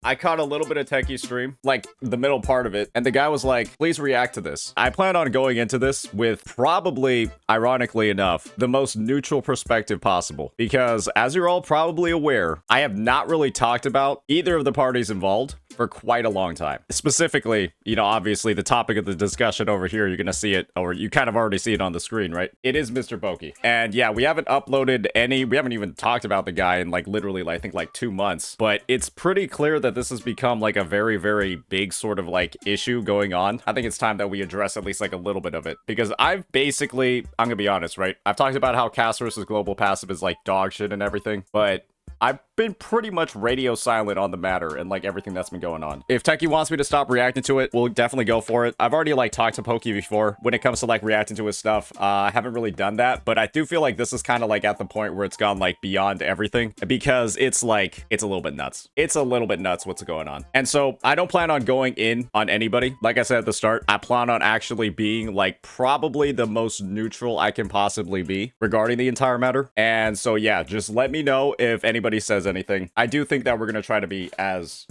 I caught a little bit of Techie stream, like the middle part of it, and the guy was like, please react to this. I plan on going into this with probably, ironically enough, the most neutral perspective possible. Because as you're all probably aware, I have not really talked about either of the parties involved for quite a long time. Specifically, you know, obviously the topic of the discussion over here, you're gonna see it, or you kind of already see it on the screen, right? It is MrPokke. And yeah, we haven't uploaded we haven't even talked about the guy in like literally, I think like 2 months, but it's pretty clear that this has become like a very, very big sort of like issue going on. I think it's time that we address at least like a little bit of it, because I've basically, I'm gonna be honest, right? I've talked about how Castor's global passive is like dog shit and everything, but I've been pretty much radio silent on the matter and like everything that's been going on. If Techie wants me to stop reacting to it, we'll definitely go for it. I've already like talked to Pokey before when it comes to like reacting to his stuff. I haven't really done that, but I do feel like this is kind of like at the point where it's gone like beyond everything, because it's like, it's a little bit nuts. It's a little bit nuts what's going on. And so I don't plan on going in on anybody. Like I said at the start, I plan on actually being like probably the most neutral I can possibly be regarding the entire matter. And so yeah, just let me know if anybody says anything. I do think that we're going to try to be as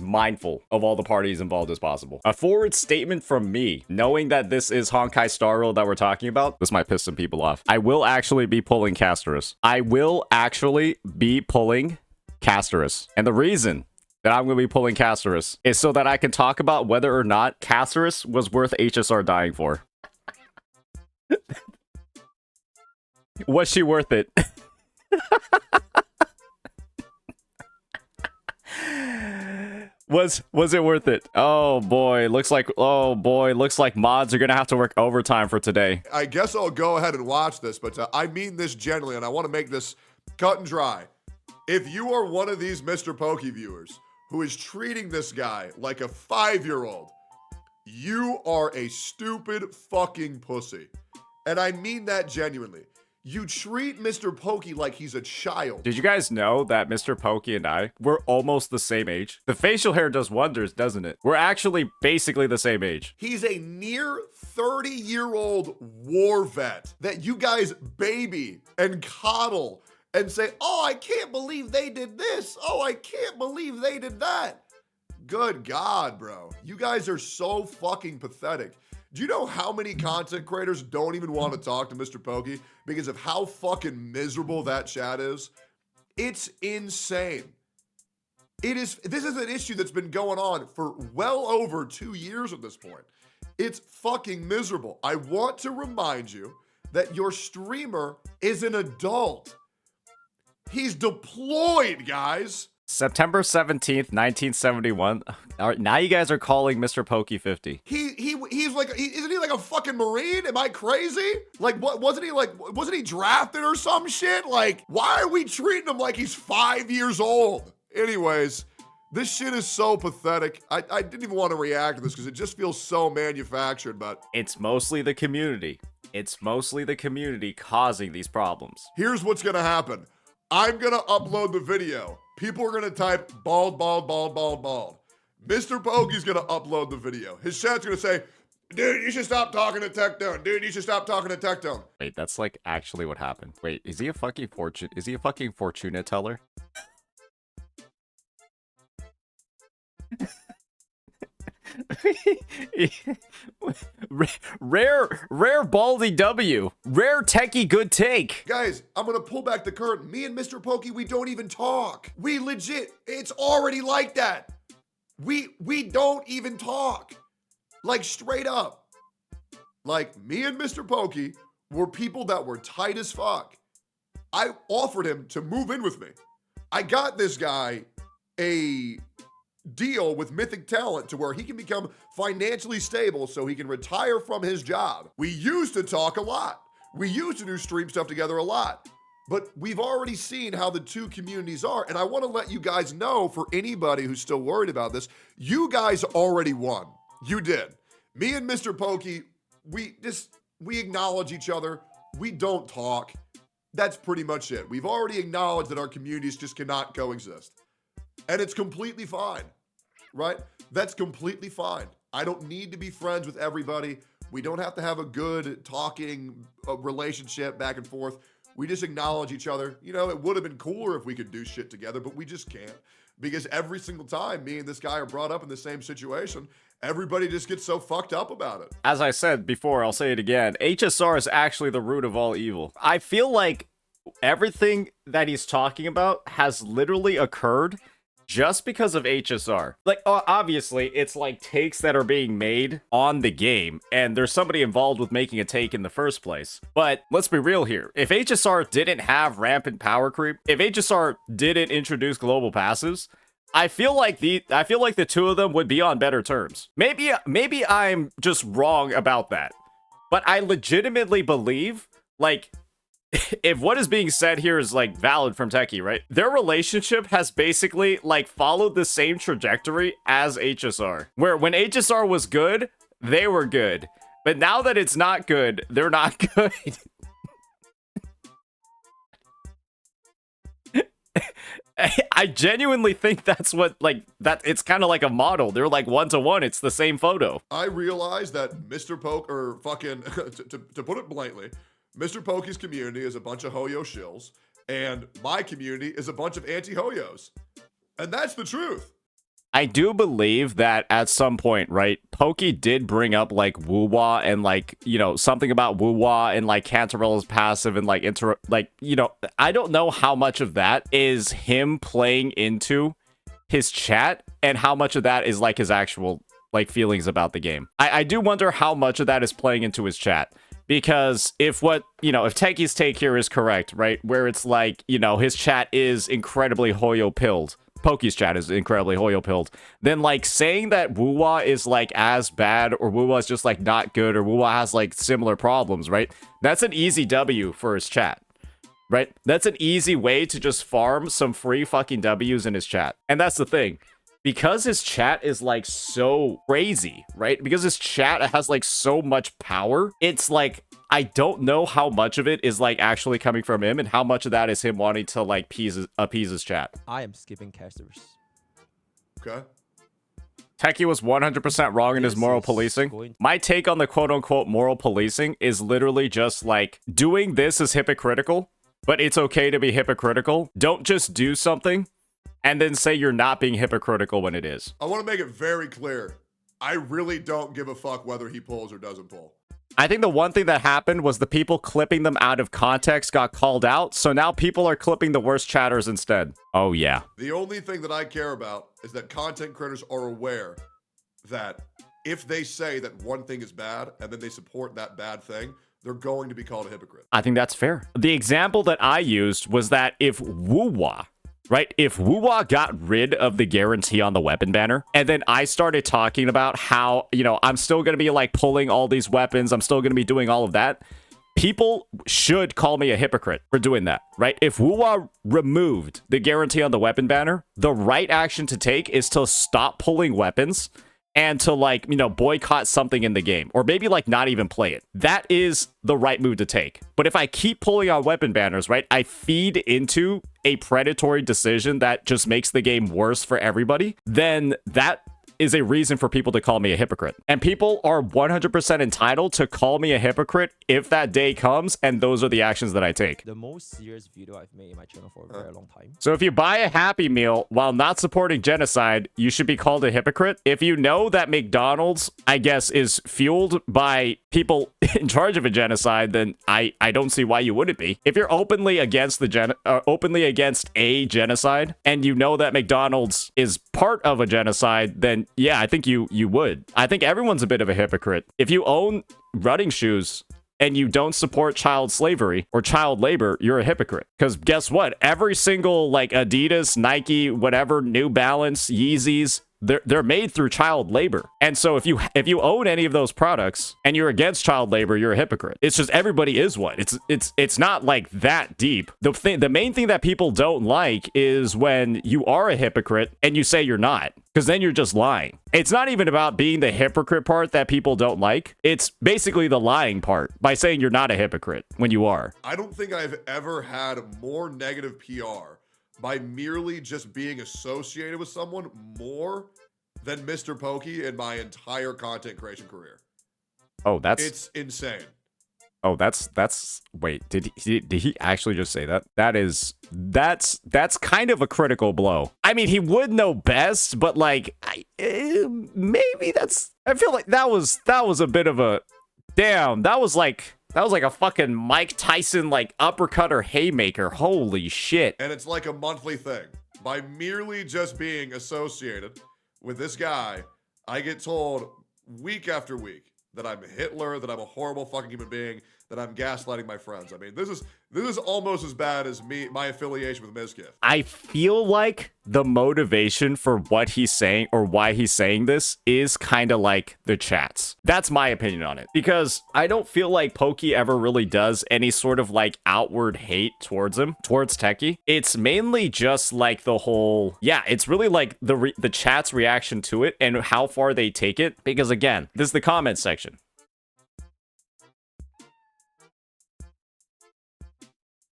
mindful of all the parties involved as possible. A forward statement from me, knowing that this is Honkai Star Rail that we're talking about, this might piss some people off. I will actually be pulling Castorus. I will actually be pulling Castorus. And the reason that I'm going to be pulling Castorus is so that I can talk about whether or not Castorus was worth HSR dying for. Was she worth it? Was it worth it? Oh boy, looks like mods are gonna have to work overtime for today. I guess I'll go ahead and watch this, but I mean this genuinely, and I want to make this cut and dry. If you are one of these MrPokke viewers who is treating this guy like a 5-year-old, you are a stupid fucking pussy. And I mean that genuinely. You treat MrPokke like he's a child. Did you guys know that MrPokke and I, we're almost the same age? The facial hair does wonders, doesn't it? We're actually basically the same age. He's a near 30-year-old war vet that you guys baby and coddle and say, oh, I can't believe they did this. Oh, I can't believe they did that. Good God, bro. You guys are so fucking pathetic. Do you know how many content creators don't even want to talk to MrPokke because of how fucking miserable that chat is? It's insane. This is an issue that's been going on for well over 2 years at this point. It's fucking miserable. I want to remind you that your streamer is an adult. He's deployed, guys. September 17th, 1971. All right, now you guys are calling MrPokke 50. He's like, isn't he like a fucking Marine? Am I crazy? Like, wasn't he drafted or some shit? Like, why are we treating him like he's 5 years old? Anyways, this shit is so pathetic. I didn't even want to react to this because it just feels so manufactured, but it's mostly the community. It's mostly the community causing these problems. Here's what's gonna happen. I'm gonna upload the video. People are gonna type bald, bald, bald, bald, bald. MrPokke's gonna upload the video. His chat's gonna say, dude, you should stop talking to Tectone. Dude, you should stop talking to Tectone. Wait, that's like actually what happened. Wait, is he a fucking fortune teller? rare baldy W. Rare techie good take. Guys, I'm gonna pull back the curtain. Me and MrPokke, we don't even talk. We legit, it's already like that. We don't even talk. Like straight up. Like me and MrPokke were people that were tight as fuck. I offered him to move in with me. I got this guy a deal with Mythic Talent to where he can become financially stable so he can retire from his job. We used to talk a lot. We used to do stream stuff together a lot. But we've already seen how the two communities are, and I want to let you guys know, for anybody who's still worried about this, you guys already won. You did. Me and MrPokke, we acknowledge each other. We don't talk. That's pretty much it. We've already acknowledged that our communities just cannot coexist. And it's completely fine, right? That's completely fine. I don't need to be friends with everybody. We don't have to have a good talking relationship back and forth. We just acknowledge each other. You know, it would have been cooler if we could do shit together, but we just can't because every single time me and this guy are brought up in the same situation, everybody just gets so fucked up about it. As I said before, I'll say it again. HSR is actually the root of all evil. I feel like everything that he's talking about has literally occurred just because of HSR. Like, obviously, it's like takes that are being made on the game, and there's somebody involved with making a take in the first place. But let's be real here. If HSR didn't have rampant power creep, if HSR didn't introduce global passives, I feel like the two of them would be on better terms. Maybe I'm just wrong about that. But I legitimately believe, like, if what is being said here is like valid from Techie, right? Their relationship has basically like followed the same trajectory as HSR, where when HSR was good, they were good. But now that it's not good, they're not good. I genuinely think that's what, like, that it's kind of like a model. They're like one-to-one. It's the same photo. I realize that MrPokke, or fucking, to put it bluntly, MrPokke's community is a bunch of Hoyo shills, and my community is a bunch of anti-Hoyos. And that's the truth. I do believe that at some point, right, Pokey did bring up, like, Woo-Wah and, like, you know, something about Woo-Wah and, like, Cantarella's passive and, like, you know, I don't know how much of that is him playing into his chat and how much of that is, like, his actual, like, feelings about the game. I do wonder how much of that is playing into his chat. Because if what, you know, if Techie's take here is correct, right, where it's like, you know, his chat is incredibly Hoyo-pilled, Pokey's chat is incredibly Hoyo-pilled, then, like, saying that Woo-Wah is, like, as bad, or Woo-Wah is just, like, not good, or Woo-Wah has, like, similar problems, right? That's an easy W for his chat, right? That's an easy way to just farm some free fucking W's in his chat. And that's the thing. Because his chat is, like, so crazy, right? Because his chat has, like, so much power, it's, like, I don't know how much of it is, like, actually coming from him and how much of that is him wanting to, like, appease his chat. I am skipping casters. Okay. Techie was 100% wrong in his moral policing. My take on the quote-unquote moral policing is literally just, like, doing this is hypocritical, but it's okay to be hypocritical. Don't just do something and then say you're not being hypocritical when it is. I want to make it very clear. I really don't give a fuck whether he pulls or doesn't pull. I think the one thing that happened was the people clipping them out of context got called out, so now people are clipping the worst chatters instead. Oh, yeah. The only thing that I care about is that content creators are aware that if they say that one thing is bad and then they support that bad thing, they're going to be called a hypocrite. I think that's fair. The example that I used was that if Woo-Wah, right? If Woo-Wah got rid of the guarantee on the weapon banner, and then I started talking about how, you know, I'm still going to be, like, pulling all these weapons, I'm still going to be doing all of that, people should call me a hypocrite for doing that, right? If Woo-Wah removed the guarantee on the weapon banner, the right action to take is to stop pulling weapons and to, like, you know, boycott something in the game, or maybe, like, not even play it. That is the right move to take. But if I keep pulling on weapon banners, right, I feed into a predatory decision that just makes the game worse for everybody, then that is a reason for people to call me a hypocrite. And people are 100% entitled to call me a hypocrite if that day comes, and those are the actions that I take. The most serious video I've made in my channel for a very long time. So if you buy a Happy Meal while not supporting genocide, you should be called a hypocrite. If you know that McDonald's, I guess, is fueled by people in charge of a genocide, then I don't see why you wouldn't be. If you're openly against a genocide, and you know that McDonald's is part of a genocide, then yeah, I think you would. I think everyone's a bit of a hypocrite. If you own running shoes and you don't support child slavery or child labor, you're a hypocrite. Because guess what? Every single, like, Adidas, Nike, whatever, New Balance, Yeezys, they're made through child labor. And so if you own any of those products and you're against child labor, you're a hypocrite. It's just everybody is one. It's not like that deep. The main thing that people don't like is when you are a hypocrite and you say you're not, because then you're just lying. It's not even about being the hypocrite part that people don't like. It's basically the lying part by saying you're not a hypocrite when you are. I don't think I've ever had more negative PR by merely just being associated with someone more than MrPokke in my entire content creation career. Oh, It's insane. Oh, that's wait, did he actually just say that? That's kind of a critical blow. I mean, he would know best, but like maybe I feel like that was a bit of a damn, that was like a fucking Mike Tyson like uppercut or haymaker. Holy shit. And it's like a monthly thing. By merely just being associated with this guy, I get told week after week that I'm Hitler, that I'm a horrible fucking human being, that I'm gaslighting my friends. I mean, this is almost as bad as my affiliation with Mizkif. I feel like the motivation for what he's saying or why he's saying this is kind of like the chats. That's my opinion on it. Because I don't feel like Pokke ever really does any sort of like outward hate towards him, towards Techie. It's mainly just like the whole, yeah, it's really like the chat's reaction to it and how far they take it. Because again, this is the comment section.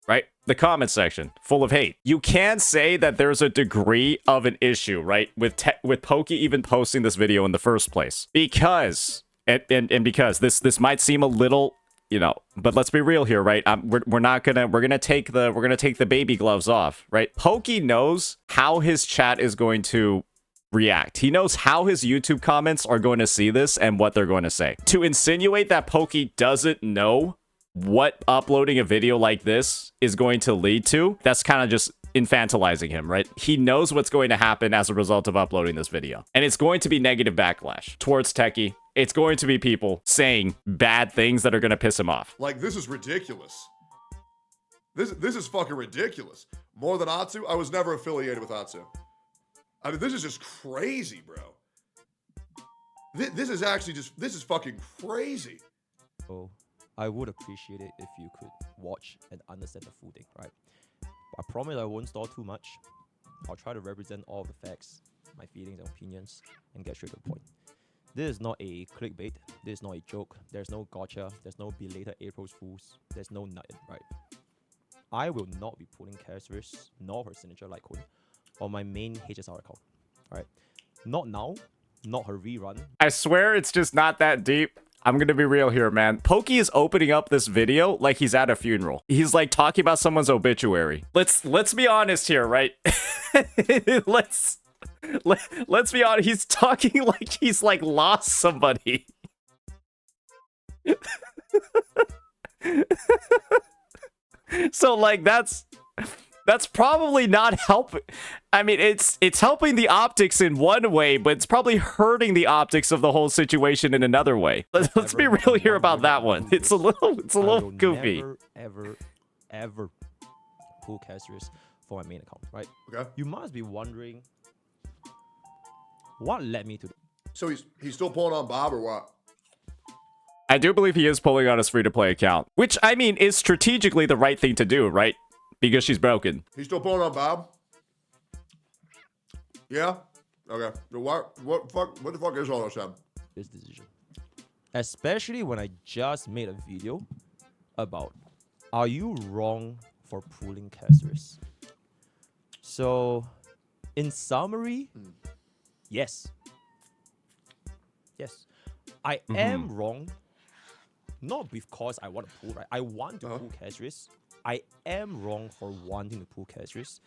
Right? The comment section, full of hate. You can say that there's a degree of an issue, right? With Pokke even posting this video in the first place. Because, and because this might seem a little, you know, but let's be real here, right? We're gonna take the baby gloves off, right? Pokke knows how his chat is going to react. He knows how his YouTube comments are going to see this and what they're going to say. To insinuate that Pokke doesn't know what uploading a video like this is going to lead to, that's kind of just infantilizing him, right? He knows what's going to happen as a result of uploading this video. And it's going to be negative backlash towards Techie. It's going to be people saying bad things that are going to piss him off. Like, this is ridiculous. This is fucking ridiculous. More than Atsu, I was never affiliated with Atsu. I mean, this is just crazy, bro. This is actually just, this is fucking crazy. Oh. I would appreciate it if you could watch and understand the full thing, right? I promise I won't stall too much. I'll try to represent all the facts, my feelings and opinions, and get straight to the point. This is not a clickbait. This is not a joke. There's no gacha. There's no belated April Fools. There's no nothing, right? I will not be putting characters nor her signature like Kun on my main HSR account, right? Not now, not her rerun. I swear it's just not that deep. I'm gonna be real here, man. Pokke is opening up this video like he's at a funeral. He's like talking about someone's obituary. Let's be honest here, right? let's be honest. He's talking like he's like lost somebody. So like that's probably not helping. I mean, it's helping the optics in one way, but it's probably hurting the optics of the whole situation in another way. Let's be real here about that one. It's a little goofy. Ever pull casters for my main account, right? Okay. You must be wondering what led me to. So he's still pulling on Bob or what? I do believe he is pulling on his free-to-play account, which I mean is strategically the right thing to do, right? Because she's broken. He's still pulling on Bob? Yeah? Okay. What the fuck is all this then? This decision. Especially when I just made a video about, are you wrong for pulling casters? So, in summary, yes. Yes. I am wrong. Not because I want to pull, right? I want to pull casters. I am wrong for wanting to pull casters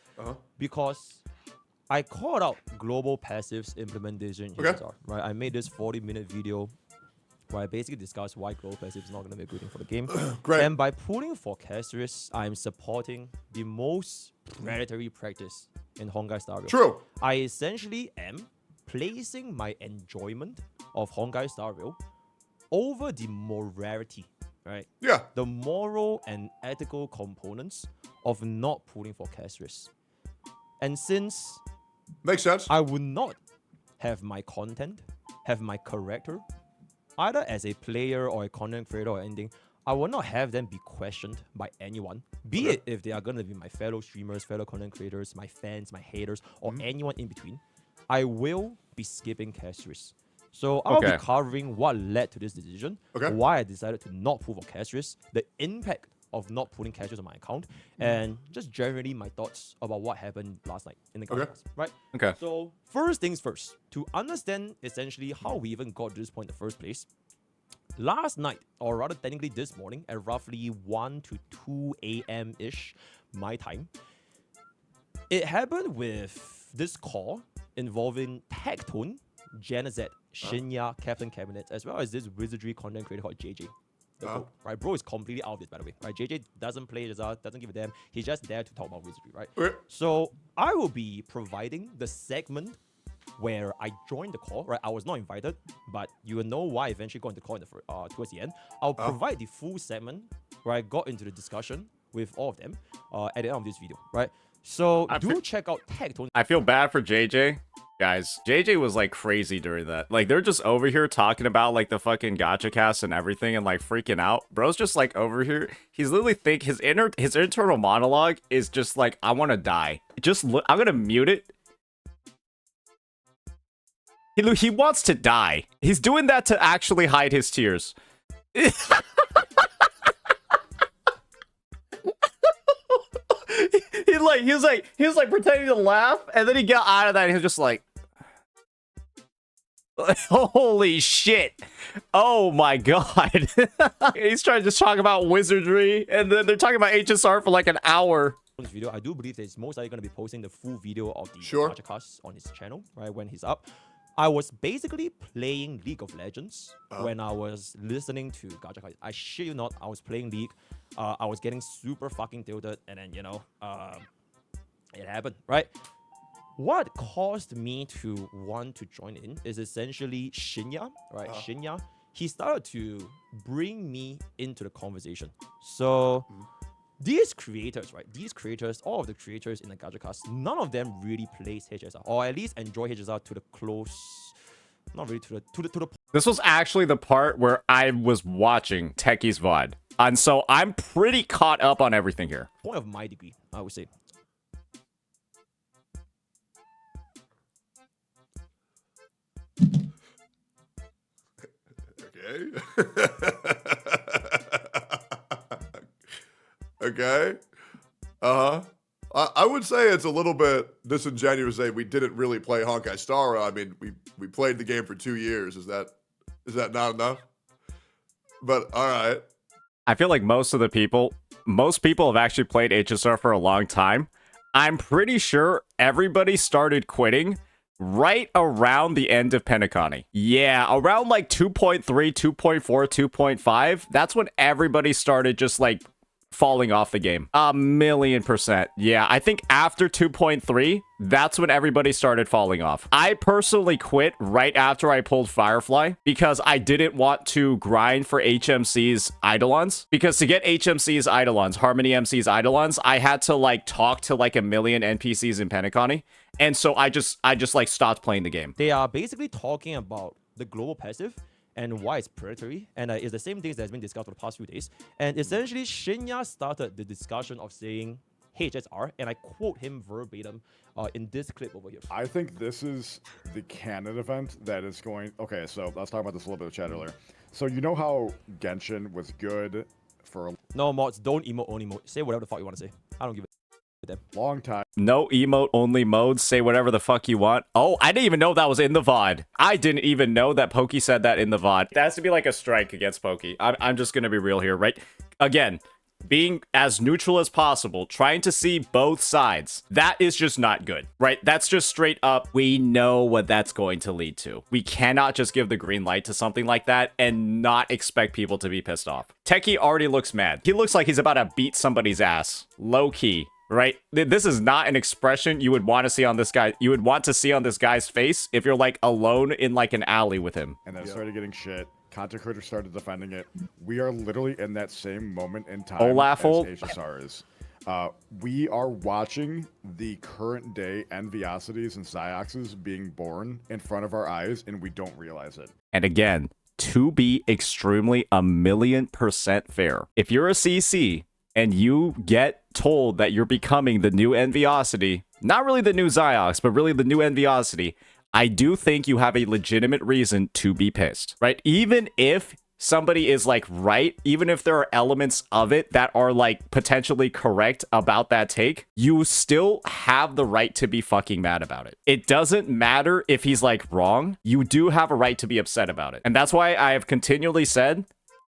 because I called out global passives implementation in HSR, right? I made this 40-minute video where I basically discussed why global passive is not going to be a good thing for the game. Great. And by pulling for casters, I'm supporting the most predatory practice in Honkai Star Rail. True. I essentially am placing my enjoyment of Honkai Star Rail over the morality, right? Yeah. The moral and ethical components of not pulling for casters. And since makes sense, I would not have my content, have my character, either as a player or a content creator or anything, I will not have them be questioned by anyone, be it if they are going to be my fellow streamers, fellow content creators, my fans, my haters, or anyone in between. I will be skipping casters. So I'll be covering what led to this decision, why I decided to not pull for casters, the impact of not pulling casters on my account, and just generally my thoughts about what happened last night in the comments, right? Okay. So first things first, to understand essentially how we even got to this point in the first place, last night, or rather technically this morning, at roughly 1 to 2 a.m.-ish, my time, it happened with this call involving Tectone, Janazet, Shinya, Captain Cabinet, as well as this wizardry content creator called JJ. The bro, right? Bro is completely out of this, by the way. Right? JJ doesn't play Hazard, doesn't give a damn. He's just there to talk about wizardry, right? So I will be providing the segment where I joined the call, right? I was not invited, but you will know why I eventually got into the call towards the end. I'll provide the full segment where I got into the discussion with all of them at the end of this video, right? So do check out Tectone. I feel bad for JJ. Guys, JJ was like crazy during that. Like they're just over here talking about like the fucking gacha cast and everything and like freaking out. Bro's just like over here. He's literally his internal monologue is just like, I want to die. Just look, I'm gonna mute it. He wants to die. He's doing that to actually hide his tears. He was like pretending to laugh, and then he got out of that and he was just like, holy shit. Oh my god. He's trying to just talk about wizardry, and then they're talking about HSR for like an hour. This video, I do believe that he's most likely going to be posting the full video of the gacha cast on his channel, right, when he's up. I was basically playing League of Legends when I was listening to gacha cast. I shit you not, I was playing League. I was getting super fucking tilted, and then, you know, it happened, right? What caused me to want to join in is essentially Shinya, right? Shinya, he started to bring me into the conversation. So these creators, right? These creators, all of the creators in the gacha cast, none of them really plays HSR, or at least enjoy HSR to the close, not really to the. This was actually the part where I was watching Techie's VOD, and so I'm pretty caught up on everything here. Point of my degree, I would say. Okay. Okay. I would say it's a little bit disingenuous to say we didn't really play Honkai Star. I mean, we played the game for 2 years. Is that not enough? But all right. I feel like most people have actually played HSR for a long time. I'm pretty sure everybody started quitting right around the end of Penacony. Yeah, around like 2.3, 2.4, 2.5. That's when everybody started just like falling off the game. 1,000,000%. Yeah, I think after 2.3, that's when everybody started falling off. I personally quit right after I pulled Firefly because I didn't want to grind for HMC's Eidolons. Because to get HMC's Eidolons, Harmony MC's Eidolons, I had to like talk to like 1,000,000 NPCs in Penacony. And so I just like stopped playing the game. They are basically talking about the global passive and why it's predatory, and it's the same things that has been discussed for the past few days. And essentially, Shinya started the discussion of saying HSR, and I quote him verbatim in this clip over here. I think this is the canon event that is going... Okay, so let's talk about this a little bit with chat earlier. So you know how Genshin was good for a... No, mods, don't emote only mode. Say whatever the fuck you want to say. I don't give a long time. No emote only modes. Say whatever the fuck you want. Oh, I didn't even know that was in the VOD. I didn't even know that Pokke said that in the VOD. That has to be like a strike against Pokke. I'm just gonna be real here, right? Again, being as neutral as possible, trying to see both sides. That is just not good, right? That's just straight up. We know what that's going to lead to. We cannot just give the green light to something like that and not expect people to be pissed off. Techie already looks mad. He looks like he's about to beat somebody's ass. Low key. Right? This is not an expression you would want to see on this guy. You would want to see on this guy's face if you're like alone in like an alley with him. And then started getting shit. Content creators started defending it. We are literally in that same moment in time Olaf as HSR is. We are watching the current day enviosities and psyoxes being born in front of our eyes, and we don't realize it. And again, to be extremely 1,000,000% fair, if you're a CC and you get told that you're becoming the new Enviosity, not really the new Ziox, but really the new Enviosity, I do think you have a legitimate reason to be pissed, right? Even if somebody is like right, even if there are elements of it that are like potentially correct about that take, you still have the right to be fucking mad about it. It doesn't matter if he's like wrong, you do have a right to be upset about it. And that's why I have continually said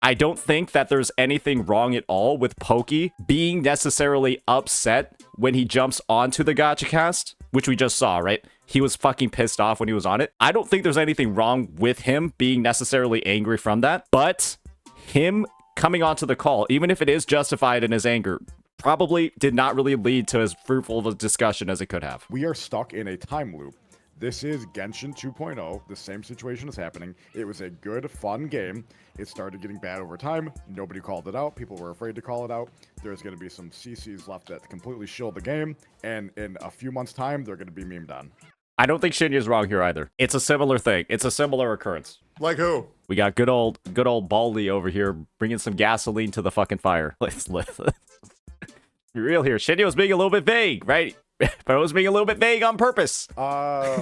I don't think that there's anything wrong at all with Pokke being necessarily upset when he jumps onto the gacha cast, which we just saw, right? He was fucking pissed off when he was on it. I don't think there's anything wrong with him being necessarily angry from that, but him coming onto the call, even if it is justified in his anger, probably did not really lead to as fruitful of a discussion as it could have. We are stuck in a time loop. This is Genshin 2.0. The same situation is happening. It was a good, fun game. It started getting bad over time. Nobody called it out. People were afraid to call it out. There's going to be some CCs left that completely shill the game. And in a few months' time, they're going to be memed on. I don't think Shinya's wrong here either. It's a similar thing. It's a similar occurrence. Like who? We got good old Baldy over here bringing some gasoline to the fucking fire. Let's be real here. Shinya was being a little bit vague, right? But it was being a little bit vague on purpose. Oh,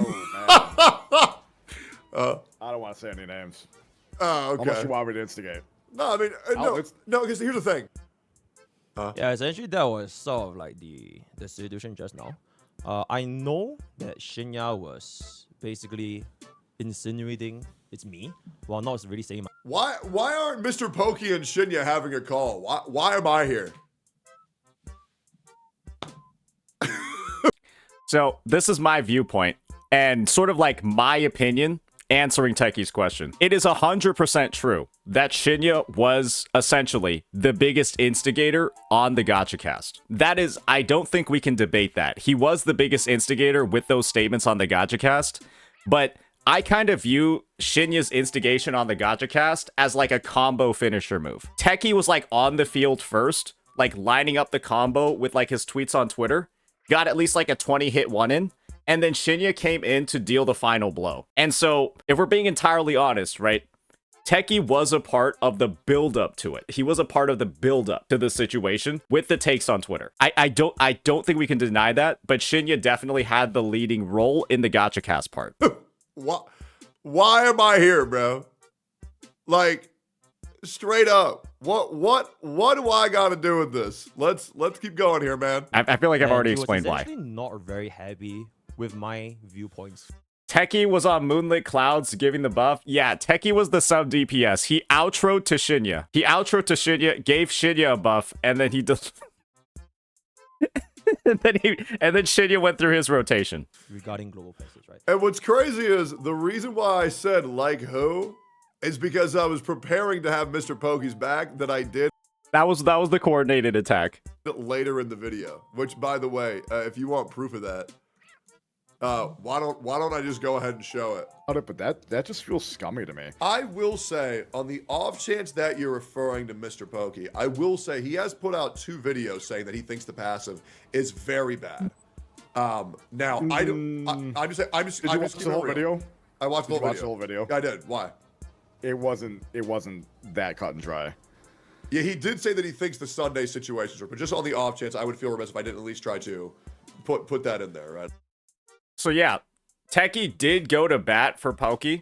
man. I don't want to say any names. Oh, okay. Unless you want me to instigate. No, I mean, no, because here's the thing. Yeah, essentially that was sort of like the situation just now. I know that Shinya was basically insinuating it's me, while not really saying Why aren't MrPokke and Shinya having a call? Why am I here? So this is my viewpoint and sort of like my opinion answering Techie's question. It is 100% true that Shinya was essentially the biggest instigator on the gacha cast. That is, I don't think we can debate that. He was the biggest instigator with those statements on the gacha cast, but I kind of view Shinya's instigation on the gacha cast as like a combo finisher move. Techie was like on the field first, like lining up the combo with like his tweets on Twitter, got at least like a 20 hit one in, and then Shinya came in to deal the final blow. And so, if we're being entirely honest, right, Techie was a part of the build-up to it. He was a part of the build-up to the situation with the takes on Twitter. I don't think we can deny that, but Shinya definitely had the leading role in the gacha cast part. Why am I here, bro? Like, straight up. What do I got to do with this? Let's keep going here, man. I feel like I've already explained why. He was actually not very happy with my viewpoints. Techie was on Moonlit Clouds giving the buff. Yeah, Techie was the sub DPS. He outroed to Shinya. Gave Shinya a buff, and then he just and then Shinya went through his rotation. Regarding global passage, right? And what's crazy is the reason why I said like who is because I was preparing to have MrPokke's back that I did. That was the coordinated attack. Later in the video, which by the way, if you want proof of that, why don't I just go ahead and show it? But that just feels scummy to me. I will say, on the off chance that you're referring to MrPokke, I will say he has put out 2 videos saying that he thinks the passive is very bad. Now I don't. I'm just. Did you watch the whole video? I watched the whole video. I did. Why? It wasn't that cut and dry. Yeah, he did say that he thinks the Sunday situations are, but just on the off chance, I would feel remiss if I didn't at least try to put that in there, right? So yeah, Techie did go to bat for Pokke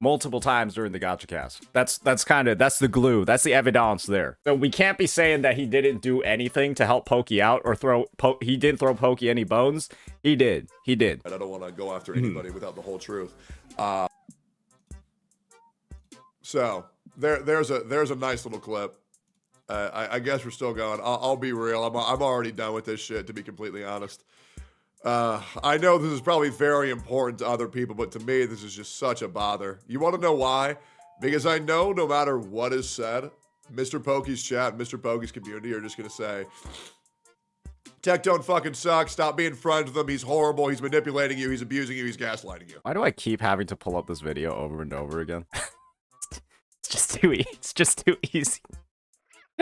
multiple times during the gacha cast. That's the glue. That's the evidence there. So we can't be saying that he didn't do anything to help Pokke out or he didn't throw Pokke any bones. He did. And I don't want to go after anybody without the whole truth. So there's a nice little clip. I guess we're still going. I'll be real. I'm already done with this shit, to be completely honest. I know this is probably very important to other people, but to me, this is just such a bother. You want to know why? Because I know no matter what is said, MrPokke's chat, MrPokke's community are just going to say, Tectone fucking sucks. Stop being friends with him. He's horrible. He's manipulating you. He's abusing you. He's gaslighting you. Why do I keep having to pull up this video over and over again? It's just too easy.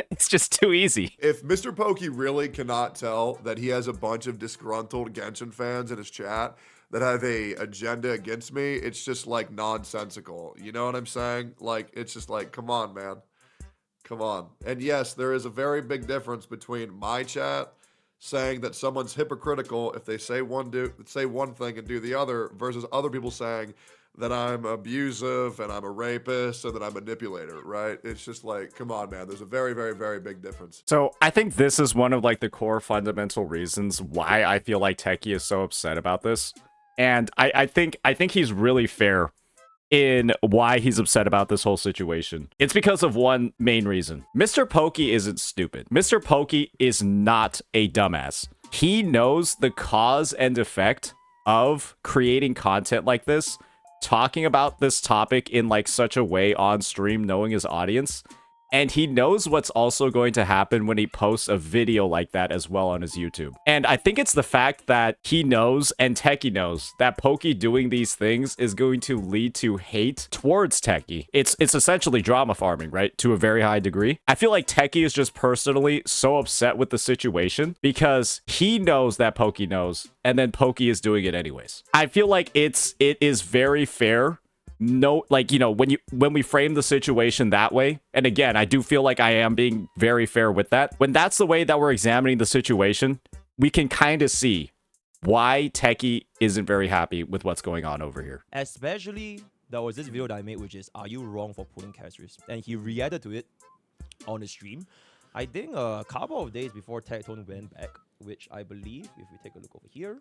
It's just too easy. If MrPokke really cannot tell that he has a bunch of disgruntled Genshin fans in his chat that have a agenda against me, it's just like nonsensical. You know what I'm saying? Like, it's just like, come on, man. Come on. And yes, there is a very big difference between my chat saying that someone's hypocritical if they say one thing and do the other versus other people saying that I'm abusive and I'm a rapist and that I'm a manipulator, right? It's just like, come on, man. There's a very, very, very big difference. So I think this is one of like the core fundamental reasons why I feel like Techie is so upset about this. And I think he's really fair in why he's upset about this whole situation. It's because of one main reason. MrPokke isn't stupid. MrPokke is not a dumbass. He knows the cause and effect of creating content like this, talking about this topic in like such a way on stream, knowing his audience. And he knows what's also going to happen when he posts a video like that as well on his YouTube. And I think it's the fact that he knows and Techie knows that Pokke doing these things is going to lead to hate towards Techie. It's essentially drama farming, right? To a very high degree. I feel like Techie is just personally so upset with the situation because he knows that Pokke knows, and then Pokke is doing it anyways. I feel like it is very fair. No, like, you know, when we frame the situation that way, and again, I do feel like I am being very fair with that. When that's the way that we're examining the situation, we can kind of see why Techie isn't very happy with what's going on over here. Especially, there was this video that I made, which is, are you wrong for pulling casters? And he reacted to it on the stream. I think a couple of days before Tectone went back, which I believe, if we take a look over here.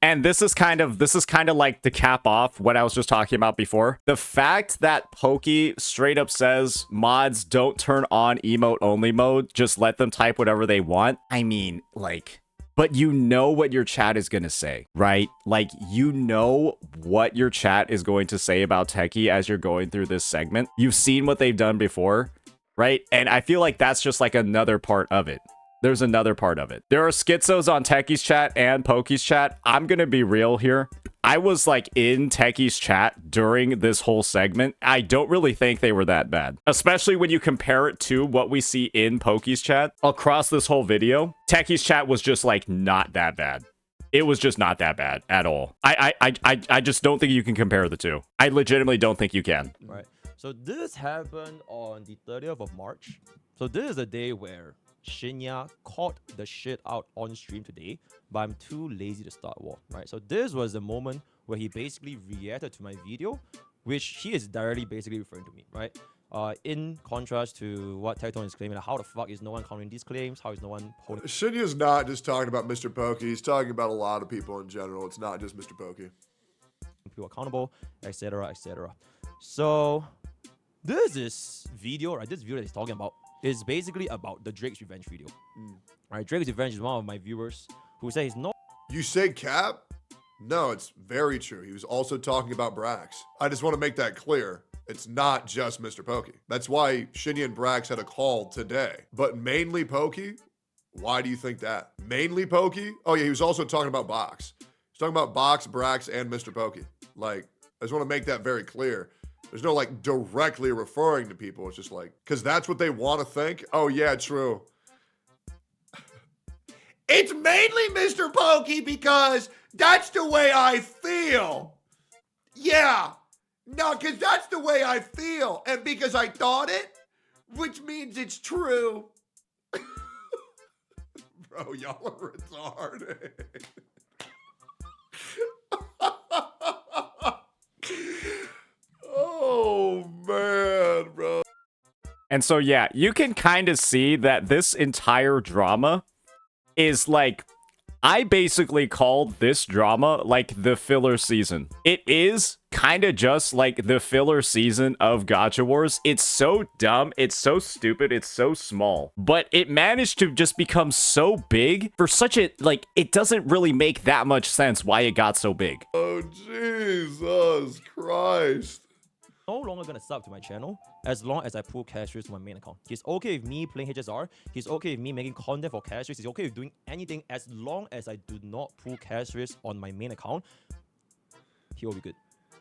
And this is kind of like to cap off what I was just talking about before. The fact that Pokke straight up says mods don't turn on emote only mode, just let them type whatever they want. I mean, like, but you know what your chat is going to say, right? Like, you know what your chat is going to say about Techie as you're going through this segment. You've seen what they've done before, right? And I feel like that's just like another part of it. There's another part of it. There are schizos on Techie's chat and Pokke's chat. I'm going to be real here. I was like in Techie's chat during this whole segment. I don't really think they were that bad, especially when you compare it to what we see in Pokke's chat across this whole video. Techie's chat was just like not that bad. It was just not that bad at all. I just don't think you can compare the two. I legitimately don't think you can. Right. So this happened on the 30th of March. So this is the day where Shinya caught the shit out on stream today, but I'm too lazy to start war, right? So this was the moment where he basically reacted to my video, which he is directly basically referring to me, right? In contrast to what Tectone is claiming, how the fuck is no one countering these claims? How is no one holding Shinya's not just talking about MrPokke. He's talking about a lot of people in general. It's not just MrPokke. people accountable, etc., etc. So this video, right? This video that he's talking about is basically about the Drake's Revenge video. Right, Drake's Revenge is one of my viewers who says he's not. You say cap? No, it's very true. He was also talking about Brax. I just want to make that clear. It's not just MrPokke. That's why Shinya and Brax had a call today. But mainly Pokke? Why do you think that? Mainly Pokke? Oh yeah, he was also talking about Box. He's talking about Box, Brax, and MrPokke. Like, I just want to make that very clear. There's no like directly referring to people. It's just like, because that's what they want to think. Oh yeah, true. It's mainly MrPokke because that's the way I feel. Yeah. No, because that's the way I feel. And because I thought it, which means it's true. Bro, y'all are retarded. Oh, man, bro. And so, yeah, you can kind of see that this entire drama is like, I basically called this drama like the filler season. It is kind of just like the filler season of Gacha Wars. It's so dumb, it's so stupid, it's so small. But it managed to just become so big for such a, like, it doesn't really make that much sense why it got so big. Oh, Jesus Christ. No longer gonna sub to my channel as long as I pull cashers to my main account. He's okay with me playing HSR. He's okay with me making content for cashers. He's okay with doing anything as long as I do not pull cashers on my main account. He will be good.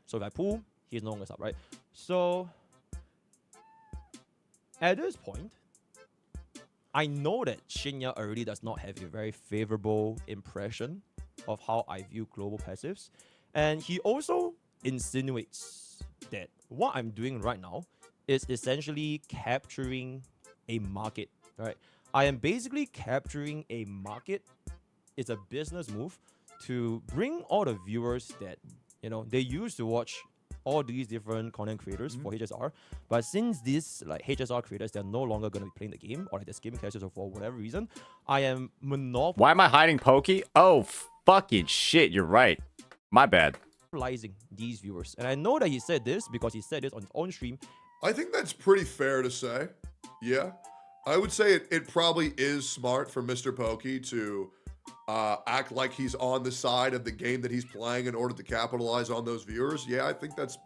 So if I pull, he's no longer sub, right? So at this point, I know that Shinya already does not have a very favorable impression of how I view global passives, and he also insinuates that what I'm doing right now is essentially capturing a market, right? I am basically capturing a market. It's a business move to bring all the viewers that, you know, they used to watch all these different content creators for HSR. But since these like HSR creators, they're no longer going to be playing the game or like they're skipping classes or for whatever reason, I am Why am I hiding Pokke? Oh, fucking shit, you're right. My bad. Infantilizing these viewers. And I know that he said this because he said this on his own stream. I think that's pretty fair to say. Yeah. I would say it probably is smart for MrPokke to act like he's on the side of the game that he's playing in order to capitalize on those viewers. Yeah, I think that's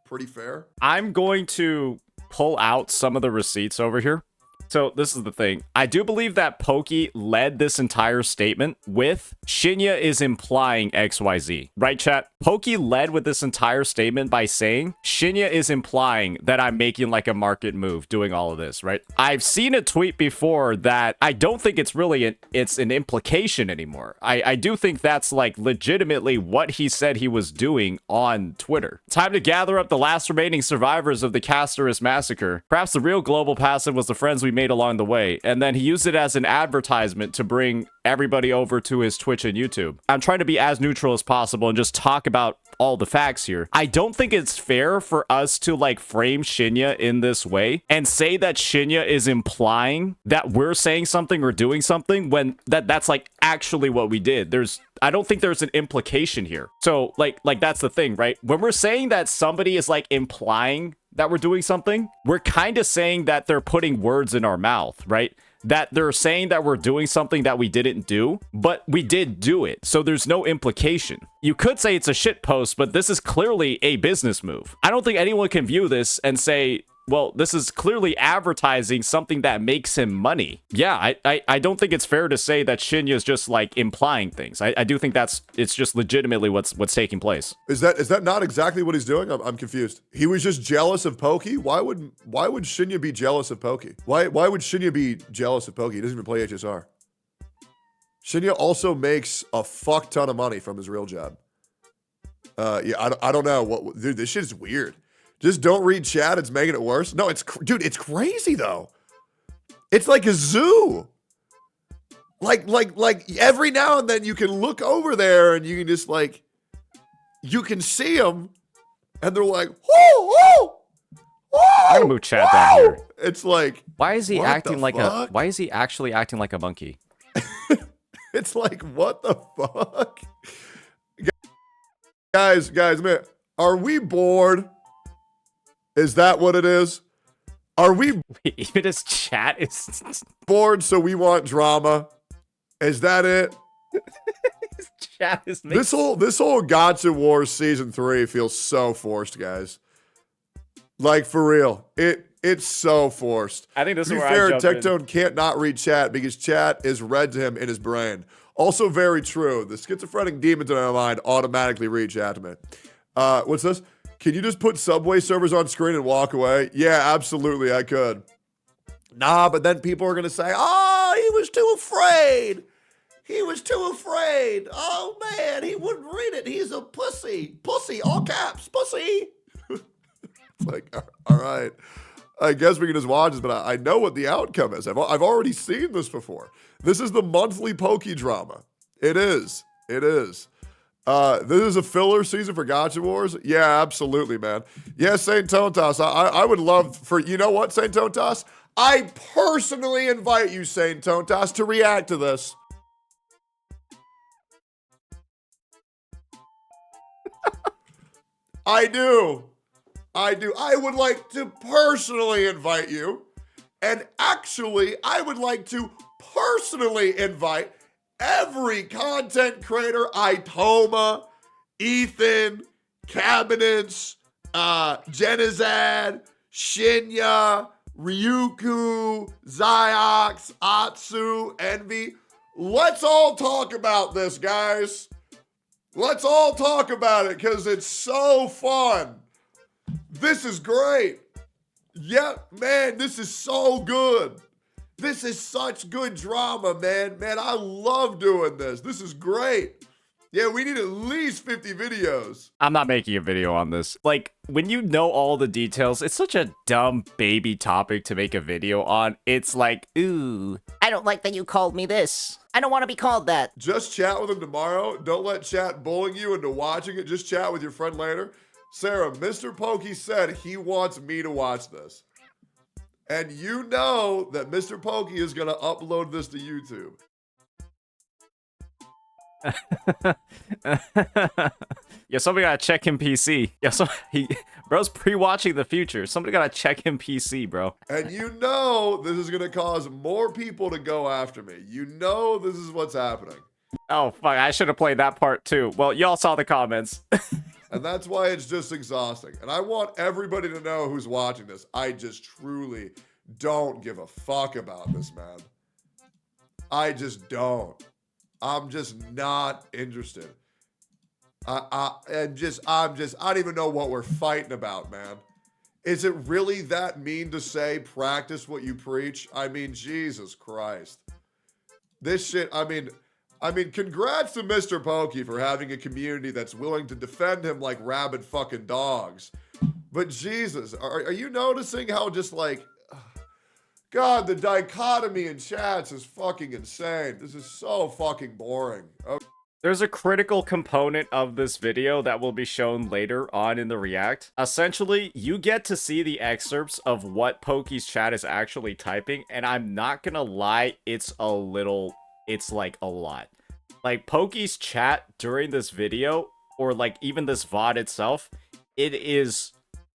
pretty fair. I'm going to pull out some of the receipts over here. So this is the thing. I do believe that Pokke led this entire statement with Shinya is implying XYZ. Right, chat? Pokke led with this entire statement by saying Shinya is implying that I'm making like a market move doing all of this, right? I've seen a tweet before that I don't think it's really it's an implication anymore. I do think that's like legitimately what he said he was doing on Twitter. Time to gather up the last remaining survivors of the Casterus massacre. Perhaps the real global passive was the friends we made along the way, and then he used it as an advertisement to bring everybody over to his Twitch and YouTube. I'm trying to be as neutral as possible and just talk about all the facts here. I don't think it's fair for us to like frame Shinya in this way and say that Shinya is implying that we're saying something or doing something when that's like actually what we did. I don't think there's an implication here. So like that's the thing, right? When we're saying that somebody is like implying that we're doing something, we're kind of saying that they're putting words in our mouth, right? That they're saying that we're doing something that we didn't do, but we did do it. So there's no implication. You could say it's a shit post, but this is clearly a business move. I don't think anyone can view this and say, well, this is clearly advertising something that makes him money. Yeah, I don't think it's fair to say that Shinya is just like implying things. I do think it's just legitimately what's taking place. Is that not exactly what he's doing? I'm confused. He was just jealous of Pokke. Why would Shinya be jealous of Pokke? Why would Shinya be jealous of Pokke? He doesn't even play HSR. Shinya also makes a fuck ton of money from his real job. Yeah, I don't know dude. This shit is weird. Just don't read chat. It's making it worse. No, dude, it's crazy though. It's like a zoo. Like every now and then you can look over there and you can just like, you can see them and they're like, whoo. I'm gonna move chat down here. It's like, why is he why is he actually acting like a monkey? It's like, what the fuck? Guys, man, are we bored? Is that what it is? Are we even his chat is bored so we want drama? Is that it? His chat is this whole Gacha Wars season 3 feels so forced, guys. Like for real. It's so forced. I think this is where I jump in. Tectone can't not read chat because chat is read to him in his brain. Also very true. The schizophrenic demons in our mind automatically read chat to me. What's this? Can you just put Subway servers on screen and walk away? Yeah, absolutely, I could. Nah, but then people are going to say, oh, he was too afraid. He was too afraid. Oh, man, he wouldn't read it. He's a pussy. Pussy, all caps, pussy. It's like, all right. I guess we can just watch this, but I know what the outcome is. I've already seen this before. This is the monthly Pokke drama. It is. It is. This is a filler season for Gacha Wars? Yeah, absolutely, man. Yeah, St. Tontas, I would love for, you know what, St. Tontas? I personally invite you, St. Tontas, to react to this. I do. I would like to personally invite you. And actually, I would like to personally invite every content creator, Itoma, Ethan, Cabinets, Genizad, Shinya, Ryuku, Ziox, Atsu, Envy. Let's all talk about this, guys. Let's all talk about it because it's so fun. This is great. Yep, man, this is so good. This is such good drama, man. Man, I love doing this. This is great. Yeah, we need at least 50 videos. I'm not making a video on this. Like, when you know all the details, it's such a dumb baby topic to make a video on. It's like, ooh, I don't like that you called me this. I don't want to be called that. Just chat with him tomorrow. Don't let chat bullying you into watching it. Just chat with your friend later. Sarah, MrPokke said he wants me to watch this. And you know that MrPokke is going to upload this to YouTube. Yeah, somebody gotta check him PC. Yeah, bro's pre-watching the future. Somebody gotta check him PC, bro. And you know this is gonna cause more people to go after me. You know this is what's happening. Oh fuck, I should have played that part too. Well, y'all saw the comments. And that's why it's just exhausting. And I want everybody to know who's watching this. I just truly don't give a fuck about this, man. I just don't. I'm just not interested. I don't even know what we're fighting about, man. Is it really that mean to say practice what you preach? I mean, Jesus Christ. This shit, I mean, congrats to MrPokke for having a community that's willing to defend him like rabid fucking dogs. But Jesus, are you noticing how just like, God, the dichotomy in chats is fucking insane. This is so fucking boring. Okay. There's a critical component of this video that will be shown later on in the react. Essentially, you get to see the excerpts of what Pokke's chat is actually typing, and I'm not gonna lie, it's like a lot. Like, Pokke's chat during this video, or like even this VOD itself, it is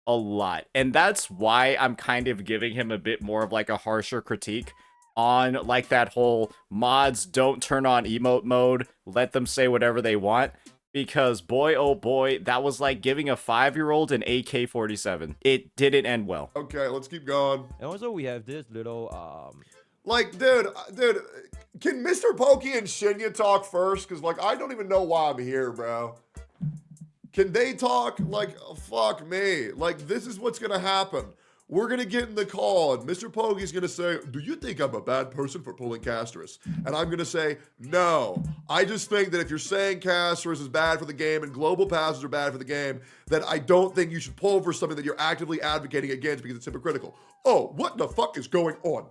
a lot. And that's why I'm kind of giving him a bit more of like a harsher critique on like that whole mods don't turn on emote mode, let them say whatever they want. Because boy, oh boy, that was like giving a 5-year-old an AK-47. It didn't end well. Okay, let's keep going. And also we have this little Like, dude, can MrPokke and Shinya talk first? Because, like, I don't even know why I'm here, bro. Can they talk? Like, fuck me. Like, this is what's going to happen. We're going to get in the call, and MrPokke's going to say, do you think I'm a bad person for pulling Castris? And I'm going to say, no. I just think that if you're saying Castris is bad for the game and global passes are bad for the game, that I don't think you should pull for something that you're actively advocating against because it's hypocritical. Oh, what the fuck is going on?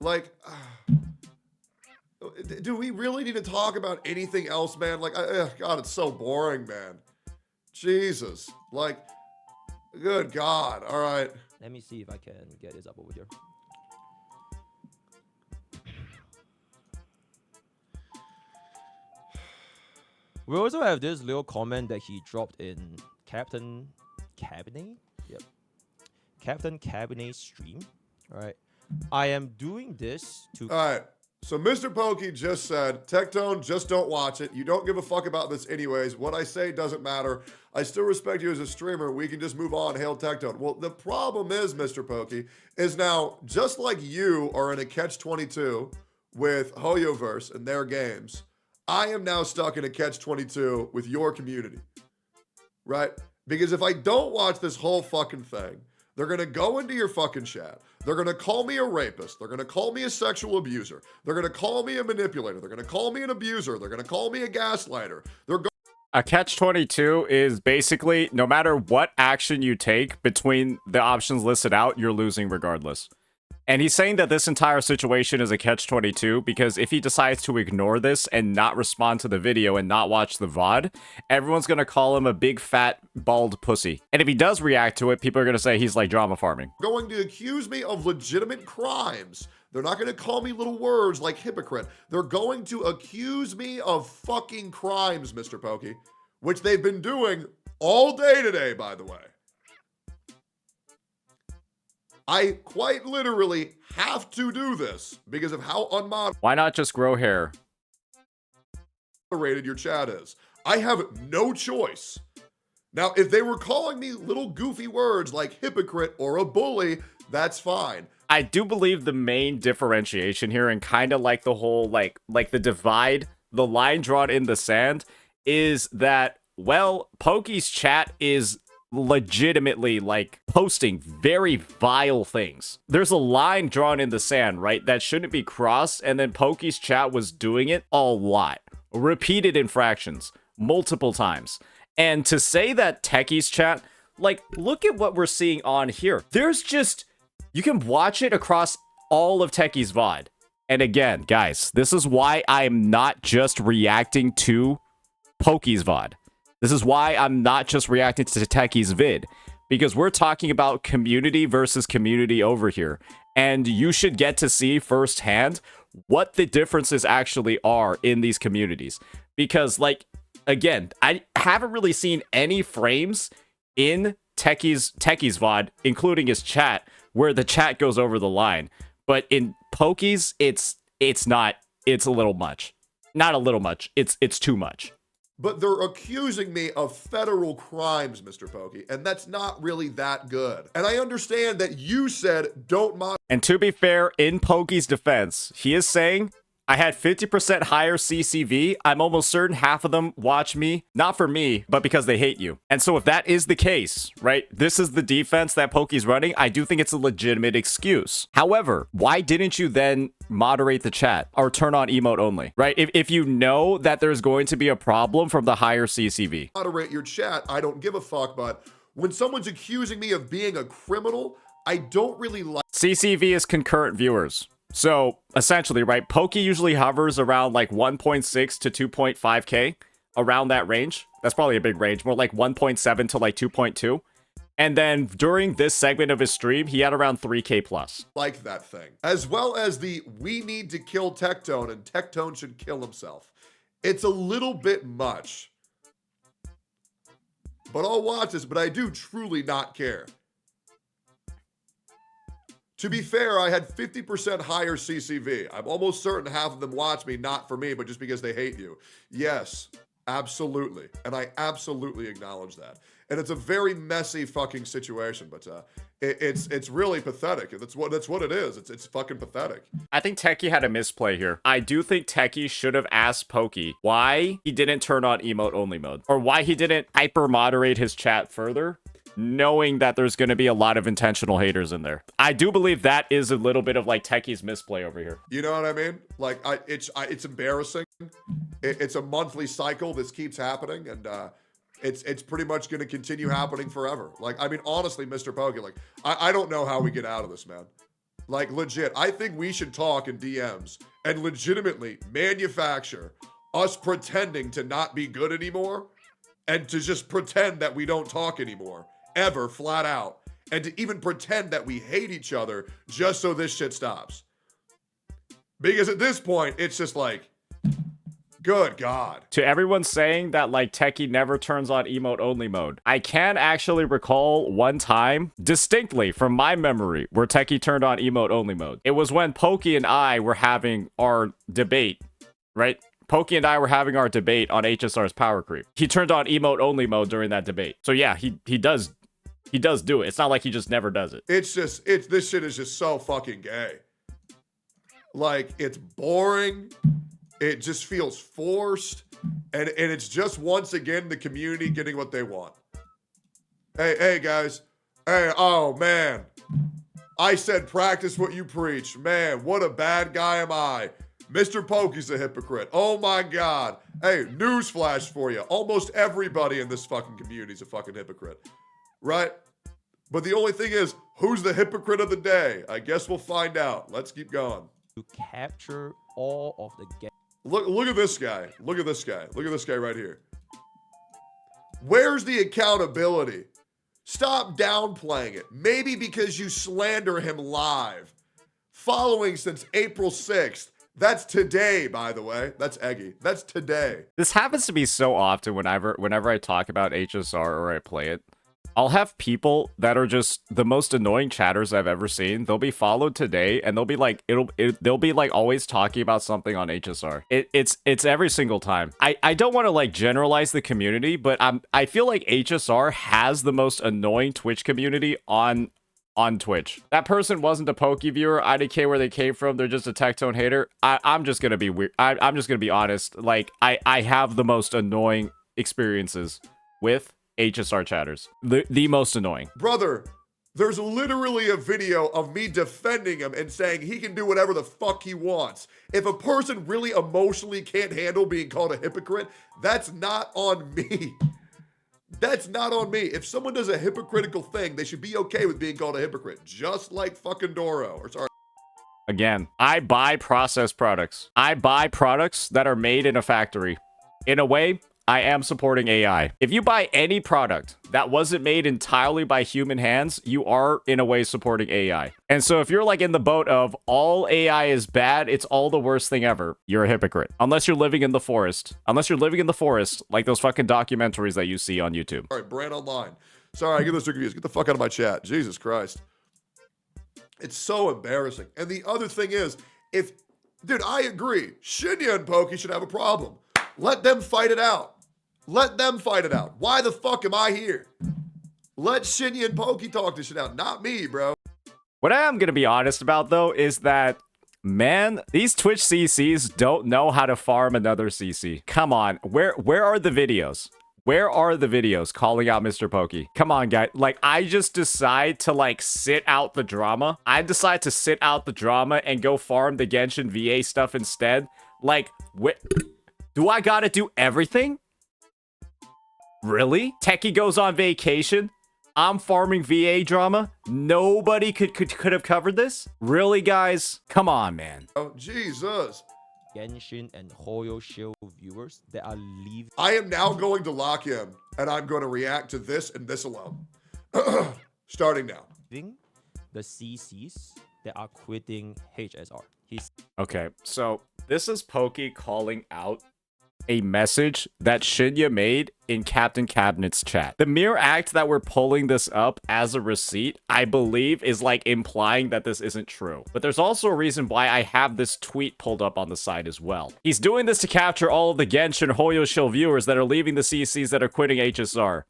Like, do we really need to talk about anything else, man? Like, God, it's so boring, man. Jesus. Like, good God. All right. let me see if I can get this up over here. We also have this little comment that he dropped in Captain Cabinet. Yep. Captain Cabinet's stream. All right. I am doing this to. All right. So MrPokke just said, Tectone, just don't watch it. You don't give a fuck about this anyways. What I say doesn't matter. I still respect you as a streamer. We can just move on. Hail Tectone. Well, the problem is, MrPokke, is now, just like you are in a catch-22 with Hoyoverse and their games, I am now stuck in a catch-22 with your community, right? Because if I don't watch this whole fucking thing, they're going to go into your fucking chat. They're going to call me a rapist. They're going to call me a sexual abuser. They're going to call me a manipulator. They're going to call me an abuser. They're going to call me a gaslighter. A catch-22 is basically, no matter what action you take between the options listed out, you're losing regardless. And he's saying that this entire situation is a catch-22 because if he decides to ignore this and not respond to the video and not watch the VOD, everyone's going to call him a big, fat, bald pussy. And if he does react to it, people are going to say he's like drama farming. Going to accuse me of legitimate crimes. They're not going to call me little words like hypocrite. They're going to accuse me of fucking crimes, MrPokke, which they've been doing all day today, by the way. I quite literally have to do this because of how unmoderated Why not just grow hair? your chat is. I have no choice. Now, if they were calling me little goofy words like hypocrite or a bully, that's fine. I do believe the main differentiation here, and kind of like the whole, like the divide, the line drawn in the sand, is that, well, Pokke's chat is legitimately like posting very vile things. There's a line drawn in the sand, right, that shouldn't be crossed, and then Pokke's chat was doing it a lot. Repeated infractions, multiple times. And to say that Techie's chat, like, look at what we're seeing on here. There's just, you can watch it across all of Techie's VOD. And again, guys, this is why I'm not just reacting to Pokke's VOD. This is why I'm not just reacting to Techie's vid, because we're talking about community versus community over here. And you should get to see firsthand what the differences actually are in these communities. Because, like, again, I haven't really seen any frames in Techie's VOD, including his chat, where the chat goes over the line. But in Poke's, it's a little much. Not a little much. It's too much. But they're accusing me of federal crimes, MrPokke, and that's not really that good. And I understand that you said don't mod. And to be fair, in Poke's defense, he is saying, I had 50% higher CCV. I'm almost certain half of them watch me, not for me, but because they hate you. And so if that is the case, right, this is the defense that Poke's running, I do think it's a legitimate excuse. However, why didn't you then moderate the chat or turn on emote only, right? If you know that there's going to be a problem from the higher CCV. Moderate your chat, I don't give a fuck, but when someone's accusing me of being a criminal, I don't really like. CCV is concurrent viewers. So essentially, right, Poke usually hovers around like 1.6 to 2.5K, around that range. That's probably a big range, more like 1.7 to like 2.2. And then during this segment of his stream, he had around 3K plus. Like that thing. As well as the we need to kill Tectone and Tectone should kill himself. It's a little bit much. But I'll watch this, but I do truly not care. To be fair, I had 50% higher CCV. I'm almost certain half of them watch me, not for me, but just because they hate you. Yes, absolutely. And I absolutely acknowledge that. And it's a very messy fucking situation, but it's really pathetic. That's what it is. It's fucking pathetic. I think Techie had a misplay here. I do think Techie should have asked Poke why he didn't turn on emote only mode, or why he didn't hyper moderate his chat further, knowing that there's going to be a lot of intentional haters in there. I do believe that is a little bit of like Techie's misplay over here. You know what I mean? Like, it's embarrassing. It's a monthly cycle. This keeps happening, and it's pretty much going to continue happening forever. Like, I mean, honestly, MrPokke, like, I don't know how we get out of this, man. Like, legit, I think we should talk in DMs and legitimately manufacture us pretending to not be good anymore and to just pretend that we don't talk anymore. Ever, flat out, and to even pretend that we hate each other just so this shit stops. Because at this point, it's just like, good God. To everyone saying that like Techie never turns on emote only mode, I can actually recall one time distinctly from my memory where Techie turned on emote only mode. It was when Poke and I were having our debate, right? Poke and I were having our debate on HSR's power creep. He turned on emote only mode during that debate. So yeah, he does do it. It's not like he just never does it. This shit is just so fucking gay. Like, it's boring. It just feels forced. And it's just once again the community getting what they want. Hey guys. Hey, oh man. I said practice what you preach. Man, what a bad guy am I. MrPokke's a hypocrite. Oh my God. Hey, newsflash for you. Almost everybody in this fucking community is a fucking hypocrite. Right? But the only thing is, who's the hypocrite of the day? I guess we'll find out. Let's keep going. To capture all of the Look at this guy. Look at this guy. Look at this guy right here. Where's the accountability? Stop downplaying it. Maybe because you slander him live. Following since April 6th. That's today, by the way. That's Eggy. That's today. This happens to me so often whenever I talk about HSR or I play it. I'll have people that are just the most annoying chatters I've ever seen. They'll be followed today, and they'll be like, they'll be like always talking about something on HSR. It's every single time. I don't want to like generalize the community, but I feel like HSR has the most annoying Twitch community on Twitch. That person wasn't a Poke viewer. I don't care where they came from. They're just a Tectone hater. I'm just gonna be weird. I'm just gonna be honest. Like I have the most annoying experiences with HSR chatters. The most annoying. Brother, there's literally a video of me defending him and saying he can do whatever the fuck he wants. If a person really emotionally can't handle being called a hypocrite, that's not on me. That's not on me. If someone does a hypocritical thing, they should be okay with being called a hypocrite. Just like fucking Doro. Or sorry. Again, I buy processed products. I buy products that are made in a factory. In a way, I am supporting AI. If you buy any product that wasn't made entirely by human hands, you are in a way supporting AI. And so if you're like in the boat of all AI is bad, it's all the worst thing ever, you're a hypocrite. Unless you're living in the forest. Unless you're living in the forest, like those fucking documentaries that you see on YouTube. All right, Brand Online. Sorry, I get those too confused. Get the fuck out of my chat. Jesus Christ. It's so embarrassing. And the other thing is, dude, I agree. Shinya and Pokey should have a problem. Let them fight it out. Let them fight it out. Why the fuck am I here? Let Shinya and Pokey talk this shit out, not me, bro. What I am going to be honest about, though, is that, man, these Twitch CCs don't know how to farm another CC. Come on. Where are the videos? Where are the videos calling out MrPokke? Come on, guys. Like, I just decide to, like, sit out the drama. I decide to sit out the drama and go farm the Genshin VA stuff instead. Like, do I gotta do everything? Really? Techie goes on vacation? I'm farming VA drama? Nobody could have covered this? Really, guys? Come on, man. Oh, Jesus. Genshin and Hoyo Shield viewers that are leaving. I am now going to lock him, and I'm going to react to this and this alone. Starting now. The CCs that are quitting HSR. Okay, so this is Pokke calling out a message that Shinya made in Captain Cabinet's chat. The mere act that we're pulling this up as a receipt, I believe, is like implying that this isn't true. But there's also a reason why I have this tweet pulled up on the side as well. He's doing this to capture all of the Genshin Hoyo Shield viewers that are leaving the CCs that are quitting HSR.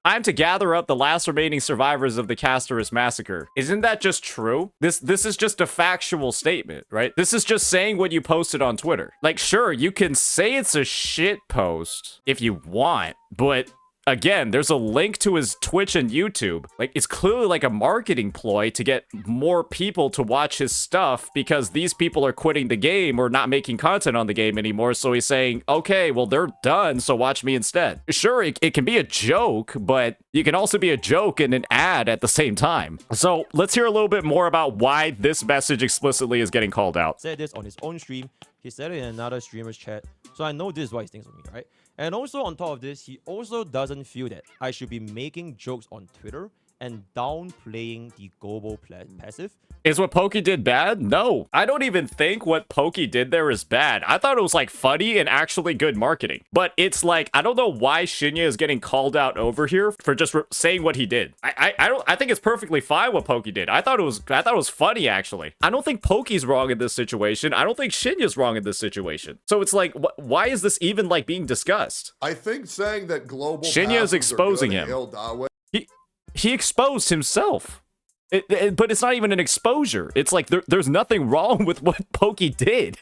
Time to gather up the last remaining survivors of the Castorus massacre. Isn't that just true? This is just a factual statement, right? This is just saying what you posted on Twitter. Like, sure, you can say it's a shit post if you want, but again, there's a link to his Twitch and YouTube. Like, it's clearly like a marketing ploy to get more people to watch his stuff because these people are quitting the game or not making content on the game anymore. So he's saying, okay, well, they're done, so watch me instead. Sure, it can be a joke, but you can also be a joke and an ad at the same time. So let's hear a little bit more about why this message explicitly is getting called out. Said this on his own stream. He said it in another streamer's chat. So I know this is why he thinks of me, right? And also on top of this, he also doesn't feel that I should be making jokes on Twitter and downplaying the global passive. Is what Pokke did bad? No. I don't even think what Pokke did there is bad. I thought it was like funny and actually good marketing. But it's like, I don't know why Shinya is getting called out over here for just saying what he did. I think it's perfectly fine what Pokke did. I thought it was funny actually. I don't think Pokke's wrong in this situation. I don't think Shinya's wrong in this situation. So it's like, why is this even like being discussed? I think saying that global Shinya is exposing him. He exposed himself. But it's not even an exposure. It's like there's nothing wrong with what Pokke did.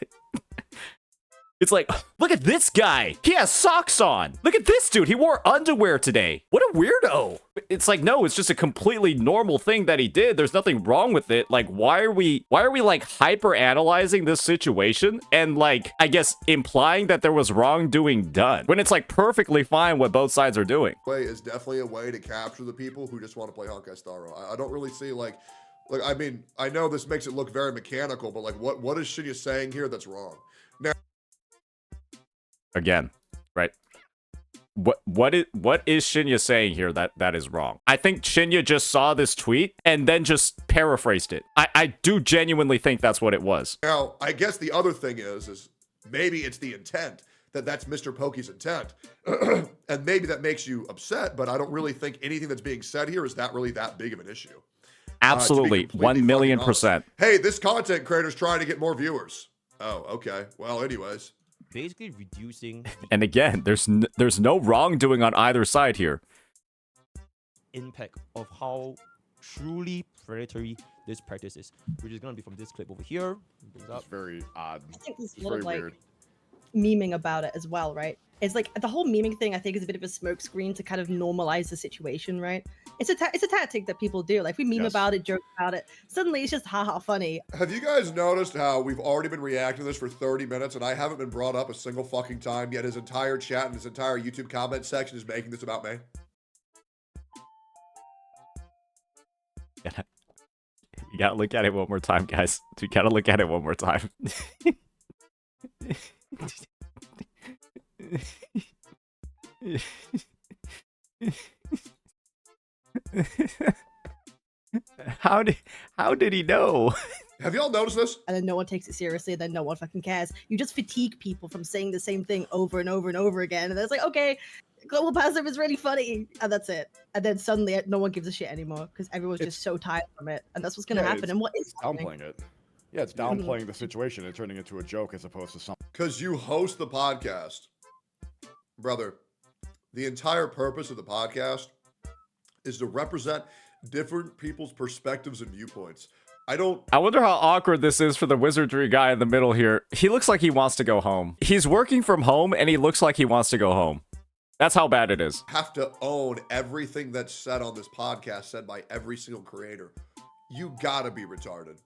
It's like, look at this guy. He has socks on. Look at this dude. He wore underwear today. What a weirdo. It's like, no, it's just a completely normal thing that he did. There's nothing wrong with it. Like, why are we like hyper analyzing this situation and like, I guess implying that there was wrongdoing done when it's like perfectly fine what both sides are doing? Way is definitely a way to capture the people who just want to play Honkai Star Rail. I don't really see like, I mean, I know this makes it look very mechanical, but like, what is Shinya saying here that's wrong? Now, again, right? What is Shinya saying here that is wrong? I think Shinya just saw this tweet and then just paraphrased it. I do genuinely think that's what it was. Now, I guess the other thing is maybe it's the intent, that's MrPokke's intent. And maybe that makes you upset, but I don't really think anything that's being said here is really that big of an issue. Absolutely, 1,000,000%. Hey, this content creator's trying to get more viewers. Oh, okay. Well, anyways. Basically reducing and again, there's no wrongdoing on either side here. Impact of how truly predatory this practice is, which is going to be from this clip over here. It's very odd. I think there's a It's lot very of like weird. memeing about it as well, right? It's like the whole memeing thing, I think, is a bit of a smokescreen to kind of normalize the situation, right? It's a tactic that people do. Like, we meme Yes. about it, joke about it. Suddenly, it's just haha funny. Have you guys noticed how we've already been reacting to this for 30 minutes and I haven't been brought up a single fucking time, yet his entire chat and his entire YouTube comment section is making this about me? You gotta look at it one more time, guys. You gotta look at it one more time. How did he know? Have y'all noticed this? And then no one takes it seriously, and then no one fucking cares. You just fatigue people from saying the same thing over and over and over again, and then it's like, okay, global passive is really funny, and that's it. And then suddenly no one gives a shit anymore because everyone's just so tired from it, and that's what's gonna happen. And what is happening? Downplaying it. Yeah, it's downplaying the situation and turning it into a joke as opposed to something. Because you host the podcast. Brother, the entire purpose of the podcast is to represent different people's perspectives and viewpoints. I wonder how awkward this is for the wizardry guy in the middle here. He looks like he wants to go home. He's working from home and he looks like he wants to go home. That's how bad it is. Have to own everything that's said on this podcast, said by every single creator. You gotta be retarded.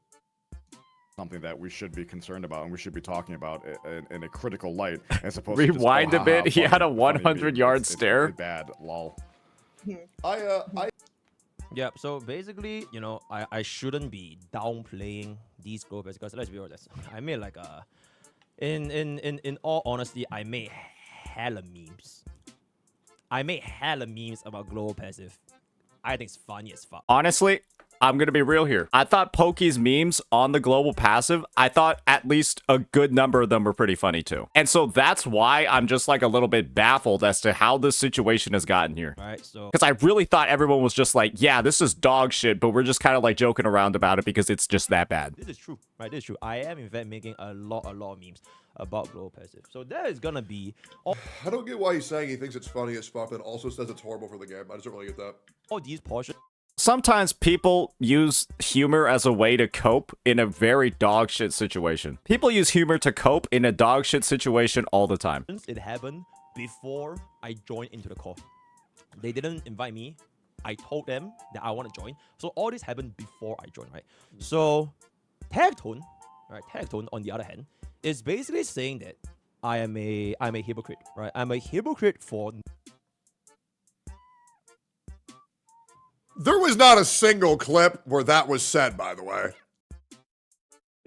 Something that we should be concerned about and we should be talking about in a critical light as opposed Rewind to just, a bit. He had a 100-yard It's stare. really bad, lol. Yeah, so basically, you know, I shouldn't be downplaying these global because let's be honest, I made like in all honesty, I made hella memes. I made hella memes about global passive. I think it's funny as fuck. Honestly, I'm gonna be real here. I thought Poke's memes on the global passive, I thought at least a good number of them were pretty funny too. And so that's why I'm just like a little bit baffled as to how this situation has gotten here. Right, so Because I really thought everyone was just like, yeah, this is dog shit, but we're just kind of like joking around about it because it's just that bad. this is true, right? This is true. I am in fact making a lot of memes about global passive. So there is gonna be I don't get why he's saying he thinks it's funny as fuck, but also says it's horrible for the game. I just don't really get that. all these portions. Sometimes people use humor as a way to cope in a very dog shit situation. People use humor to cope in a dog shit situation all the time. It happened before I joined into the call. They didn't invite me. I told them that I want to join. So all this happened before I joined, right? So Tectone, right? Tectone, on the other hand, is basically saying that I'm a hypocrite, right? I'm a hypocrite for There was not a single clip where that was said, by the way.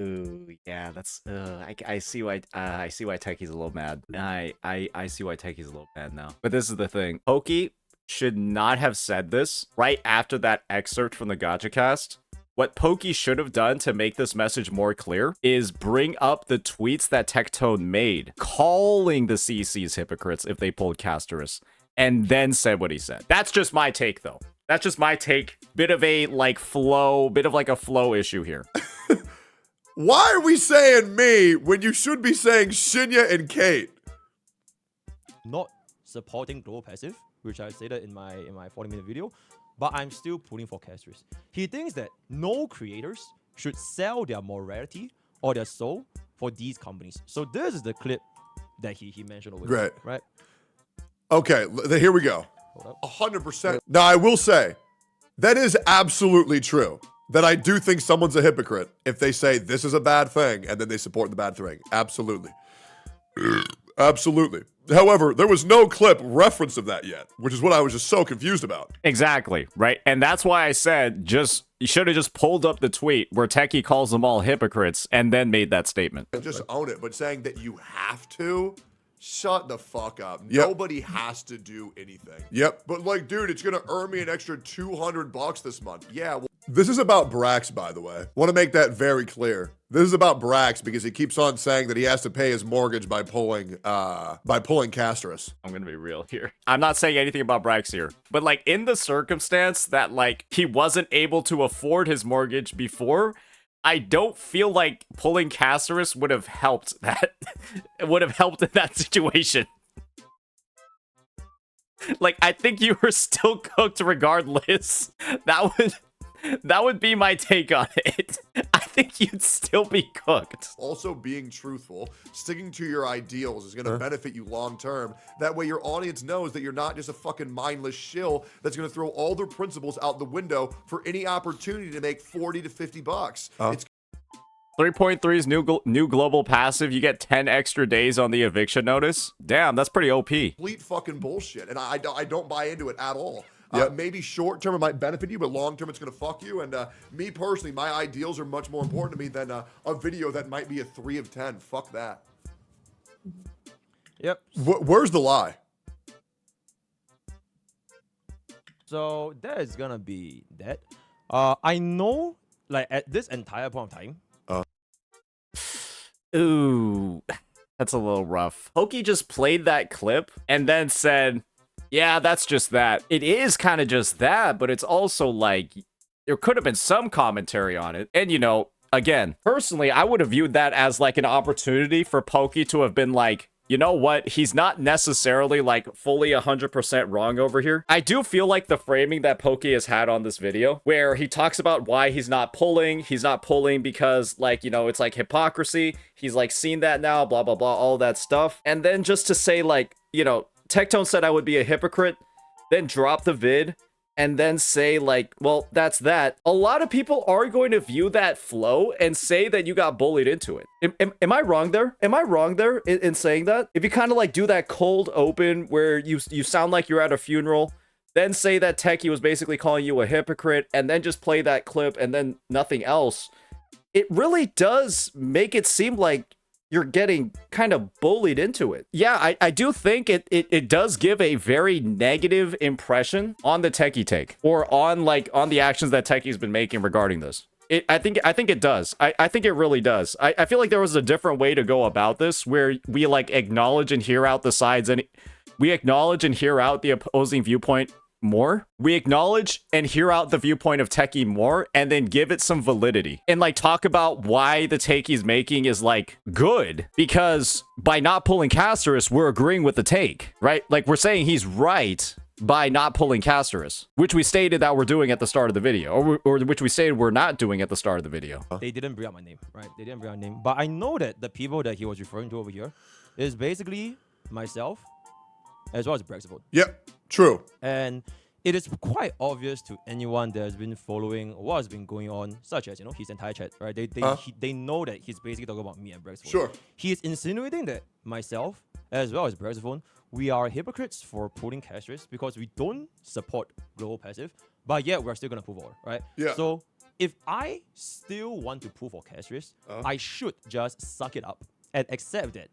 Ooh, yeah, that's I see why Techie's a little mad. I see why Techie's a little mad now. But this is the thing. Poke should not have said this right after that excerpt from the Gacha cast. What Poke should have done to make this message more clear is bring up the tweets that Tectone made, calling the CCs hypocrites if they pulled Castorus, and then said what he said. That's just my take, though. That's just my take. Bit of a flow issue here. Why are we saying me when you should be saying Shinya and Kate? not supporting global passive, which I stated in my 40-minute video, but I'm still pulling for Castorus. He thinks that no creators should sell their morality or their soul for these companies. So this is the clip that he mentioned over Great. here, right? Okay, here we go. Hold up. 100%. Now, I will say, that is absolutely true. That I do think someone's a hypocrite if they say this is a bad thing and then they support the bad thing. Absolutely. Absolutely. However, there was no clip reference of that yet, which is what I was just so confused about. Exactly, right? And that's why I said you should have just pulled up the tweet where Techie calls them all hypocrites and then made that statement. Just own it, but saying that you have to, shut the fuck up. Yep. Nobody has to do anything. Yep. But like, dude, it's gonna earn me an extra $200 this month. Yeah. Well, this is about Brax, by the way. Want to make that very clear. This is about Brax because he keeps on saying that he has to pay his mortgage by pulling Castorus. I'm gonna be real here. I'm not saying anything about Brax here, but like in the circumstance that like he wasn't able to afford his mortgage before, I don't feel like pulling Castorus would have helped that. It would have helped in that situation. Like, I think you were still cooked regardless. That would be my take on it. I think you'd still be cooked. Also being truthful, sticking to your ideals is going to benefit you long term. That way your audience knows that you're not just a fucking mindless shill that's going to throw all their principles out the window for any opportunity to make 40 to 50 bucks. It's 3.3's new global passive. You get 10 extra days on the eviction notice. Damn, that's pretty OP. complete fucking bullshit, and I don't buy into it at all. Yep. Maybe short term it might benefit you, but long term it's going to fuck you. And me personally, my ideals are much more important to me than a video that might be a 3 of 10. Fuck that. Yep. Where's the lie? So that is gonna be that. I know, like at this entire point of time, Ooh, that's a little rough. Pokey just played that clip and then said, yeah, that's just that. It is kind of just that, but it's also like, there could have been some commentary on it. And, you know, again, personally, I would have viewed that as like an opportunity for Pokey to have been like, you know what? He's not necessarily like fully 100% wrong over here. I do feel like the framing that Pokey has had on this video, where he talks about why he's not pulling because, like, you know, it's like hypocrisy. He's like seen that now, blah, blah, blah, all that stuff. And then just to say, like, you know, Tectone said I would be a hypocrite, then drop the vid, and then say, like, well, that's that. A lot of people are going to view that flow and say that you got bullied into it. Am I wrong there? Am I wrong there in saying that? If you kind of like do that cold open where you sound like you're at a funeral, then say that Techie was basically calling you a hypocrite, and then just play that clip and then nothing else, it really does make it seem like you're getting kind of bullied into it. Yeah, I do think it does give a very negative impression on the Techie take, or on the actions that Techie's been making regarding this. I think it does. I think it really does. I feel like there was a different way to go about this, where we like acknowledge and hear out the sides, and we acknowledge and hear out the opposing viewpoint more. We acknowledge and hear out the viewpoint of Techie more, and then give it some validity and like talk about why the take he's making is like good, because by not pulling Casterus, we're agreeing with the take, right? Like, we're saying he's right by not pulling Casterus, which we stated that we're doing at the start of the video, or which we stated we're not doing at the start of the video. they didn't bring up my name, right? They didn't bring up my name. But I know that the people that he was referring to over here is basically myself, as well as Brexit. Yep, true. And it is quite obvious to anyone that has been following what has been going on, such as, you know, his entire chat, right? They know that he's basically talking about me and Brexit. Sure. He is insinuating that myself, as well as Brexit, we are hypocrites for pulling Casterus because we don't support global passive, but yet we're still gonna pull forward, right? Yeah. So if I still want to pull for Casterus, I should just suck it up and accept that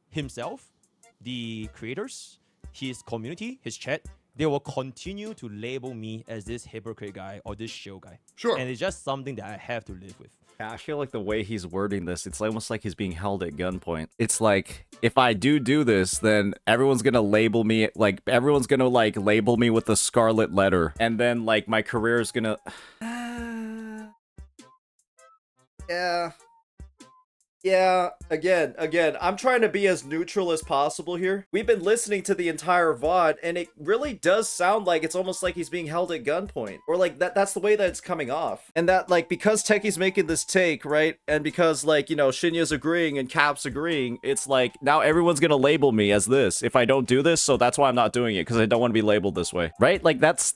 himself, the creators, his community, his chat, they will continue to label me as this hypocrite guy or this shill guy. Sure. And it's just something that I have to live with. I feel like the way he's wording this, it's almost like he's being held at gunpoint. It's like, if I do this, then everyone's gonna label me, like, everyone's gonna, like, label me with the scarlet letter. And then, like, my career is gonna... Yeah, again, I'm trying to be as neutral as possible here. We've been listening to the entire VOD, and it really does sound like it's almost like he's being held at gunpoint. Or like, that's the way that it's coming off. And that, like, because Techie's making this take, right? And because, like, you know, Shinya's agreeing and Cap's agreeing, it's like, now everyone's gonna label me as this if I don't do this, so that's why I'm not doing it, because I don't want to be labeled this way. Right? Like, that's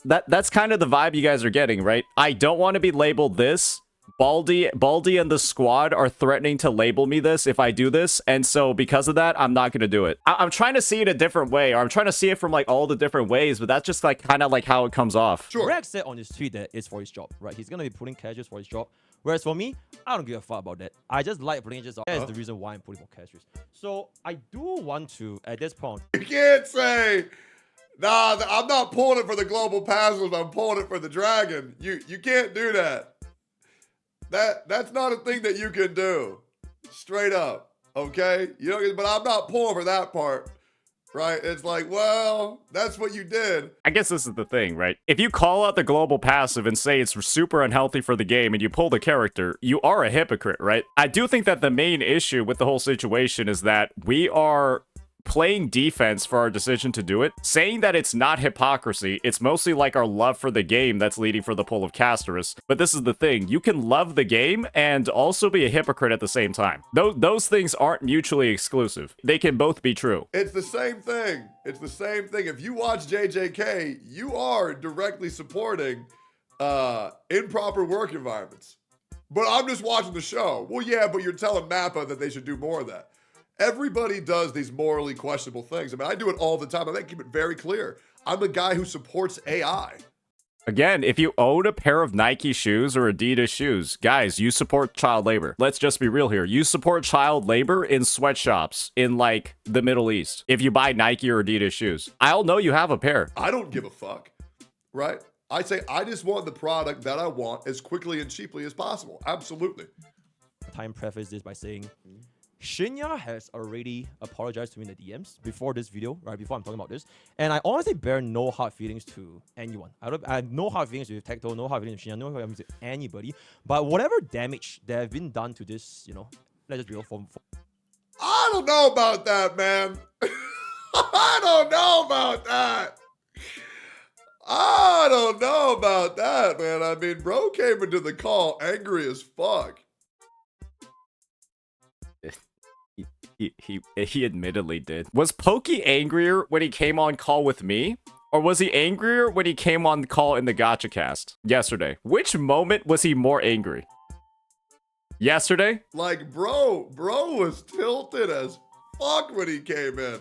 kind of the vibe you guys are getting, right? I don't want to be labeled this. Baldy and the squad are threatening to label me this if I do this, and so because of that, I'm not gonna do it. I'm trying to see it a different way, or I'm trying to see it from like all the different ways, but that's just like kind of like how it comes off. Sure. Rex said on his tweet that it's for his job, right? He's gonna be pulling Cassius for his job. Whereas for me, I don't give a fuck about that. I just like pulling just That's the reason why I'm pulling for Cassius. So I do want to, at this point, You can't say, nah, I'm not pulling it for the global passive, I'm pulling it for the dragon. You can't do that. That's not a thing that you can do. Straight up. Okay? You know, but I'm not pulling for that part. Right? It's like, well, that's what you did. I guess this is the thing, right? If you call out the global passive and say it's super unhealthy for the game and you pull the character, you are a hypocrite, right? I do think that the main issue with the whole situation is that we are playing defense for our decision to do it. Saying that it's not hypocrisy, it's mostly like our love for the game that's leading for the pull of Casterus. But this is the thing, you can love the game and also be a hypocrite at the same time. Those things aren't mutually exclusive. They can both be true. It's the same thing. It's the same thing. If you watch JJK, you are directly supporting improper work environments. But I'm just watching the show. Well, yeah, but you're telling Mappa that they should do more of that. Everybody does these morally questionable things. I mean, I do it all the time. I think I keep it very clear. I'm a guy who supports AI. Again, if you own a pair of Nike shoes or Adidas shoes, guys, you support child labor. Let's just be real here. You support child labor in sweatshops in, like, the Middle East. If you buy Nike or Adidas shoes, I'll know you have a pair. I don't give a fuck. right? I say I just want the product that I want as quickly and cheaply as possible. Absolutely. Time preface this by saying Shinya has already apologized to me in the DMs before this video, right? Before I'm talking about this. And I honestly bear no hard feelings to anyone. I have no hard feelings with Tectone, no hard feelings with Shinya, no hard feelings with anybody. But whatever damage that have been done to this, you know, let's just be real, I don't know about that, man. I don't know about that. I don't know about that, man. I mean, bro came into the call angry as fuck. He admittedly did. Was Pokey angrier when he came on call with me? Or was he angrier when he came on call in the gacha cast yesterday? Which moment was he more angry? Yesterday? Like, bro was tilted as fuck when he came in.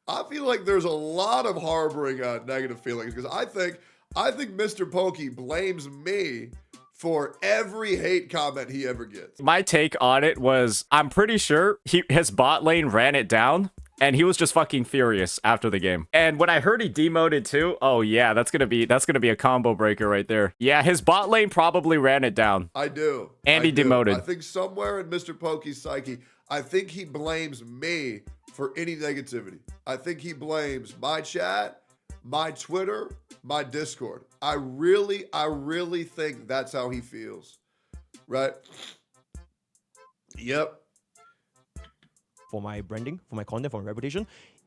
I feel like there's a lot of harboring negative feelings because I think MrPokke blames me for every hate comment he ever gets. My take on it was, I'm pretty sure his bot lane ran it down, and he was just fucking furious after the game. And when I heard he demoted too, oh yeah, that's gonna be a combo breaker right there. Yeah, his bot lane probably ran it down. I do. And he demoted. I think somewhere in MrPokke's psyche, I think he blames me for any negativity. I think he blames my chat, my Twitter, my Discord. I really think that's how he feels. Right? Yep. for my branding, for my content, for my reputation,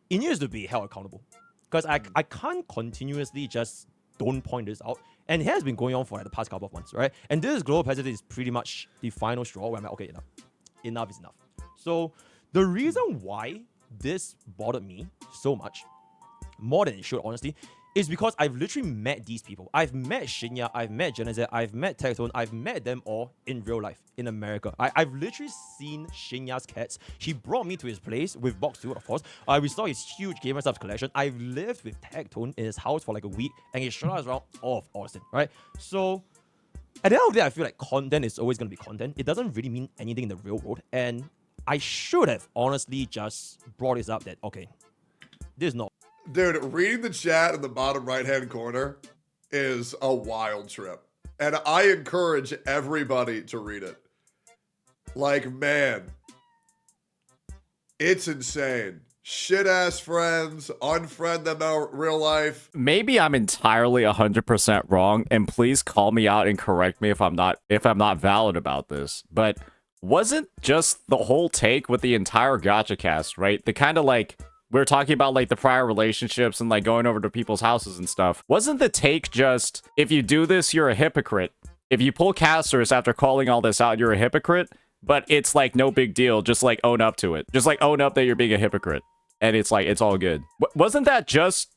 it needs to be held accountable. Because I can't continuously just don't point this out. And it has been going on for like the past couple of months, right? And this global opacity is pretty much the final straw where I'm like, okay, enough. Enough is enough. So the reason why this bothered me so much, more than it should, honestly, is because I've literally met these people. I've met Shinya, I've met Genesis, I've met Tectone, I've met them all in real life, in America. I've literally seen Shinya's cats. He brought me to his place with Box 2, of course. We saw his huge gamer subs collection. I've lived with Tectone in his house for like a week, and he showed us around all of Austin, right? So, at the end of the day, I feel like content is always going to be content. It doesn't really mean anything in the real world, and I should have honestly just brought this up that, okay, this is not. Dude, reading the chat in the bottom right-hand corner is a wild trip. And I encourage everybody to read it. Like, man, it's insane. Shit-ass friends, unfriend them out real life. Maybe I'm entirely 100% wrong, and please call me out and correct me if I'm not valid about this. But wasn't just the whole take with the entire gacha cast, right? The kind of like, we were talking about like the prior relationships and like going over to people's houses and stuff. Wasn't the take just, if you do this, you're a hypocrite? If you pull casters after calling all this out, you're a hypocrite? But it's like no big deal. Just like own up to it. Just like own up that you're being a hypocrite. And it's like, it's all good. Wasn't that just...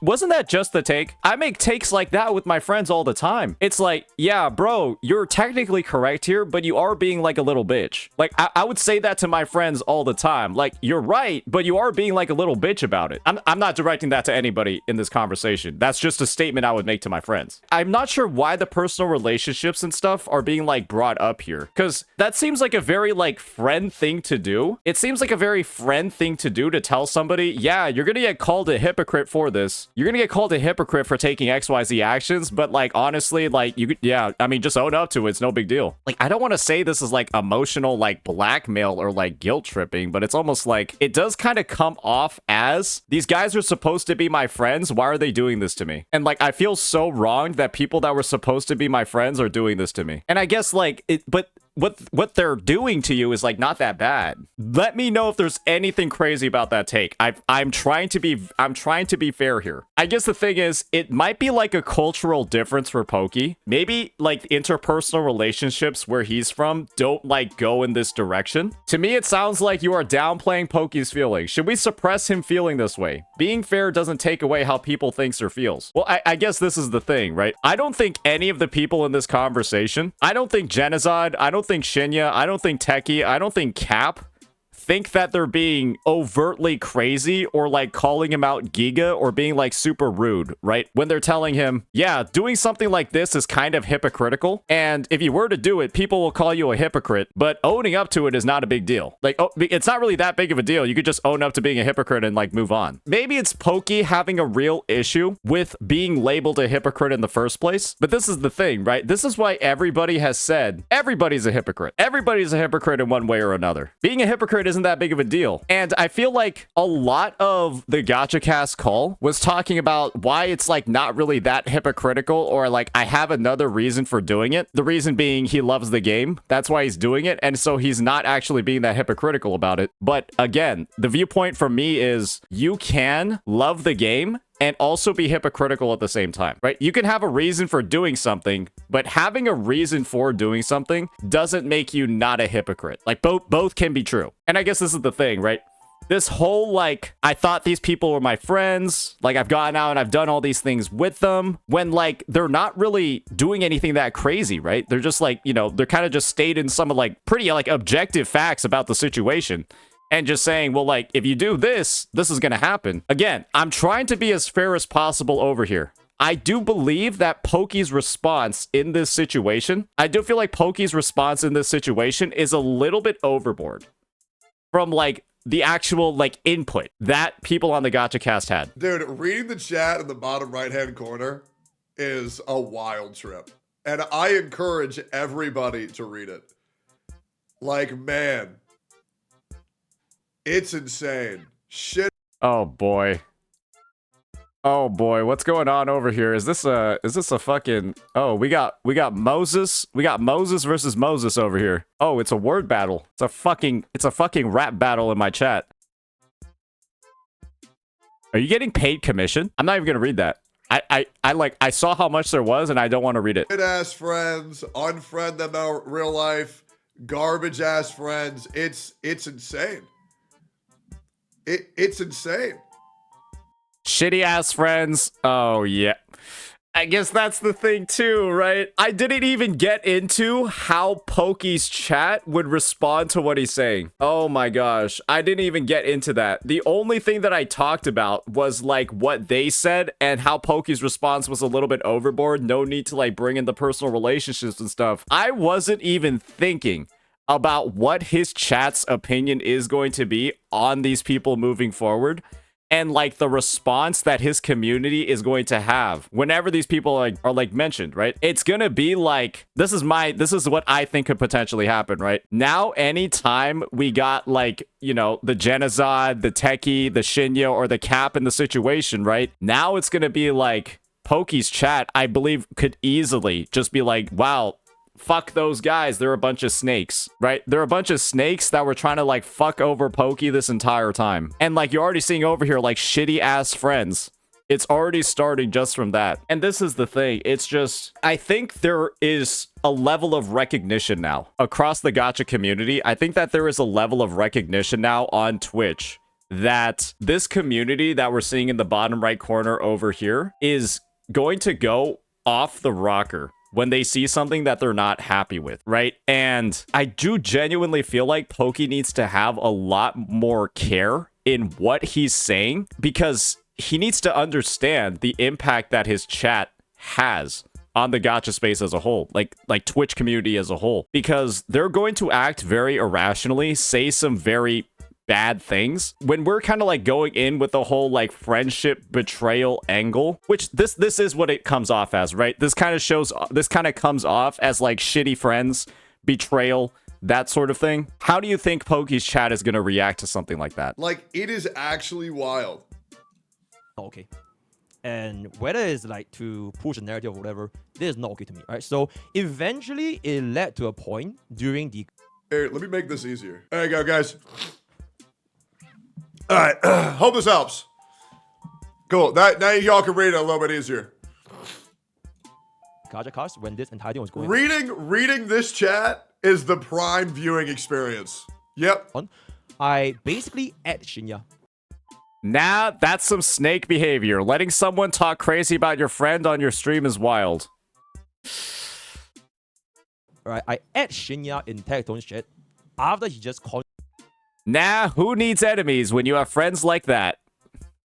wasn't that just the take? I make takes like that with my friends all the time. It's like, yeah, bro, you're technically correct here, but you are being like a little bitch. Like, I would say that to my friends all the time. Like, you're right, but you are being like a little bitch about it. I'm not directing that to anybody in this conversation. That's just a statement I would make to my friends. I'm not sure why the personal relationships and stuff are being like brought up here, because that seems like a very like friend thing to do. It seems like a very friend thing to do, to tell somebody, yeah, you're gonna get called a hypocrite for this. You're gonna get called a hypocrite for taking XYZ actions, but like honestly, like yeah, I mean, just own up to it. It's no big deal. Like, I don't want to say this is like emotional like blackmail or like guilt tripping, but it's almost like it does kind of come off as, these guys are supposed to be my friends, why are they doing this to me? And like, I feel so wronged that people that were supposed to be my friends are doing this to me. And I guess like it, but what they're doing to you is like not that bad. Let me know if there's anything crazy about that take. I'm trying to be fair here. I guess the thing is, it might be like a cultural difference for Pokey. Maybe like interpersonal relationships where he's from don't like go in this direction. To me, it sounds like you are downplaying Pokey's feelings. Should we suppress him feeling this way? Being fair doesn't take away how people thinks or feels. Well, I guess this is the thing, right? I don't think any of the people in this conversation, I don't think Genocide, I don't think Shinya, I don't think Techie, I don't think Cap think that they're being overtly crazy or like calling him out giga or being like super rude, right? When they're telling him, yeah, doing something like this is kind of hypocritical. And if you were to do it, people will call you a hypocrite, but owning up to it is not a big deal. Like, oh, it's not really that big of a deal. You could just own up to being a hypocrite and like move on. Maybe it's Pokke having a real issue with being labeled a hypocrite in the first place. But this is the thing, right? This is why everybody has said everybody's a hypocrite. Everybody's a hypocrite in one way or another. Being a hypocrite isn't that big of a deal. And I feel like a lot of the Gacha Cast call was talking about why it's like not really that hypocritical, or like I have another reason for doing it. The reason being he loves the game. That's why he's doing it. And so he's not actually being that hypocritical about it. But again, the viewpoint from me is you can love the game and also be hypocritical at the same time, right? You can have a reason for doing something, but having a reason for doing something doesn't make you not a hypocrite. Like both can be true. And I guess this is the thing, right? This whole, like, I thought these people were my friends, like, I've gone out and I've done all these things with them, when, like, they're not really doing anything that crazy, right? They're just, like, you know, they're kind of just stating some of, like, pretty, like, objective facts about the situation. And just saying, well, like, if you do this, this is going to happen. Again, I'm trying to be as fair as possible over here. I do believe that Pokke's response in this situation, I do feel like Pokke's response in this situation is a little bit overboard from, like, the actual, like, input that people on the Gacha Cast had. Dude, reading the chat in the bottom right-hand corner is a wild trip. And I encourage everybody to read it. Like, man, it's insane. Shit. Oh, boy. Oh boy, what's going on over here? Is this a fucking... Oh, we got Moses. We got Moses versus Moses over here. Oh, it's a word battle. It's a fucking rap battle in my chat. Are you getting paid commission? I'm not even gonna read that. I saw how much there was and I don't want to read it. Shit ass friends, unfriend them out real life, garbage ass friends. It's insane. It's insane. Shitty ass friends. Oh, yeah. I guess that's the thing too, right? I didn't even get into how Pokke's chat would respond to what he's saying. Oh my gosh. I didn't even get into that. The only thing that I talked about was like what they said and how Pokke's response was a little bit overboard. No need to like bring in the personal relationships and stuff. I wasn't even thinking about what his chat's opinion is going to be on these people moving forward. And like the response that his community is going to have whenever these people are like mentioned, right? It's gonna be like, this is what I think could potentially happen, right? Now, anytime we got like, you know, the Genocide, the Techie, the Shinya, or the Cap in the situation, right? Now it's gonna be like Pokke's chat, I believe, could easily just be like, wow, fuck those guys, they're a bunch of snakes, right? They're a bunch of snakes that were trying to like fuck over Pokke this entire time. And like you're already seeing over here like shitty ass friends. It's already starting just from that. And this is the thing, it's just, I think there is a level of recognition now across the gacha community. I think that there is a level of recognition now on Twitch that this community that we're seeing in the bottom right corner over here is going to go off the rocker when they see something that they're not happy with, right? And I do genuinely feel like Pokke needs to have a lot more care in what he's saying, because he needs to understand the impact that his chat has on the gacha space as a whole, like Twitch community as a whole, because they're going to act very irrationally, say some very bad things when we're kind of like going in with the whole like friendship betrayal angle, which this is what it comes off as, right? This kind of comes off as like shitty friends, betrayal, that sort of thing. How do you think Pokke's chat is going to react to something like that? Like, it is actually wild. Okay. And whether it's like to push a narrative or whatever, this is not okay to me, right? So eventually it led to a point during the... Here, let me make this easier. There you go, guys. All right, hope this helps. Cool. Now y'all can read it a little bit easier. Gacha Cast, when this entire thing was going reading this chat is the prime viewing experience. Yep. on, I basically add Shinya. Nah, that's some snake behavior. Letting someone talk crazy about your friend on your stream is wild. Right, I add Shinya in Tectone's chat after he just called. Nah, who needs enemies when you have friends like that?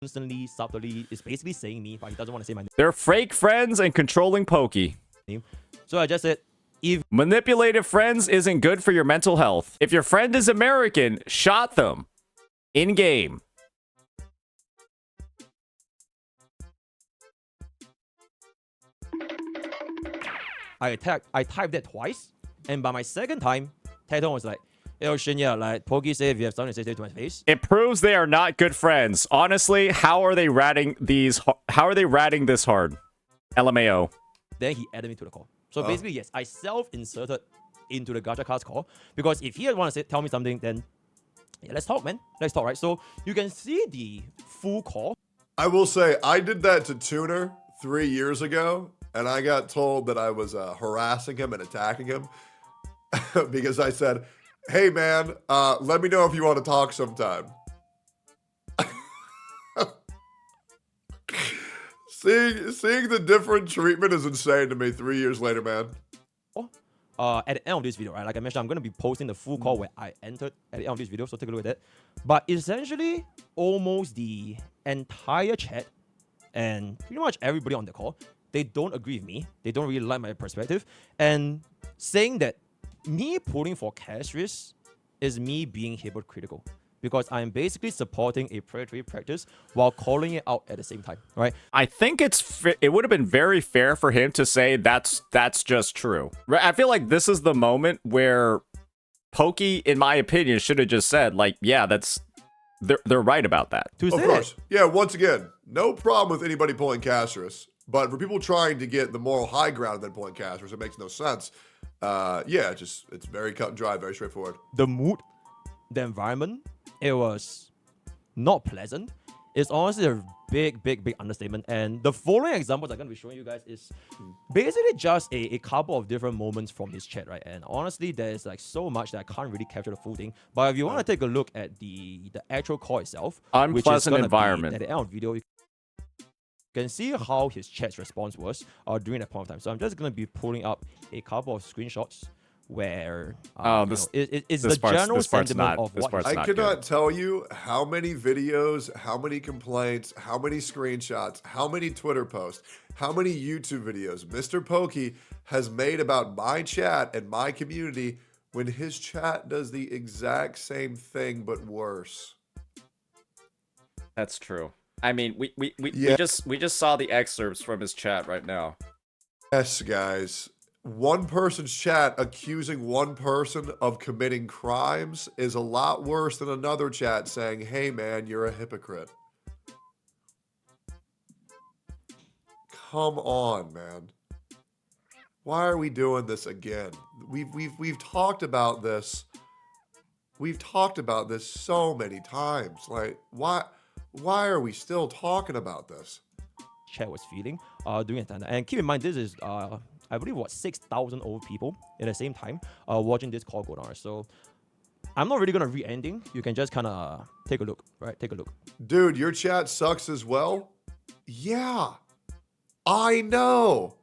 Constantly, subtly, is basically saying me, but he doesn't want to say my They're fake friends and controlling Pokey. name. So I just said, if Manipulative friends isn't good for your mental health. If your friend is American, shot them. In-game. I typed that twice, and by my second time, Tectone was like, yo, Shinya, like, Pokey said if you have something to say to my face. It proves they are not good friends. Honestly, how are they ratting these? How are they ratting this hard? LMAO. Then he added me to the call. So basically, yes, I self-inserted into the gacha cast call, because if he want to tell me something, then yeah, let's talk, man. Let's talk, right? So you can see the full call. I will say, I did that to Tuner 3 years ago, and I got told that I was harassing him and attacking him because I said, hey, man, let me know if you want to talk sometime. Seeing the different treatment is insane to me 3 years later, man. At the end of this video, right? Like I mentioned, I'm going to be posting the full call where I entered at the end of this video, so take a look at that. But essentially, almost the entire chat and pretty much everybody on the call, they don't agree with me. They don't really like my perspective. And saying that me pulling for Castris is me being hypocritical, because I'm basically supporting a predatory practice while calling it out at the same time, right? I think it would have been very fair for him to say that's just true. I feel like this is the moment where Pokey, in my opinion, should have just said, like, yeah, they're right about that. To Of say course. that, Yeah, once again, no problem with anybody pulling Castris, but for people trying to get the moral high ground and then pulling Castris, it makes no sense. Yeah, it's very cut and dry, very straightforward. the mood, the environment, it was not pleasant. It's honestly a big understatement. And the following examples I'm going to be showing you guys is basically just a couple of different moments from this chat, right? And honestly, there's like so much that I can't really capture the full thing. But if you want to take a look at the actual call itself, which is Unpleasant gonna be environment. at the end of the video, you can see how his chat's response was during that point of time. So I'm just going to be pulling up a couple of screenshots where it's the general sentiment of what I cannot tell you how many videos, how many complaints, how many screenshots, how many Twitter posts, how many YouTube videos MrPokke has made about my chat and my community when his chat does the exact same thing but worse. That's true. I mean, we Yeah. just saw the excerpts from his chat right now. Yes, guys. One person's chat accusing one person of committing crimes is a lot worse than another chat saying, hey man, you're a hypocrite. Come on, man. Why are we doing this again? We've talked about this. We've talked about this so many times. Like, why are we still talking about this? chat was feeling during that time. And keep in mind, this is I believe what 6,000 old people at the same time watching this call go on. So I'm not really gonna read anything. You can just kind of take a look, right? Take a look. Dude, your chat sucks as well? Yeah, I know.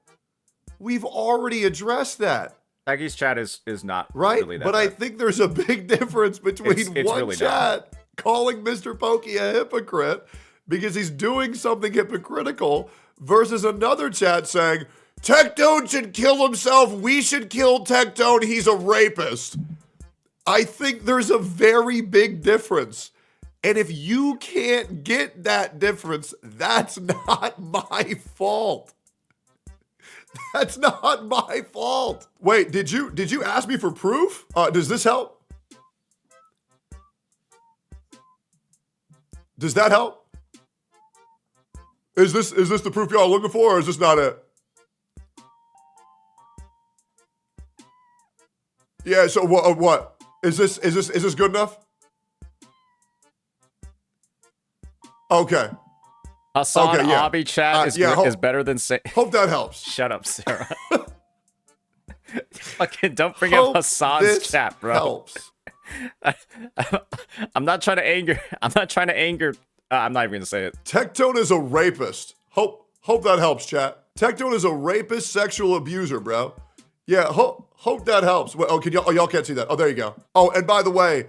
We've already addressed that. Peggy's chat is not Right? really that But I bad. think there's a big difference between It's one really chat calling MrPokke a hypocrite because he's doing something hypocritical versus another chat saying, Tectone should kill himself. We should kill Tectone. He's a rapist. I think there's a very big difference. And if you can't get that difference, that's not my fault. That's not my fault. Wait, did you ask me for proof? Does this help? Does that help? Is this the proof y'all looking for, or is this not it? Yeah. So what? Is this good enough? Okay. Hassan Okay, yeah. Abi chat is, yeah, is better than say. Hope that helps. Shut up, Sarah. Fucking don't bring Hope up Hassan's this chat, bro. helps. I'm not trying to anger. I'm not even gonna say it. Tectone is a rapist. Hope that helps, chat. Tectone is a rapist, sexual abuser, bro. Yeah, hope that helps. Well, oh, y'all can't see that. Oh, there you go. Oh, and by the way,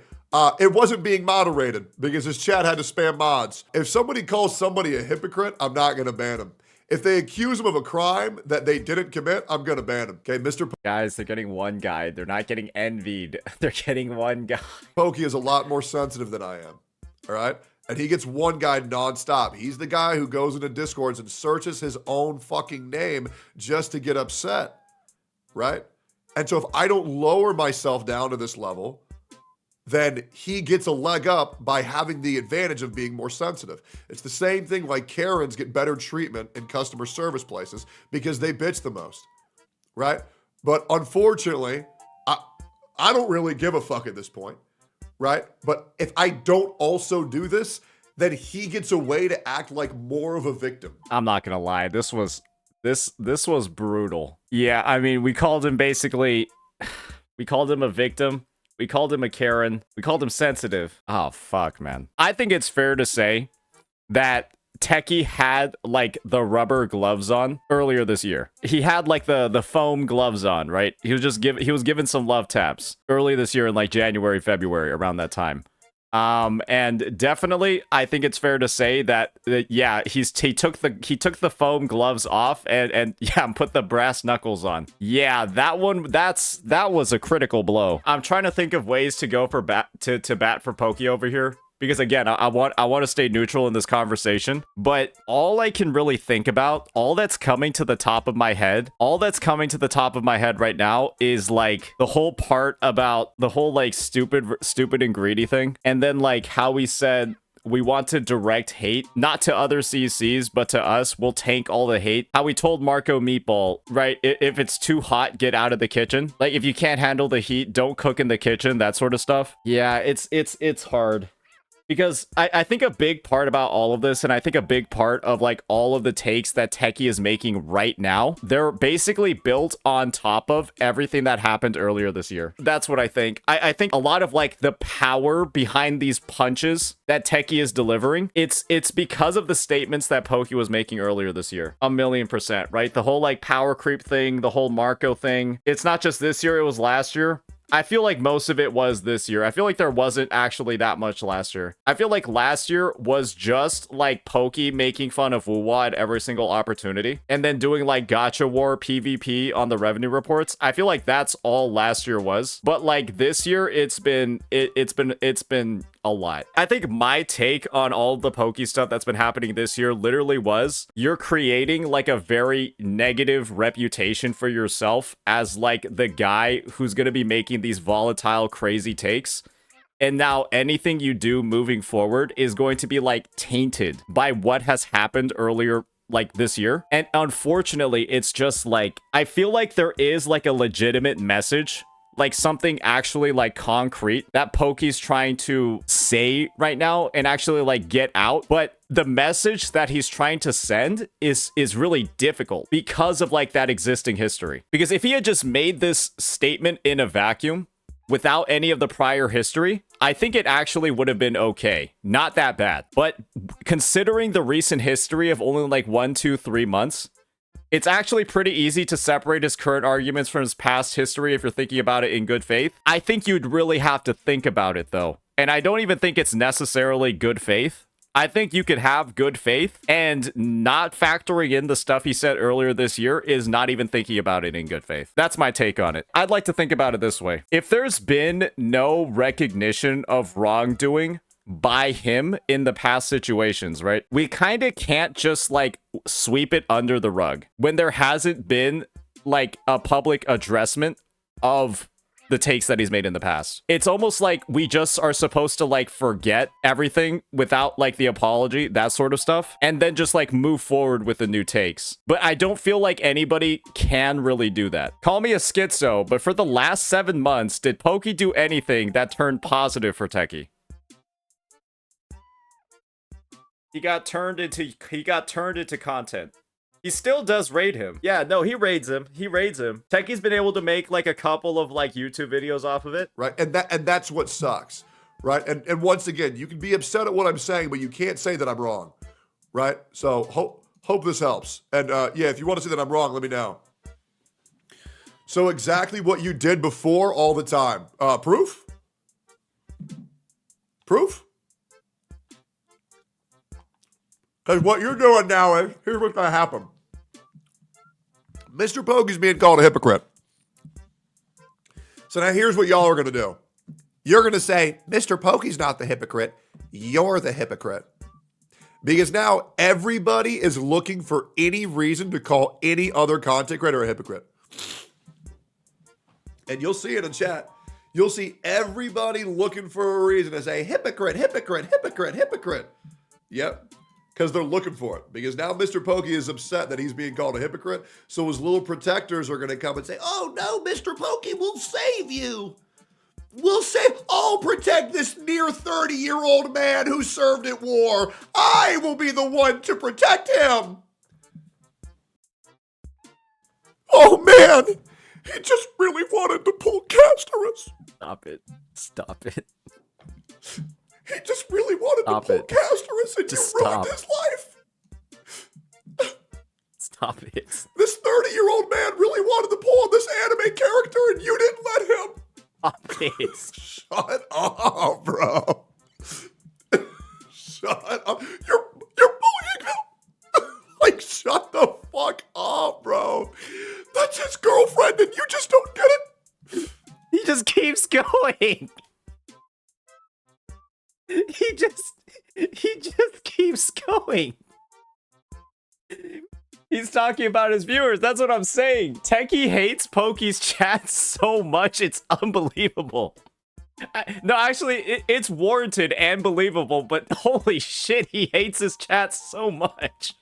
It wasn't being moderated because his chat had to spam mods. If somebody calls somebody a hypocrite, I'm not going to ban him. If they accuse him of a crime that they didn't commit, I'm going to ban him. Okay, Mr. Guys, they're getting one guy. They're not getting envied. They're getting one guy. Pokey is a lot more sensitive than I am. All right? And he gets one guy nonstop. He's the guy who goes into Discords and searches his own fucking name just to get upset. Right? And so if I don't lower myself down to this level, then he gets a leg up by having the advantage of being more sensitive. It's the same thing like Karens get better treatment in customer service places because they bitch the most, right? But unfortunately, I don't really give a fuck at this point, right? But if I don't also do this, then he gets a way to act like more of a victim. I'm not gonna lie, this was brutal. Yeah, I mean, we called him basically, we called him a victim. We called him a Karen. We called him sensitive. Oh, fuck, man. I think it's fair to say that Techie had, like, the rubber gloves on earlier this year. He had, like, the foam gloves on, right? He was given some love taps early this year in, like, January, February, around that time. And definitely, I think it's fair to say that yeah, he took the foam gloves off and yeah, put the brass knuckles on. Yeah, that was a critical blow. I'm trying to think of ways to go for bat for Pokey over here. Because again, I want to stay neutral in this conversation, but all I can really think about, all that's coming to the top of my head right now is like the whole part about the whole like stupid and greedy thing, and then like how we said we want to direct hate, not to other CCs, but to us. We'll tank all the hate. How we told Marco Meatball, right? If it's too hot, get out of the kitchen. Like if you can't handle the heat, don't cook in the kitchen. That sort of stuff. Yeah, it's hard. Because I think a big part about all of this, and I think a big part of like all of the takes that Techie is making right now, they're basically built on top of everything that happened earlier this year. That's what I think. I think a lot of like the power behind these punches that Techie is delivering, it's because of the statements that Pokey was making earlier this year. 1,000,000%, right? The whole like power creep thing, the whole Marco thing. It's not just this year, it was last year. I feel like most of it was this year. I feel like there wasn't actually that much last year. I feel like last year was just like Pokey making fun of Wuwa at every single opportunity and then doing like gacha war PvP on the revenue reports. I feel like that's all last year was. But like this year, it's been a lot. I think my take on all the Pokey stuff that's been happening this year literally was you're creating like a very negative reputation for yourself as like the guy who's going to be making these volatile, crazy takes. And now anything you do moving forward is going to be like tainted by what has happened earlier like this year. And unfortunately, it's just like, I feel like there is like a legitimate message, like something actually like concrete that Pokey's trying to say right now and actually like get out. But the message that he's trying to send is really difficult because of like that existing history. Because if he had just made this statement in a vacuum without any of the prior history, I think it actually would have been okay. Not that bad. But considering the recent history of only like 1, 2, 3 months, it's actually pretty easy to separate his current arguments from his past history if you're thinking about it in good faith. I think you'd really have to think about it, though. And I don't even think it's necessarily good faith. I think you could have good faith, and not factoring in the stuff he said earlier this year is not even thinking about it in good faith. That's my take on it. I'd like to think about it this way. If there's been no recognition of wrongdoing by him in the past situations, right? We kind of can't just like sweep it under the rug when there hasn't been like a public addressment of the takes that he's made in the past. It's almost like we just are supposed to like forget everything without like the apology, that sort of stuff, and then just like move forward with the new takes. But I don't feel like anybody can really do that. Call me a schizo, but for the last 7 months, did Pokey do anything that turned positive for Techie? He got turned into content. He still does raid him. Yeah, no, he raids him. Techie's been able to make like a couple of like YouTube videos off of it. Right, and that's what sucks, right? And once again, you can be upset at what I'm saying, but you can't say that I'm wrong, right? So hope this helps. And yeah, if you want to say that I'm wrong, let me know. So exactly what you did before all the time. Proof? Proof? Because what you're doing now is, here's what's going to happen. Mr. Pokke's being called a hypocrite. So now here's what y'all are going to do. You're going to say, Mr. Pokke's not the hypocrite. You're the hypocrite. Because now everybody is looking for any reason to call any other content creator a hypocrite. And you'll see it in chat. You'll see everybody looking for a reason to say hypocrite, hypocrite, hypocrite, hypocrite. Yep. Because they're looking for it. Because now Mr. Pokke is upset that he's being called a hypocrite. So his little protectors are going to come and say, oh no, Mr. Pokke will save you. I'll protect this near 30-year-old man who served at war. I will be the one to protect him. Oh man, he just really wanted to pull Castorus. Stop it. Stop it. He just really wanted Stop to pull it. Castorus and Just you ruined stop. his life. Stop it. This 30-year-old man really wanted to pull on this anime character and you didn't let him. Stop it. Shut up, bro. Shut up. You're bullying him. Like, shut the fuck up, bro. That's his girlfriend and you just don't get it. He just keeps going. He just keeps going. He's talking about his viewers. That's what I'm saying. Techie hates Pokke's chat so much, it's unbelievable. No, actually, it's warranted and believable, but holy shit, he hates his chat so much.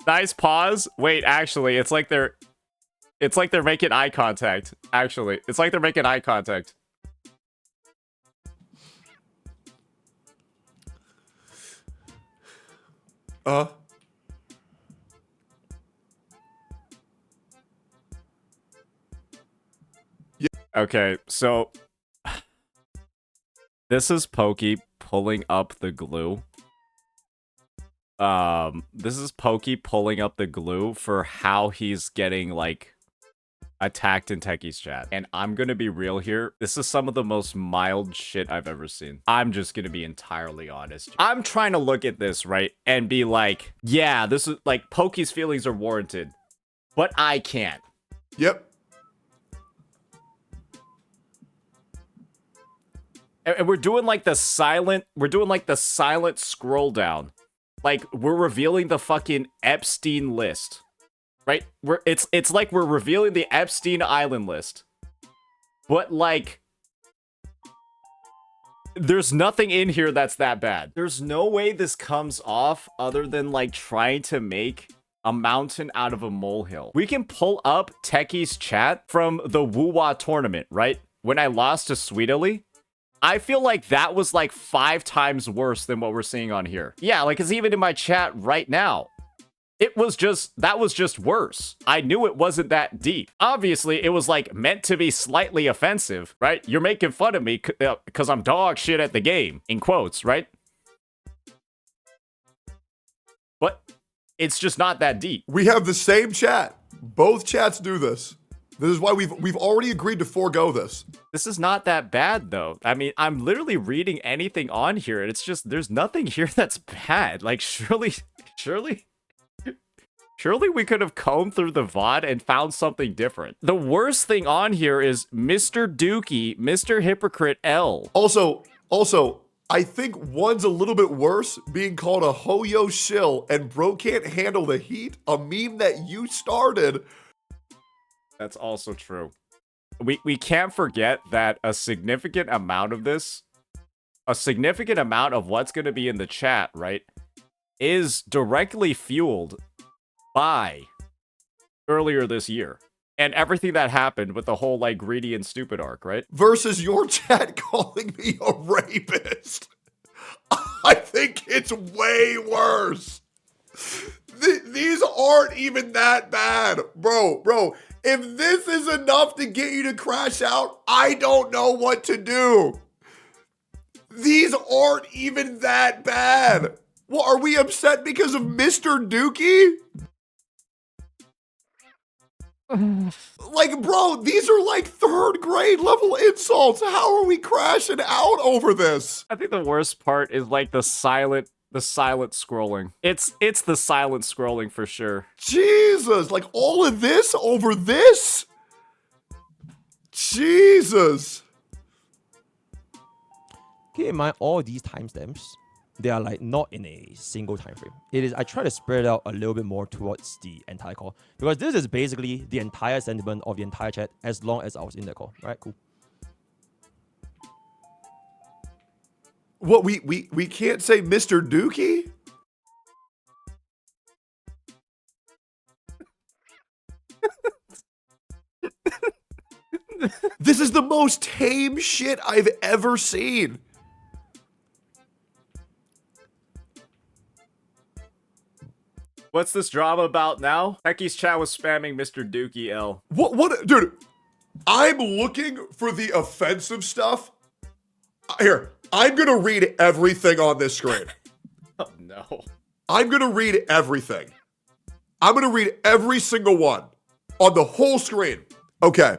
Nice pause. Wait, actually, it's like they're making eye contact. Actually, it's like they're making eye contact. Okay, so this is Pokke pulling up the glue. This is Pokke pulling up the glue for how he's getting, like, attacked in Techie's chat. And I'm gonna be real here. This is some of the most mild shit I've ever seen. I'm just gonna be entirely honest. I'm trying to look at this, right, and be like, yeah, this is, like, Pokke's feelings are warranted. But I can't. Yep. And we're doing like the silent scroll down. Like, we're revealing the fucking Epstein list. Right? It's like we're revealing the Epstein Island list. But like, there's nothing in here that's that bad. There's no way this comes off other than like trying to make a mountain out of a molehill. We can pull up Techie's chat from the Woo-Wah tournament, right? When I lost to Sweetily. I feel like that was like 5 times worse than what we're seeing on here. Yeah, like it's even in my chat right now. That was just worse. I knew it wasn't that deep. Obviously, it was like meant to be slightly offensive, right? You're making fun of me because I'm dog shit at the game, in quotes, right? But it's just not that deep. We have the same chat. Both chats do this. This is why we've already agreed to forego this. This is not that bad, though. I mean, I'm literally reading anything on here, and it's just, there's nothing here that's bad. Like, surely we could have combed through the VOD and found something different. The worst thing on here is Mr. Dookie, Mr. Hypocrite L. Also, I think one's a little bit worse, being called a Hoyo shill and bro can't handle the heat, a meme that you started. That's also true. We can't forget that a significant amount of this, a significant amount of what's going to be in the chat, right, is directly fueled by earlier this year. And everything that happened with the whole, like, greedy and stupid arc, right? Versus your chat calling me a rapist. I think it's way worse. These aren't even that bad. Bro, if this is enough to get you to crash out, I don't know what to do. These aren't even that bad. Well, are we upset because of Mr. Dookie? Like, bro, these are like 3rd grade level insults. How are we crashing out over this? I think the worst part is like the silent scrolling. It's the silent scrolling for sure. Jesus, like all of this over this? Jesus. Keep in mind, all these timestamps, they are like not in a single time frame. It is, I try to spread it out a little bit more towards the entire call, because this is basically the entire sentiment of the entire chat as long as I was in the call. Right, cool. What, we can't say Mr. Dookie? This is the most tame shit I've ever seen. What's this drama about now? Hecky's chat was spamming Mr. Dookie L. What, dude? I'm looking for the offensive stuff. Here, I'm gonna read everything on this screen. Oh no. I'm gonna read everything. I'm gonna read every single one on the whole screen. Okay.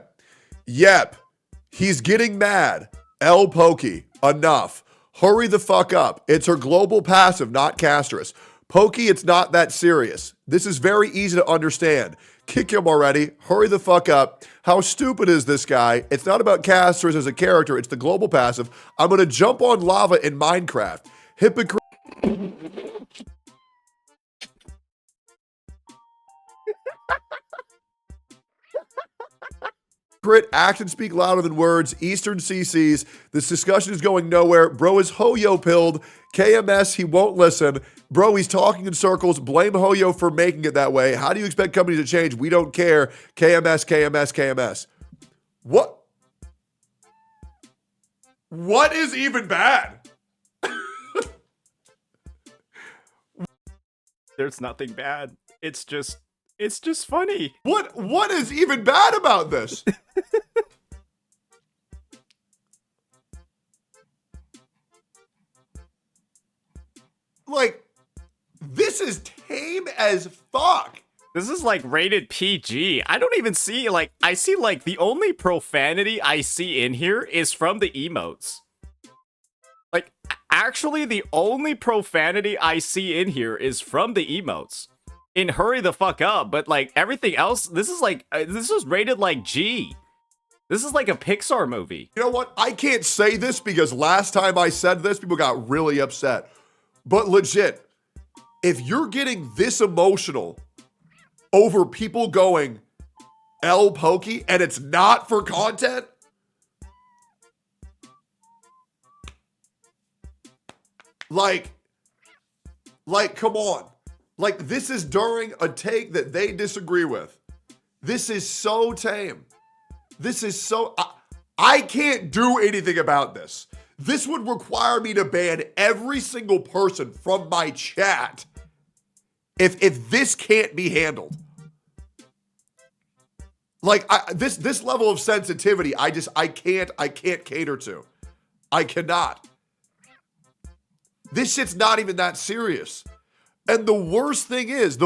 Yep. He's getting mad. MrPokke. Enough. Hurry the fuck up. It's her global passive, not Castress. Pokey, it's not that serious. This is very easy to understand. Kick him already. Hurry the fuck up. How stupid is this guy? It's not about Castress as a character. It's the global passive. I'm going to jump on lava in Minecraft. Hypocrite. Actions speak louder than words. Eastern CCs. This discussion is going nowhere. Bro is Hoyo pilled. KMS, he won't listen. Bro, he's talking in circles. Blame Hoyo for making it that way. How do you expect companies to change? We don't care. KMS, KMS, KMS. What? What is even bad? There's nothing bad. It's just funny. What is even bad about this? Like, this is tame as fuck. This is like rated PG. I don't even see I see like the only profanity I see in here is from the emotes. Like actually the only profanity I see in here is from the emotes. In Hurry the Fuck Up, but like everything else, this is like this is rated like G. This is like a Pixar movie. You know what? I can't say this because last time I said this, people got really upset. But legit, if you're getting this emotional over people going MrPokke and it's not for content, like, come on. Like, this is during a take that they disagree with. This is so tame. This is so... I can't do anything about this. This would require me to ban every single person from my chat if this can't be handled. Like, this level of sensitivity, I can't cater to. I cannot. This shit's not even that serious. And the worst thing is,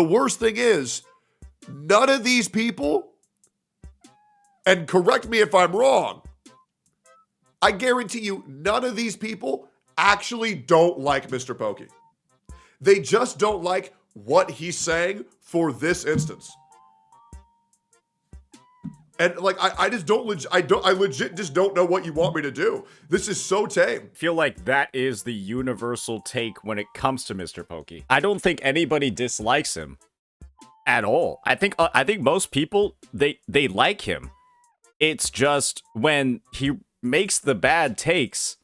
none of these people, and correct me if I'm wrong, I guarantee you none of these people actually don't like MrPokke. They just don't like what he's saying for this instance. And like, I legit just don't know what you want me to do. This is so tame. I feel like that is the universal take when it comes to MrPokke. I don't think anybody dislikes him at all. I think most people, they like him. It's just when he makes the bad takes,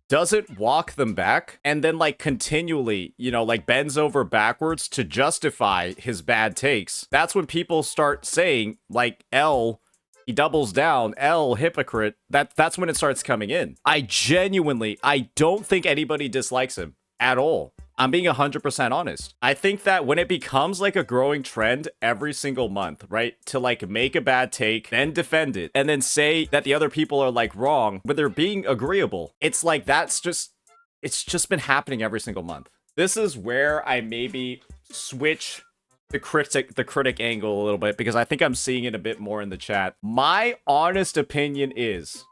doesn't walk them back, and then like continually, you know, like bends over backwards to justify his bad takes. That's when people start saying like L, he doubles down, L, hypocrite. That's when it starts coming in. I don't think anybody dislikes him at all. I'm being 100% honest. I think that when it becomes like a growing trend every single month, right? To like make a bad take, then defend it, and then say that the other people are like wrong, but they're being agreeable. It's like it's just been happening every single month. This is where I maybe switch the critic angle a little bit, because I think I'm seeing it a bit more in the chat. My honest opinion is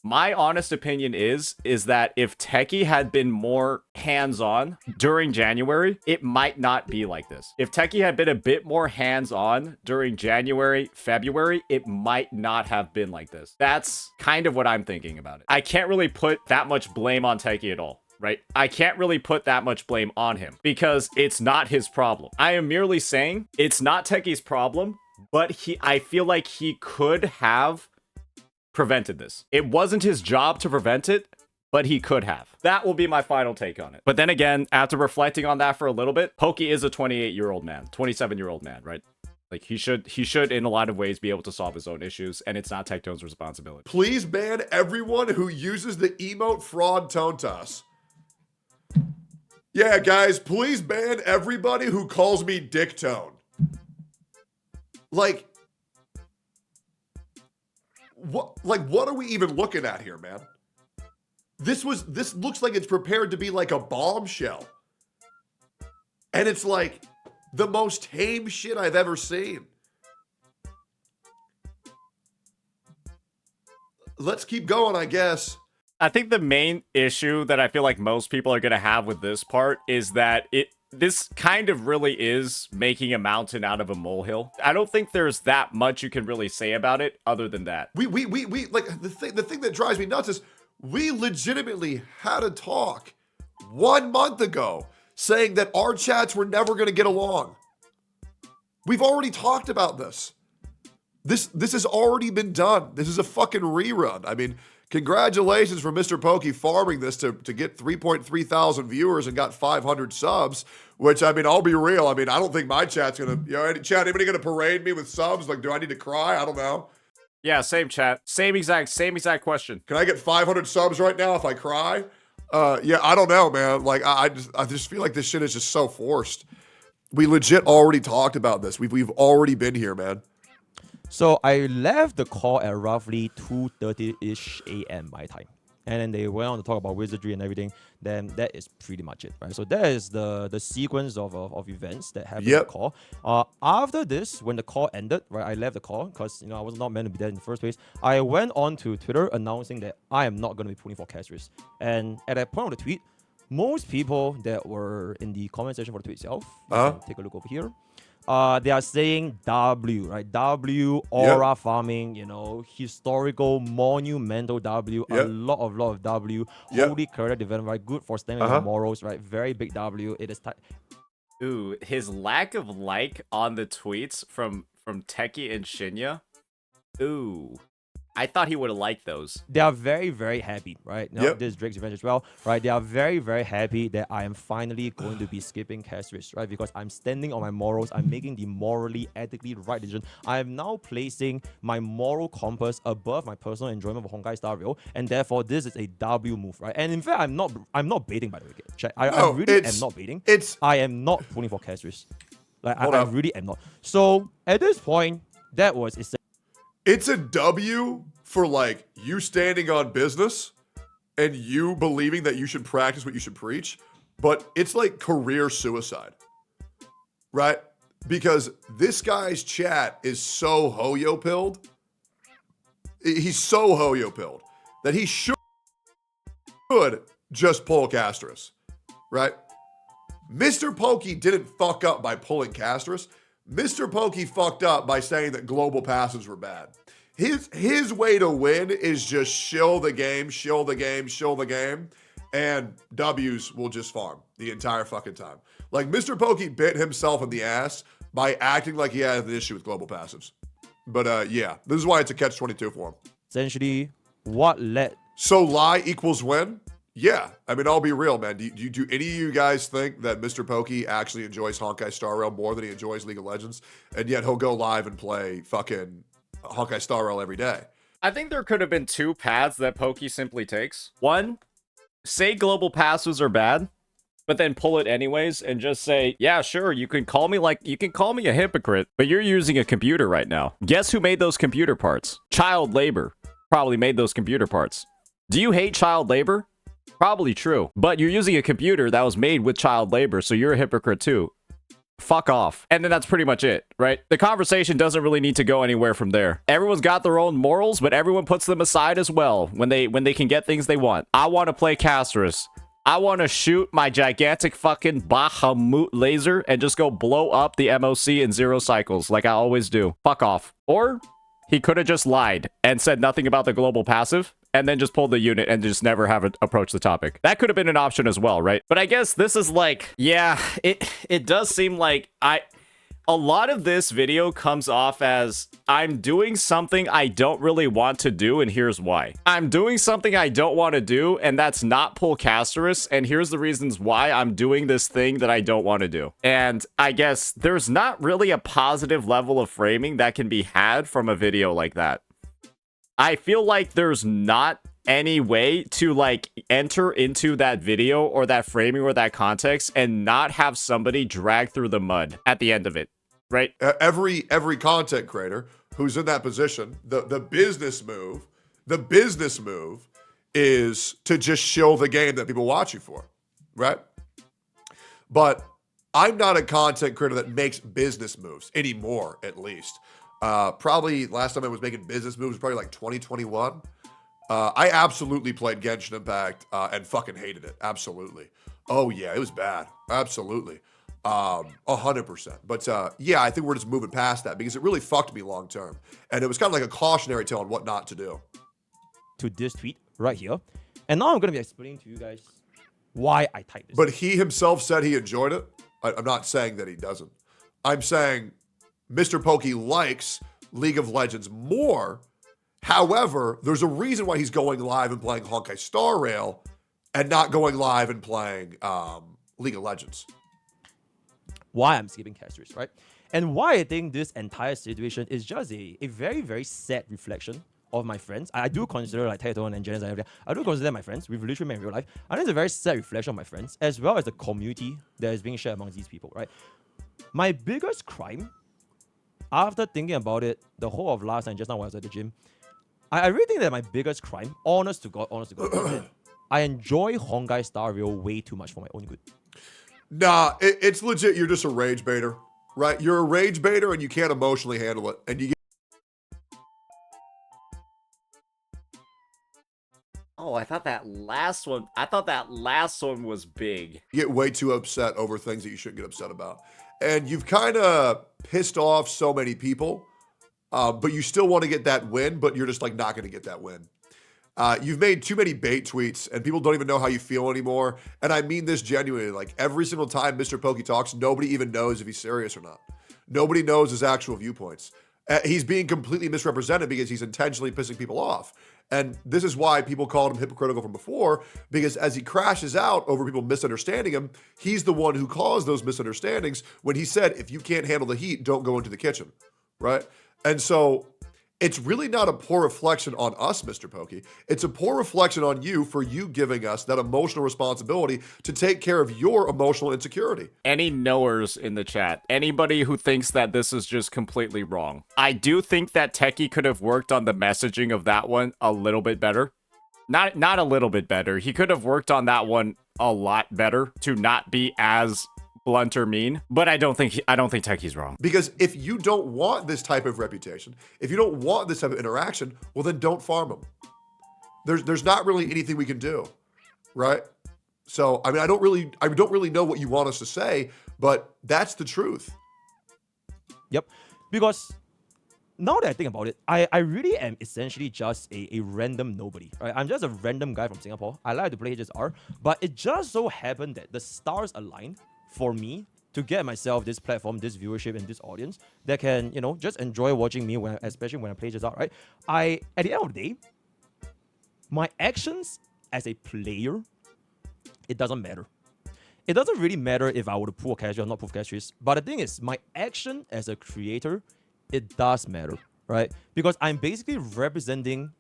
that if Techie had been more hands-on during January, it might not be like this. If Techie had been a bit more hands-on during January, February, it might not have been like this. That's kind of what I'm thinking about it. I can't really put that much blame on Techie at all. Right? I can't really put that much blame on him because it's not his problem. I am merely saying it's not Techie's problem, but I feel like he could have prevented this. It wasn't his job to prevent it, but he could have. That will be my final take on it. But then again, after reflecting on that for a little bit, Pokey is a 28-year-old man, 27-year-old man, right? Like, he should in a lot of ways be able to solve his own issues, and it's not Tectone's responsibility. Please ban everyone who uses the emote fraud tone to us. Yeah, guys, please ban everybody who calls me Dictone. Like, what are we even looking at here, man? This looks like it's prepared to be like a bombshell. And it's like the most tame shit I've ever seen. Let's keep going, I guess. I think the main issue that I feel like most people are going to have with this part is that this kind of really is making a mountain out of a molehill. I don't think there's that much you can really say about it other than that. We like the thing that drives me nuts is we legitimately had a talk 1 month ago saying that our chats were never going to get along. We've already talked about this. This has already been done. This is a fucking rerun. I mean, congratulations for MrPokke farming this to get 3.3 thousand viewers and got 500 subs, which, I mean, I'll be real. I mean, I don't think my chat's going to, chat, anybody going to parade me with subs? Like, do I need to cry? I don't know. Yeah, same chat. Same exact question. Can I get 500 subs right now if I cry? Yeah, I don't know, man. Like, I just feel like this shit is just so forced. We legit already talked about this. We've already been here, man. So I left the call at roughly 2:30-ish a.m. my time. And then they went on to talk about wizardry and everything. Then that is pretty much it, right? So that is the sequence of events that happened in the call. After this, when the call ended, right, I left the call because I was not meant to be there in the first place. I went on to Twitter announcing that I am not going to be pulling for Castris. And at that point of the tweet, most people that were in the comment section for the tweet itself, take a look over here. They are saying W, right? W, aura farming, historical, monumental W, a lot of W, holy character development, right? Good for stemming your morals, right? Very big W. It is Ooh, his lack of like on the tweets from Techie and Shinya. Ooh. I thought he would have liked those. They are very, very happy, right? This is Drake's Revenge as well, right? They are very, very happy that I am finally going to be skipping Castris, right? Because I'm standing on my morals. I'm making the morally, ethically right decision. I am now placing my moral compass above my personal enjoyment of Honkai Star Rail, and therefore this is a W move, right? And in fact, I'm not baiting, by the way. Check. I really am not baiting. I am not pulling for Castris. Like I really am not. So at this point, that was essentially. It's a W for, like, you standing on business and you believing that you should practice what you should preach, but it's like career suicide, right? Because this guy's chat is so hoyo-pilled. He's so hoyo-pilled that he should just pull Castris, right? MrPokke didn't fuck up by pulling Castris. MrPokke fucked up by saying that global passives were bad. His way to win is just shill the game, and W's will just farm the entire fucking time. Like, MrPokke bit himself in the ass by acting like he had an issue with global passives. But yeah, this is why it's a catch-22 for him. Essentially, what led... So lie equals win? Yeah, I mean, I'll be real, man. Do any of you guys think that MrPokke actually enjoys Honkai Star Rail more than he enjoys League of Legends? And yet he'll go live and play fucking Honkai Star Rail every day. I think there could have been two paths that Pokke simply takes. One, say global passives are bad, but then pull it anyways and just say, yeah, sure, you can call me a hypocrite, but you're using a computer right now. Guess who made those computer parts? Child labor probably made those computer parts. Do you hate child labor? Probably true, but you're using a computer that was made with child labor, so you're a hypocrite too. fuck off. And then that's pretty much it, right? The conversation doesn't really need to go anywhere from there. Everyone's got their own morals, but everyone puts them aside as well when they can get things they want. I want to play Casterus. I want to shoot my gigantic fucking Bahamut laser and just go blow up the MOC in 0 cycles like I always do. Fuck off. Or he could have just lied and said nothing about the global passive and then just pulled the unit and just never have it approach the topic. That could have been an option as well, right? But I guess this is like, yeah, it does seem like a lot of this video comes off as I'm doing something I don't really want to do, and here's why. I'm doing something I don't want to do, and that's not pull Casterus, and here's the reasons why I'm doing this thing that I don't want to do. And I guess there's not really a positive level of framing that can be had from a video like that. I feel like there's not any way to like enter into that video or that framing or that context and not have somebody drag through the mud at the end of it. Right. Every content creator who's in that position, the business move is to just shill the game that people watch you for, right? But I'm not a content creator that makes business moves anymore, at least. Probably last time I was making business moves was probably like 2021. I absolutely played Genshin Impact and fucking hated it. Absolutely. Oh yeah, it was bad. Absolutely. 100%. But yeah, I think we're just moving past that because it really fucked me long term. And it was kind of like a cautionary tale on what not to do. To this tweet right here. And now I'm going to be explaining to you guys why I typed this. But he himself said he enjoyed it. I'm not saying that he doesn't. I'm saying MrPokke likes League of Legends more. However, there's a reason why he's going live and playing Honkai Star Rail and not going live and playing League of Legends. Why I'm skipping Casterus, right? And why I think this entire situation is just a very, very sad reflection of my friends. I do consider like Tectone and Janice and everything. I do consider them my friends. We've literally met in real life. I think it's a very sad reflection of my friends, as well as the community that is being shared amongst these people, right? My biggest crime, after thinking about it the whole of last night, just now when I was at the gym, I really think that my biggest crime, honest to God, is that I enjoy Honkai Star Rail way too much for my own good. Nah, it's legit. You're just a rage baiter, right? You're a rage baiter and you can't emotionally handle it. And you Oh, I thought that last one was big. get way too upset over things that you shouldn't get upset about. And you've kind of pissed off so many people, but you still want to get that win, but you're just like not going to get that win. You've made too many bait tweets and people don't even know how you feel anymore. And I mean this genuinely. Like every single time MrPokke talks, nobody even knows if he's serious or not. Nobody knows his actual viewpoints. He's being completely misrepresented because he's intentionally pissing people off. And this is why people called him hypocritical from before, because as he crashes out over people misunderstanding him, he's the one who caused those misunderstandings when he said, if you can't handle the heat, don't go into the kitchen, right? And so it's really not a poor reflection on us, MrPokke. It's a poor reflection on you for you giving us that emotional responsibility to take care of your emotional insecurity. Any knowers in the chat, anybody who thinks that this is just completely wrong. I do think that Techie could have worked on the messaging of that one a little bit better. Not a little bit better. He could have worked on that one a lot better to not be as blunt or mean, but I don't think Techie's wrong. Because if you don't want this type of reputation, if you don't want this type of interaction, well then don't farm them. There's not really anything we can do, right? So I mean I don't really know what you want us to say, but that's the truth. Yep. Because now that I think about it, I really am essentially just a random nobody, right? I'm just a random guy from Singapore. I like to play HSR, but it just so happened that the stars aligned for me to get myself this platform, this viewership, and this audience that can, you know, just enjoy watching me, especially when I play HSR, right? At the end of the day, my actions as a player, it doesn't matter. It doesn't really matter if I were to pull a casual or not pull casuals, but the thing is, my action as a creator, it does matter, right? Because I'm basically representing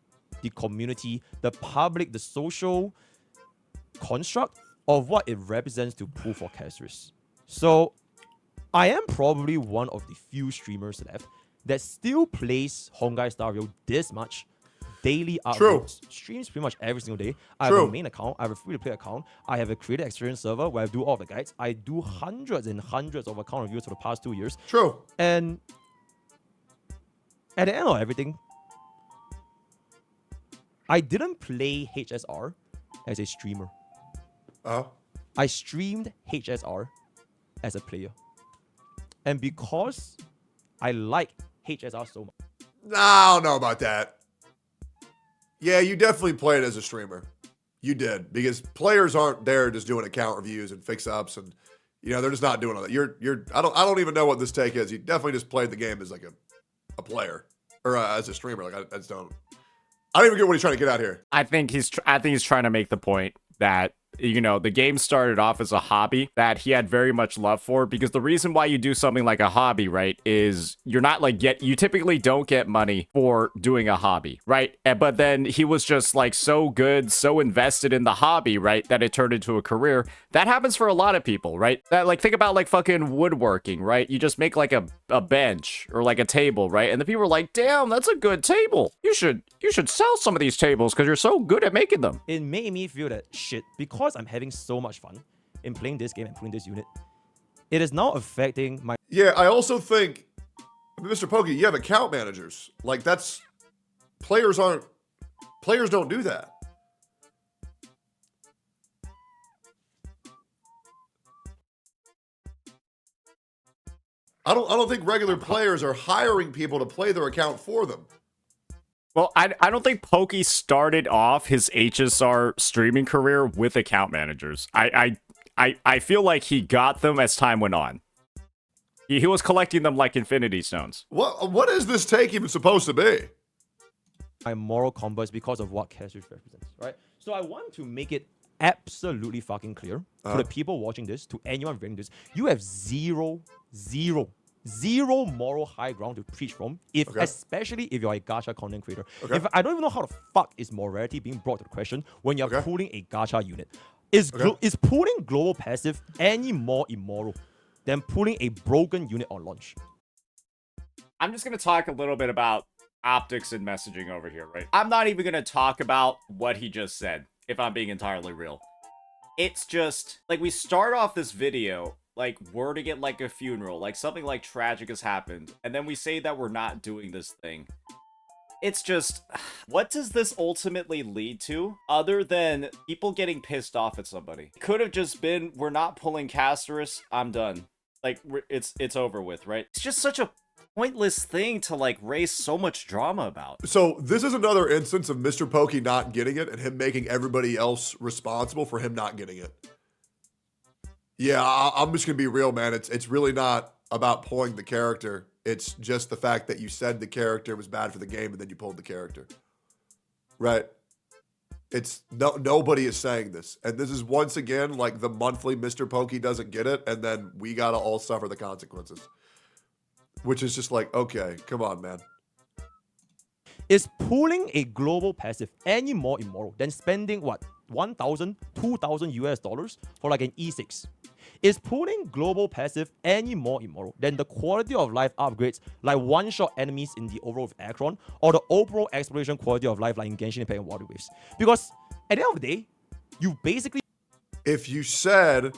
the community, the public, the social construct of what it represents to pull for casters. So I am probably one of the few streamers left that still plays Honkai Star Rail this much daily True. uploads, streams pretty much every single day. I have True. a main account. I have a free-to-play account. I have a creator experience server where I do all of the guides. I do hundreds and hundreds of account reviews for the past 2 years. True. And at the end of everything, I didn't play HSR as a streamer. I streamed HSR as a player. And because I like HSR so much. Nah, I don't know about that. Yeah, you definitely played as a streamer. You did, because players aren't there just doing account reviews and fix ups, and they're just not doing all that. I don't even know what this take is. You definitely just played the game as like a player or as a streamer. Like I just don't even get what he's trying to get out here. I think he's trying to make the point that the game started off as a hobby that he had very much love for, because the reason why you do something like a hobby, right, is you're not like you typically don't get money for doing a hobby, right? But then he was just like so good, so invested in the hobby, right, that it turned into a career. That happens for a lot of people, right? That, like, think about like fucking woodworking, right? You just make like a bench or like a table, right? And the people are like, damn, that's a good table. You should sell some of these tables because you're so good at making them. It made me feel that shit, because I'm having so much fun in playing this game and playing this unit, it is now affecting my... Yeah, I also think, MrPokke, you have account managers. Like, players don't do that. I don't think regular players are hiring people to play their account for them. Well, I don't think Pokke started off his HSR streaming career with account managers. I feel like he got them as time went on. He was collecting them like Infinity Stones. What is this take even supposed to be? My moral compass because of what Cassius represents, right? So I want to make it absolutely fucking clear to the people watching this, to anyone reading this, you have zero moral high ground to preach from, especially if you're a gacha content creator. If I don't even know how the fuck is morality being brought to the question when you're pulling a gacha unit. Is pulling global passive any more immoral than pulling a broken unit on launch? I'm just going to talk a little bit about optics and messaging over here, right? I'm not even going to talk about what he just said, if I'm being entirely real. It's just, like, we start off this video like wording it like a funeral, like something like tragic has happened, and then we say that we're not doing this thing. It's just, what does this ultimately lead to other than people getting pissed off at somebody? It could have just been, we're not pulling Casterus, I'm done. Like, it's over with, right? It's just such a pointless thing to like raise so much drama about. So this is another instance of MrPokke not getting it and him making everybody else responsible for him not getting it. Yeah, I'm just gonna be real, man. It's really not about pulling the character. It's just the fact that you said the character was bad for the game and then you pulled the character. Right? It's nobody is saying this. And this is once again like the monthly MrPokke doesn't get it, and then we gotta all suffer the consequences. Which is just like, okay, come on, man. Is pulling a global passive any more immoral than spending what, 1,000, 2,000 US dollars for like an E6? Is pulling global passive any more immoral than the quality of life upgrades like one-shot enemies in the overworld of Akron, or the overall exploration quality of life like in Genshin Impact and Water Waves? Because at the end of the day, you basically... If you said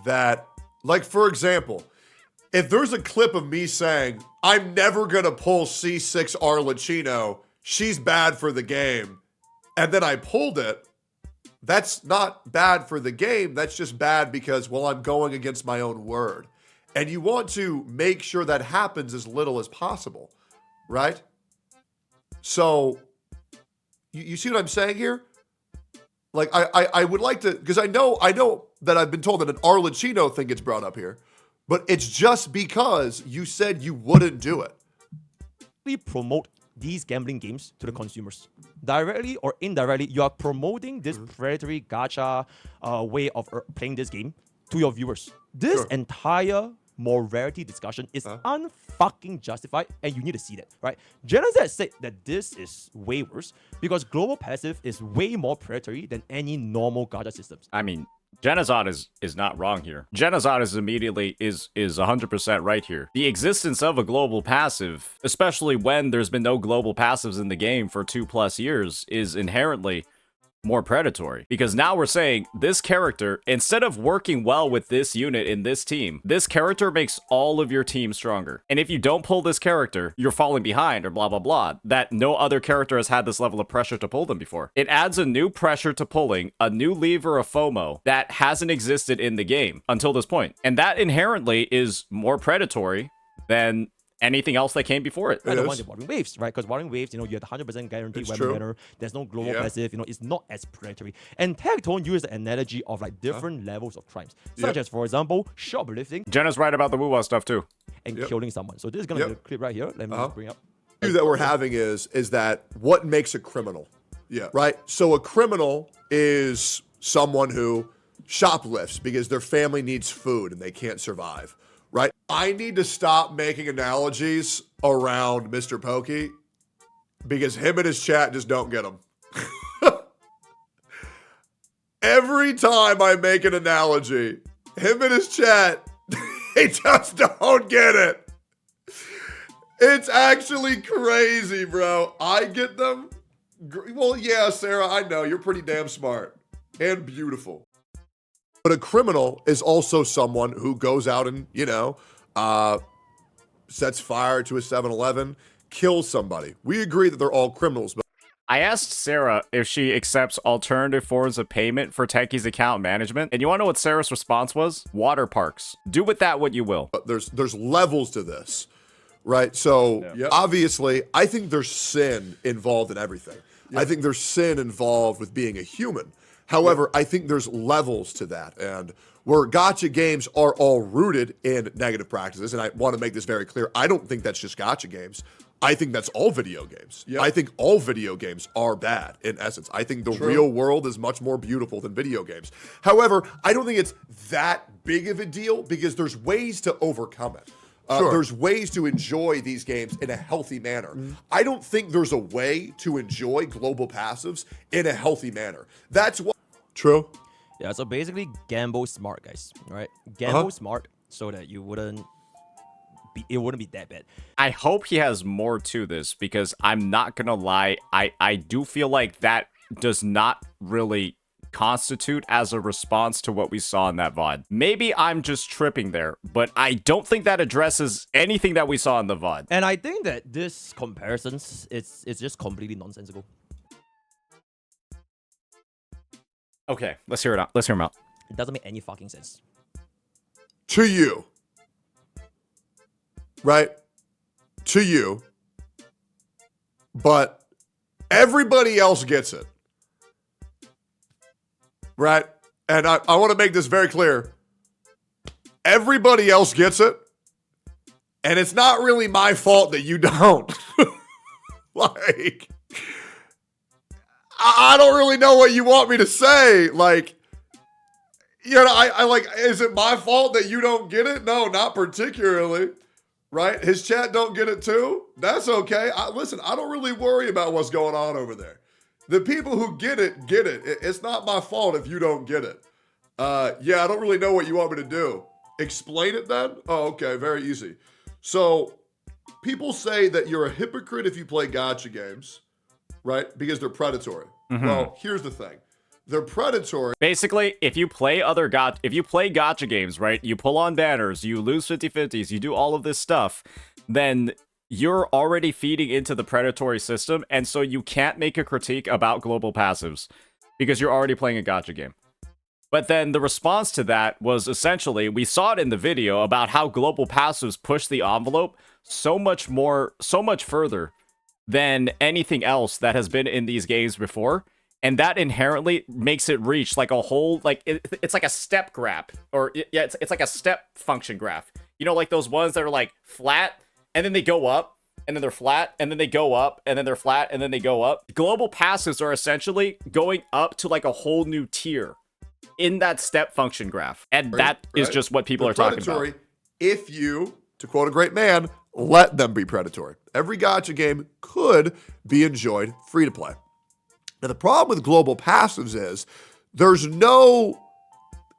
that, like, for example, if there's a clip of me saying, I'm never going to pull C6 Arlecchino, she's bad for the game, and then I pulled it, that's not bad for the game. That's just bad because, well, I'm going against my own word. And you want to make sure that happens as little as possible, right? So, you see what I'm saying here? Like, I would like to, because I know that I've been told that an Arlecchino thing gets brought up here, but it's just because you said you wouldn't do it. We promote these gambling games to the consumers. Directly or indirectly, you are promoting this predatory gacha way of playing this game to your viewers. This entire morality discussion is unfucking justified, and you need to see that, right? Genesis said that this is way worse because global passive is way more predatory than any normal gacha systems. I mean, Genazot is not wrong here. Genazot is 100% right here. The existence of a global passive, especially when there's been no global passives in the game for 2+ years, is inherently more predatory, because now we're saying this character, instead of working well with this unit in this team, this character makes all of your team stronger. And if you don't pull this character, you're falling behind, or blah, blah, blah, that no other character has had this level of pressure to pull them before. It adds a new pressure to pulling, a new lever of FOMO that hasn't existed in the game until this point. And that inherently is more predatory than anything else that came before it. I don't want the Warring Waves, right? Because Warring Waves, you know, you have 100% guaranteed weapon banner. There's no global passive, you know, it's not as predatory. And Tectone uses the analogy of like different levels of crimes, such as, for example, shoplifting. Jenna's right about the Wuwa stuff too. And killing someone. So this is gonna be a clip right here. Let me just bring up. The issue that we're having is that what makes a criminal? Yeah. Right? So a criminal is someone who shoplifts because their family needs food and they can't survive. Right? I need to stop making analogies around MrPokke because him and his chat just don't get them. Every time I make an analogy, him and his chat, they just don't get it. It's actually crazy, bro. I get them. Well, yeah, Sarah, I know. You're pretty damn smart and beautiful. But a criminal is also someone who goes out and, you know, sets fire to a 7-Eleven, kills somebody. We agree that they're all criminals. But I asked Sarah if she accepts alternative forms of payment for Techie's account management. And you want to know what Sarah's response was? Water parks. Do with that what you will. There's levels to this, right? So obviously, I think there's sin involved in everything. I think there's sin involved with being a human. However, I think there's levels to that, and where gacha games are all rooted in negative practices, and I want to make this very clear, I don't think that's just gacha games. I think that's all video games. I think all video games are bad in essence. I think the real world is much more beautiful than video games. However, I don't think it's that big of a deal because there's ways to overcome it. There's ways to enjoy these games in a healthy manner. I don't think there's a way to enjoy global passives in a healthy manner. That's what. True. Yeah, so basically gamble smart, guys. Right? Gamble smart so that it wouldn't be that bad. I hope he has more to this because I'm not gonna lie, I do feel like that does not really constitute as a response to what we saw in that VOD. Maybe I'm just tripping there, but I don't think that addresses anything that we saw in the VOD. And I think that this comparisons, it's just completely nonsensical. Okay, let's hear it out. Let's hear him out. It doesn't make any fucking sense. To you. Right? To you. But everybody else gets it. Right? And I want to make this very clear. Everybody else gets it. And it's not really my fault that you don't. Like, I don't really know what you want me to say. Like, you know, I like, is it my fault that you don't get it? No, not particularly. Right? His chat don't get it too. That's okay. Listen, I don't really worry about what's going on over there. The people who get it, get it. It's not my fault if you don't get it. Yeah, I don't really know what you want me to do. Explain it then? Oh, okay, very easy. So, people say that you're a hypocrite if you play gacha games, right? Because they're predatory. Well, here's the thing. They're predatory. Basically, if you play gacha games, right? You pull on banners, you lose 50/50s, you do all of this stuff, then you're already feeding into the predatory system, and so you can't make a critique about global passives because you're already playing a gacha game. But then the response to that was essentially, we saw it in the video about how global passives push the envelope so much further than anything else that has been in these games before. And that inherently makes it reach like a whole, like, it's like a step graph, or it's like a step function graph. You know, like those ones that are like flat, and then they go up, and then they're flat, and then they go up, and then they're flat, and then they go up. Global passives are essentially going up to like a whole new tier in that step function graph. And that is just what people are talking about. If you, to quote a great man, let them be predatory. Every gacha game could be enjoyed free to play. Now, the problem with global passives is there's no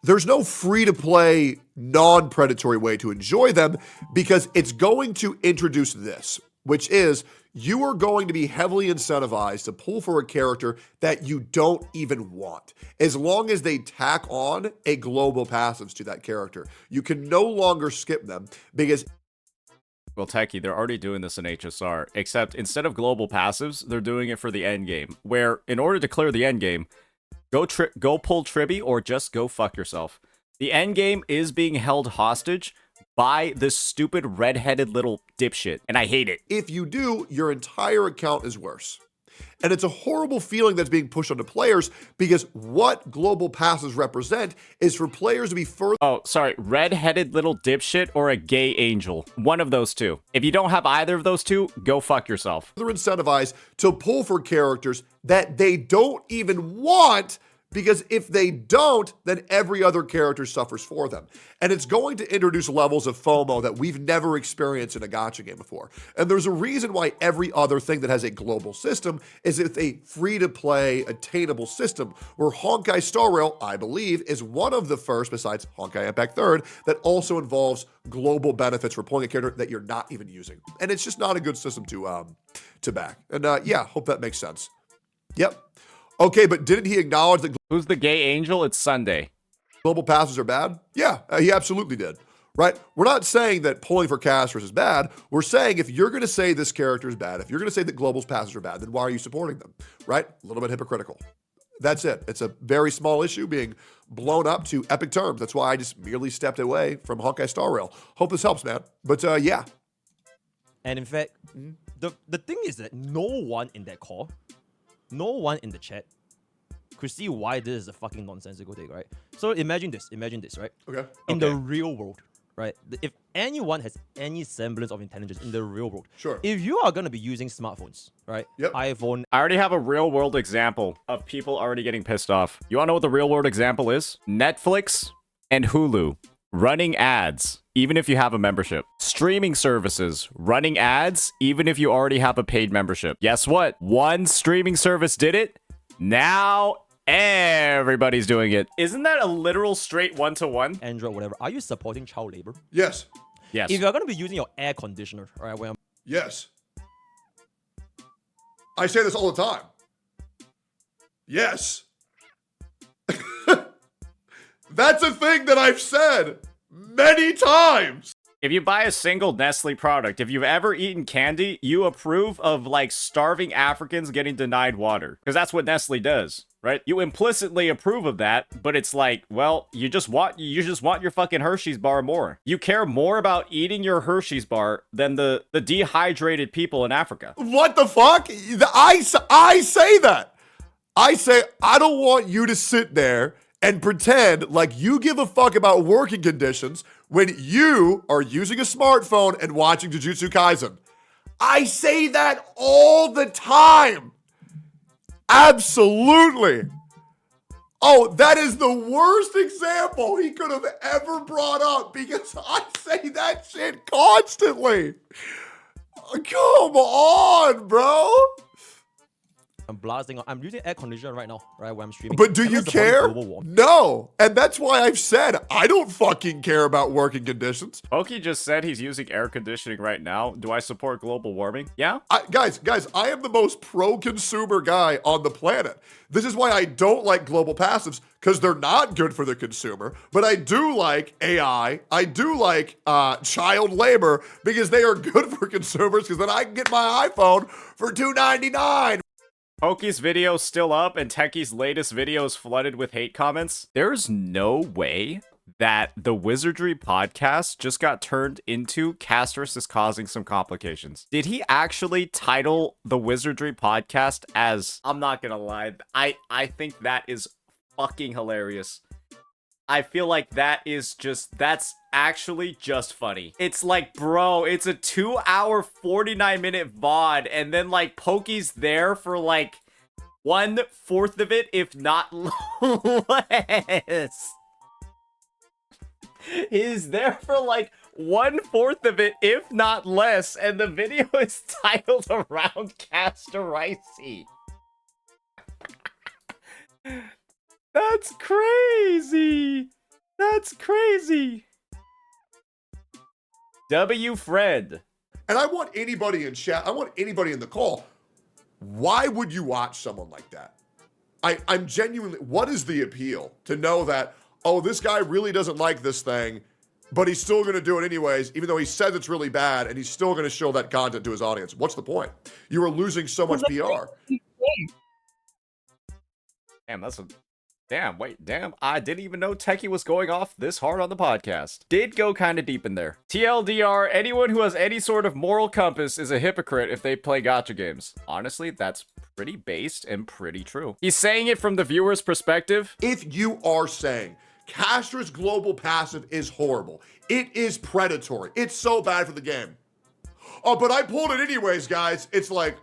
There's no free-to-play, non-predatory way to enjoy them because it's going to introduce this, which is you are going to be heavily incentivized to pull for a character that you don't even want. As long as they tack on a global passives to that character, you can no longer skip them because... Well, Techie, they're already doing this in HSR, except instead of global passives, they're doing it for the end game, where in order to clear the end game, go pull Tribby or just go fuck yourself. The end game is being held hostage by this stupid redheaded little dipshit, and I hate it. If you do, your entire account is worse. And it's a horrible feeling that's being pushed onto players because what global passes represent is for players to be further... Oh, sorry, redheaded little dipshit or a gay angel. One of those two. If you don't have either of those two, go fuck yourself. They're incentivized to pull for characters that they don't even want because if they don't, then every other character suffers for them. And it's going to introduce levels of FOMO that we've never experienced in a gacha game before. And there's a reason why every other thing that has a global system is it's a free-to-play, attainable system, where Honkai Star Rail, I believe, is one of the first, besides Honkai Impact 3rd, that also involves global benefits for pulling a character that you're not even using. And it's just not a good system to back. And yeah, hope that makes sense. Yep. Okay, but didn't he acknowledge that Who's the gay angel? It's Sunday. global passes are bad? Yeah, he absolutely did. Right? We're not saying that pulling for casters is bad. We're saying if you're going to say this character is bad, if you're going to say that global passes are bad, then why are you supporting them? Right? A little bit hypocritical. That's it. It's a very small issue being blown up to epic terms. That's why I just merely stepped away from Honkai Star Rail. Hope this helps, man. But yeah. And in fact, the thing is that no one in that call, no one in the chat could see why this is a fucking nonsensical thing, right? So imagine this, right? Okay. In the real world, right? If anyone has any semblance of intelligence in the real world, Sure. if you are going to be using smartphones, right? Yep. iPhone. I already have a real world example of people already getting pissed off. You want to know what the real world example is? Netflix and Hulu running ads, even if you have a membership. Streaming services running ads, even if you already have a paid membership. Guess what? One streaming service did it. Now everybody's doing it. Isn't that a literal straight one-to-one? Android, whatever. Are you supporting child labor? Yes. Yes. If you're going to be using your air conditioner, right? When Yes. I say this all the time. Yes. That's a thing that I've said many times. If you buy a single Nestle product, if you've ever eaten candy, you approve of like starving Africans getting denied water. Because that's what Nestle does, right? You implicitly approve of that, but it's like, well, you just want your fucking Hershey's bar more. You care more about eating your Hershey's bar than the dehydrated people in Africa. What the fuck? I say that. I say, I don't want you to sit there and pretend like you give a fuck about working conditions when you are using a smartphone and watching Jujutsu Kaisen. I say that all the time. Absolutely. Oh, that is the worst example he could have ever brought up because I say that shit constantly. Come on, bro. I'm blasting on, I'm using air conditioner right now, right? When I'm streaming. But do And you that's the point of care? global warming. No. And that's why I've said I don't fucking care about working conditions. Pokke just said he's using air conditioning right now. Do I support global warming? Yeah? Guys, I am the most pro-consumer guy on the planet. This is why I don't like global passives, because they're not good for the consumer. But I do like AI. I do like child labor, because they are good for consumers, because then I can get my iPhone for $2.99. Pokke's video still up and Techie's latest video is flooded with hate comments. There's no way that the Wizardry podcast just got turned into Castris is causing some complications. Did he actually title the Wizardry podcast as, I'm not gonna lie, I think that is fucking hilarious. I feel like that's actually just funny. It's like, bro, it's a 2-hour, 49-minute VOD, and then, like, Pokke's there for, like, 1/4 of it, if not less. He's there for, like, 1/4 of it, if not less, and the video is titled around Castorici. That's crazy. That's crazy. W. Fred. And I want anybody in chat, I want anybody in the call. Why would you watch someone like that? I'm genuinely, what is the appeal to know that, oh, this guy really doesn't like this thing, but he's still going to do it anyways, even though he says it's really bad, and he's still going to show that content to his audience? What's the point? You are losing so much PR. Damn, that's a... Damn, I didn't even know Techie was going off this hard on the podcast. Did go kind of deep in there. TLDR, anyone who has any sort of moral compass is a hypocrite if they play gacha games. Honestly, that's pretty based and pretty true. He's saying it from the viewer's perspective. If you are saying Castra's global passive is horrible, it is predatory, it's so bad for the game. Oh, but I pulled it anyways, guys. It's like,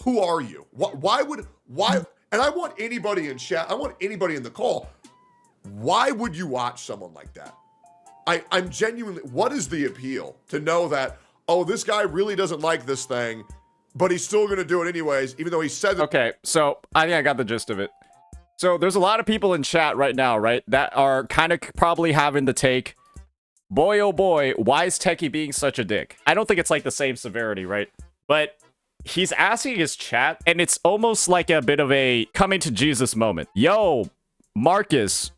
who are you? Why? And I want anybody in chat, I want anybody in the call. Why would you watch someone like that? I'm genuinely, what is the appeal to know that, oh, this guy really doesn't like this thing, but he's still going to do it anyways, even though he said... Okay, so I think I got the gist of it. So there's a lot of people in chat right now, right, that are kind of probably having the take, boy, oh boy, why is Techie being such a dick? I don't think it's like the same severity, right? But he's asking his chat, and it's almost like a bit of a coming to Jesus moment. Yo, Marcus,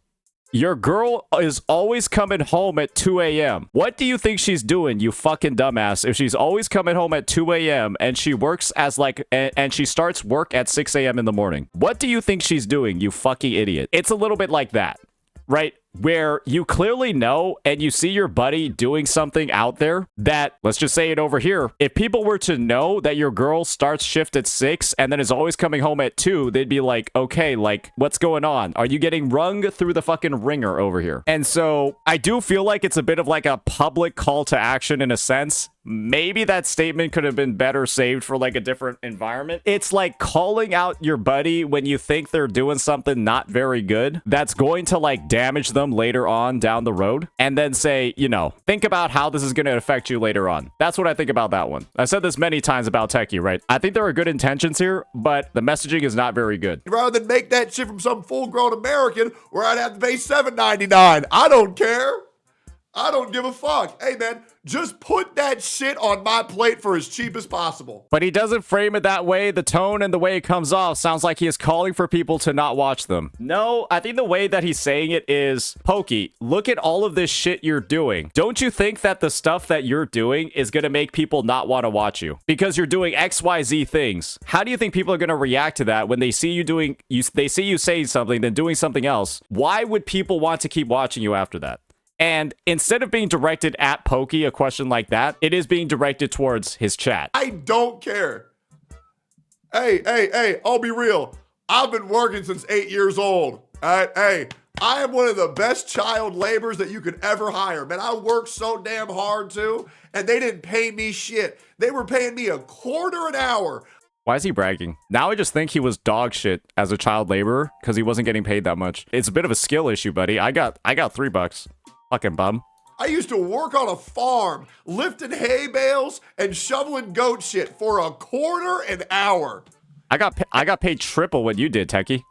your girl is always coming home at 2 a.m. What do you think she's doing, you fucking dumbass, if she's always coming home at 2 a.m. and she works as like, and she starts work at 6 a.m. in the morning? What do you think she's doing, you fucking idiot? It's a little bit like that, right? Where you clearly know and you see your buddy doing something out there that, let's just say it over here, if people were to know that your girl starts shift at 6 and then is always coming home at 2, they'd be like, okay, like, what's going on? Are you getting rung through the fucking ringer over here? And so I do feel like it's a bit of like a public call to action in a sense. Maybe that statement could have been better saved for like a different environment. It's like calling out your buddy when you think they're doing something not very good that's going to like damage them later on down the road, and then say, you know, think about how this is going to affect you later on. That's what I think about that one. I've said this many times about Techie, right? I think there are good intentions here, but the messaging is not very good. Rather than make that shit from some full-grown American where I'd have to pay $7.99. I don't care. I don't give a fuck. Hey, man, just put that shit on my plate for as cheap as possible. But he doesn't frame it that way. The tone and the way it comes off sounds like he is calling for people to not watch them. No, I think the way that he's saying it is, Pokey, look at all of this shit you're doing. Don't you think that the stuff that you're doing is going to make people not want to watch you? Because you're doing XYZ things. How do you think people are going to react to that when they see you doing, they see you saying something, then doing something else? Why would people want to keep watching you after that? And instead of being directed at Pokey, a question like that, it is being directed towards his chat. I don't care. Hey, I'll be real. I've been working since 8 years old. All right, hey, I am one of the best child laborers that you could ever hire. Man, I worked so damn hard too, and they didn't pay me shit. They were paying me $0.25 an hour. Why is he bragging? Now I just think he was dog shit as a child laborer because he wasn't getting paid that much. It's a bit of a skill issue, buddy. I got $3. Fucking bum. I used to work on a farm, lifting hay bales and shoveling goat shit for $0.25 an hour. I got paid triple what you did, Techie.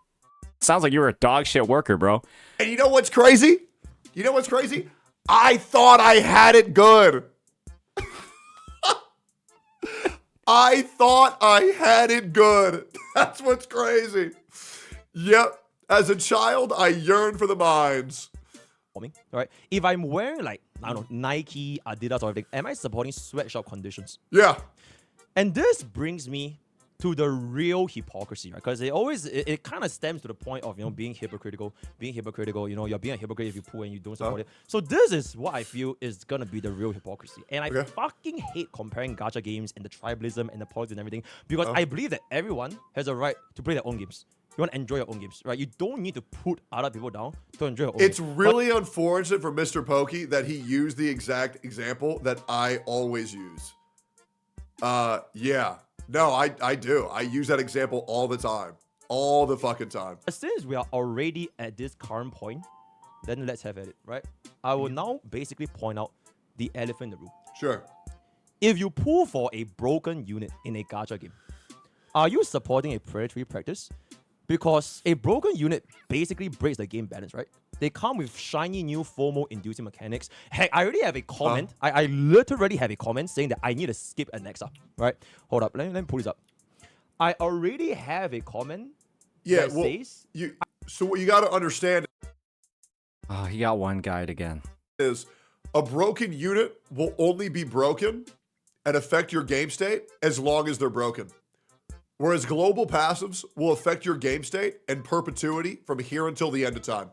Sounds like you were a dog shit worker, bro. And you know what's crazy? I thought I had it good. I thought I had it good. That's what's crazy. Yep. As a child, I yearned for the mines. All right. If I'm wearing like, I don't know, Nike, Adidas or everything, am I supporting sweatshop conditions? Yeah. And this brings me to the real hypocrisy, right? Because it kind of stems to the point of, you know, being hypocritical, you know, you're being a hypocrite if you pull and you don't support it. So this is what I feel is going to be the real hypocrisy. And I fucking hate comparing gacha games and the tribalism and the politics and everything, because I believe that everyone has a right to play their own games. You want to enjoy your own games, right? You don't need to put other people down to enjoy your own It's games. really unfortunate for MrPokke that he used the exact example that I always use. Yeah. No, I do. I use that example all the time. All the fucking time. Since we are already at this current point, then let's have at it, right? I will now basically point out the elephant in the room. Sure. If you pull for a broken unit in a gacha game, are you supporting a predatory practice? Because a broken unit basically breaks the game balance, right? They come with shiny new FOMO-inducing mechanics. Heck, I already have a comment. I literally have a comment saying that I need to skip Anexa. Right? Hold up. Let me pull this up. I already have a comment that says... So what you got to understand Oh, he got one guide again. is a broken unit will only be broken and affect your game state as long as they're broken. Whereas global passives will affect your game state in perpetuity from here until the end of time.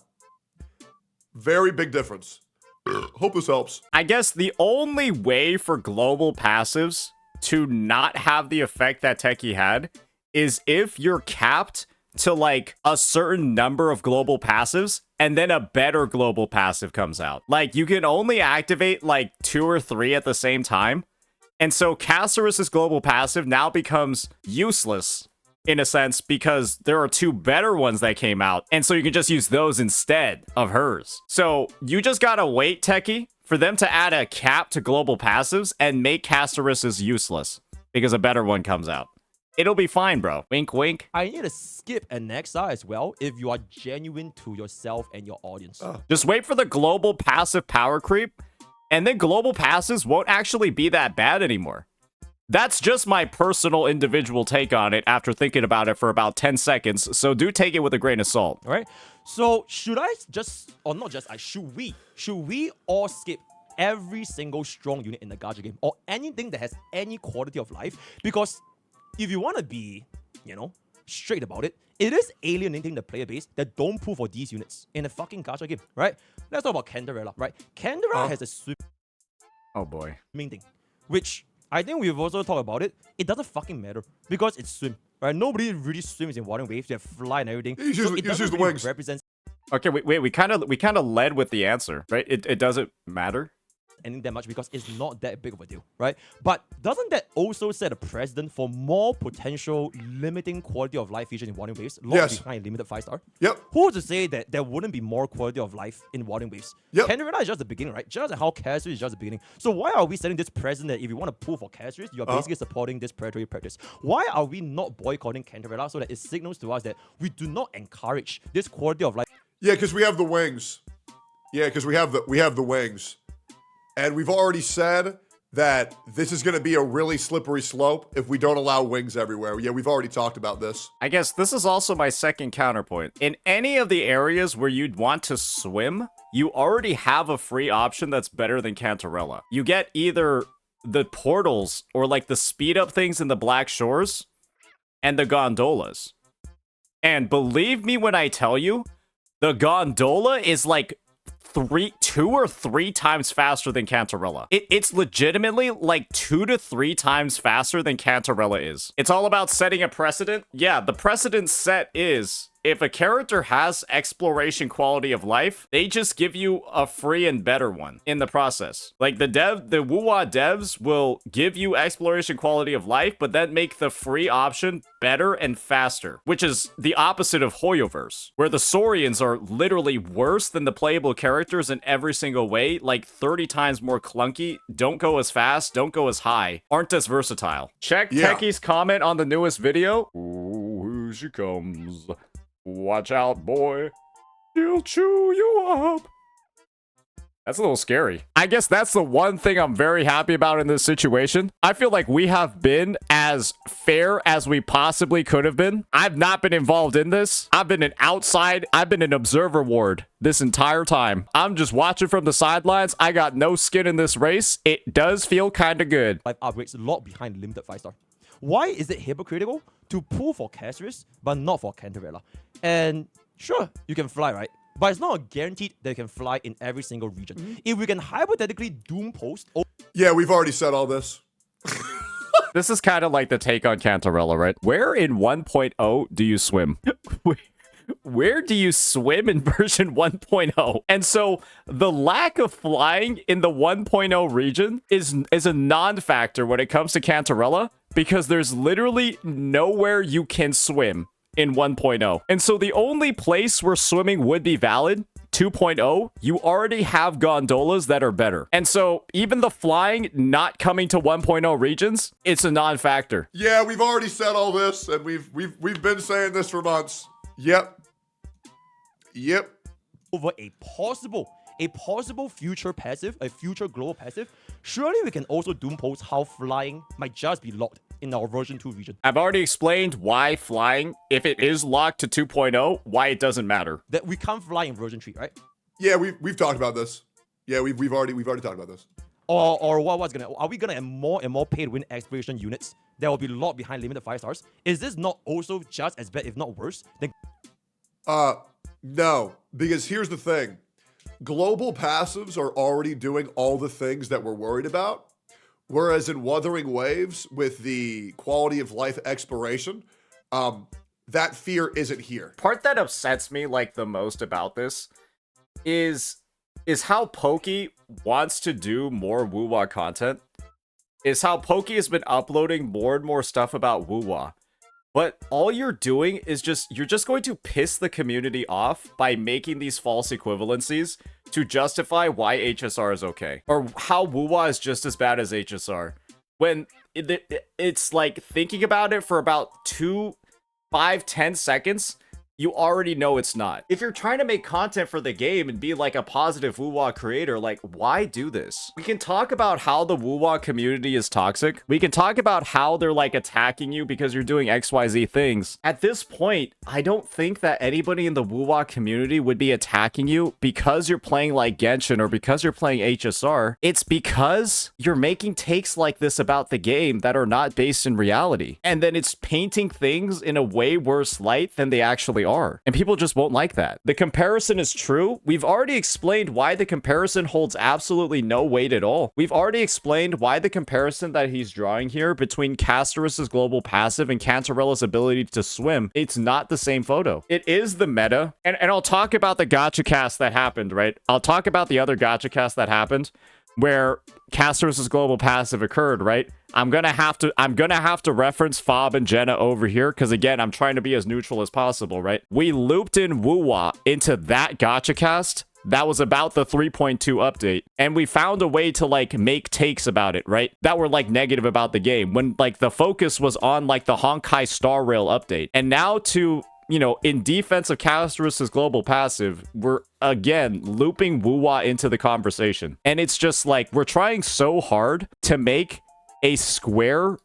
Very big difference. Hope this helps. I guess the only way for global passives to not have the effect that Techie had is if you're capped to like a certain number of global passives and then a better global passive comes out. Like you can only activate like 2 or 3 at the same time. And so Castorus's global passive now becomes useless in a sense because there are 2 better ones that came out. And so you can just use those instead of hers. So you just gotta wait, Techie, for them to add a cap to global passives and make Castorus's useless because a better one comes out. It'll be fine, bro. Wink, wink. I need to skip Anexa as well if you are genuine to yourself and your audience. Just wait for the global passive power creep, and then global passives won't actually be that bad anymore. That's just my personal individual take on it after thinking about it for about 10 seconds, so do take it with a grain of salt. All right? So should I just, or not just I, should we all skip every single strong unit in the gacha game or anything that has any quality of life? Because if you want to be, you know, straight about it, it is alienating the player base that don't pull for these units in a fucking gacha game, right? Let's talk about Canderella, right? Canderella has a Oh boy. swimming thing, which I think we've also talked about it. It doesn't fucking matter because it's swim, right? Nobody really swims in water waves. They fly and everything. You So just it doesn't use the really wings. represent Okay, wait, we kind of led with the answer, right? It doesn't matter. anything that much because it's not that big of a deal, right? But doesn't that also set a precedent for more potential limiting quality of life features in Warning Waves? Yes. Behind limited 5-star. Yep. Who's to say that there wouldn't be more quality of life in Warning Waves? Yep. Canderella is just the beginning, right? Just like how Casris is just the beginning. So why are we setting this precedent that if you want to pull for Casris, you're basically supporting this predatory practice? Why are we not boycotting Canderella so that it signals to us that we do not encourage this quality of life? Yeah, because we have the wings. Yeah, because we have the wings. And we've already said that this is going to be a really slippery slope if we don't allow wings everywhere. Yeah, we've already talked about this. I guess this is also my second counterpoint. In any of the areas where you'd want to swim, you already have a free option that's better than Cantarella. You get either the portals or like the speed up things in the Black Shores and the gondolas. And believe me when I tell you, the gondola is like 2 or 3 times faster than Cantarella. It's legitimately like 2 to 3 times faster than Cantarella is. It's all about setting a precedent. Yeah, the precedent set is if a character has exploration quality of life, they just give you a free and better one in the process. Like the Wuwa devs will give you exploration quality of life, but then make the free option better and faster, which is the opposite of Hoyoverse, where the Saurians are literally worse than the playable characters in every single way, like 30 times more clunky, don't go as fast, don't go as high, aren't as versatile. Check Techie's comment on the newest video. Ooh, here she comes. Watch out, boy. She'll chew you up. That's a little scary. I guess that's the one thing I'm very happy about in this situation. I feel like we have been as fair as we possibly could have been. I've not been involved in this. I've been I've been an observer ward this entire time. I'm just watching from the sidelines. I got no skin in this race. It does feel kind of good. Life upgrades a lot behind limited 5-star. Why is it hypocritical to pull for Casris but not for Cantarella? And sure, you can fly, right? But it's not guaranteed that you can fly in every single region. If we can hypothetically doom post... Yeah, we've already said all this. This is kind of like the take on Cantarella, right? Where in 1.0 do you swim? Where do you swim in version 1.0? And so the lack of flying in the 1.0 region is a non-factor when it comes to Cantarella because there's literally nowhere you can swim in 1.0. And so the only place where swimming would be valid, 2.0, you already have gondolas that are better. And so even the flying not coming to 1.0 regions, it's a non-factor. Yeah, we've already said all this, and we've been saying this for months. Yep. over a possible future passive, a future global passive, surely we can also doom post how flying might just be locked in our version 2 region. I've already explained why flying, if it is locked to 2.0, why it doesn't matter. That we can't fly in version 3, right? Yeah, we've talked about this. Yeah, we've already talked about this. Or are we gonna have more and more pay to win exploration units that will be locked behind limited 5 stars? Is this not also just as bad, if not worse, than No, because here's the thing. Global passives are already doing all the things that we're worried about. Whereas in Wuthering Waves, with the quality of life exploration, that fear isn't here. Part that upsets me like the most about this is how Pokke wants to do more Woo-Wah content. Is how Pokke has been uploading more and more stuff about Woo-Wah. But all you're doing is you're just going to piss the community off by making these false equivalencies to justify why HSR is okay. Or how Woo-Wah is just as bad as HSR. When it's like thinking about it for about 2, 5, 10 seconds, you already know it's not. If you're trying to make content for the game and be like a positive Woo-Wah creator, like, why do this? We can talk about how the Woo-Wah community is toxic. We can talk about how they're like attacking you because you're doing XYZ things. At this point, I don't think that anybody in the Woo-Wah community would be attacking you because you're playing like Genshin or because you're playing HSR. It's because you're making takes like this about the game that are not based in reality. And then it's painting things in a way worse light than they actually are. And people just won't like that. The comparison is true. We've already explained why the comparison holds absolutely no weight at all. We've already explained why the comparison that he's drawing here between Castorus's global passive and Cantarella's ability to swim, it's not the same photo. It is the meta. And I'll talk about the gacha cast that happened, right? I'll talk about the other gacha cast that happened where Castorus's global passive occurred, right? I'm gonna have to reference Fob and Jenna over here because again, I'm trying to be as neutral as possible, right? We looped in Woo-Wah into that gacha cast that was about the 3.2 update, and we found a way to like make takes about it, right? That were like negative about the game when like the focus was on like the Honkai Star Rail update. And now to, you know, in defense of Castorus's global passive, we're again looping Woo-Wah into the conversation. And it's just like we're trying so hard to make a square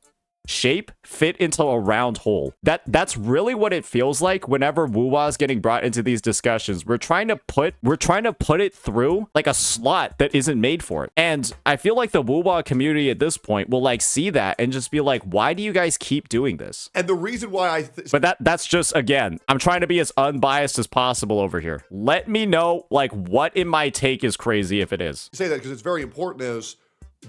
shape fit into a round hole. That's really what it feels like whenever Woo-Wah is getting brought into these discussions. We're trying to put it through like a slot that isn't made for it. And I feel like the Woo-Wah community at this point will like see that and just be like, why do you guys keep doing this? And the reason why But that's just, again, I'm trying to be as unbiased as possible over here. Let me know like what in my take is crazy if it is. say that because it's very important is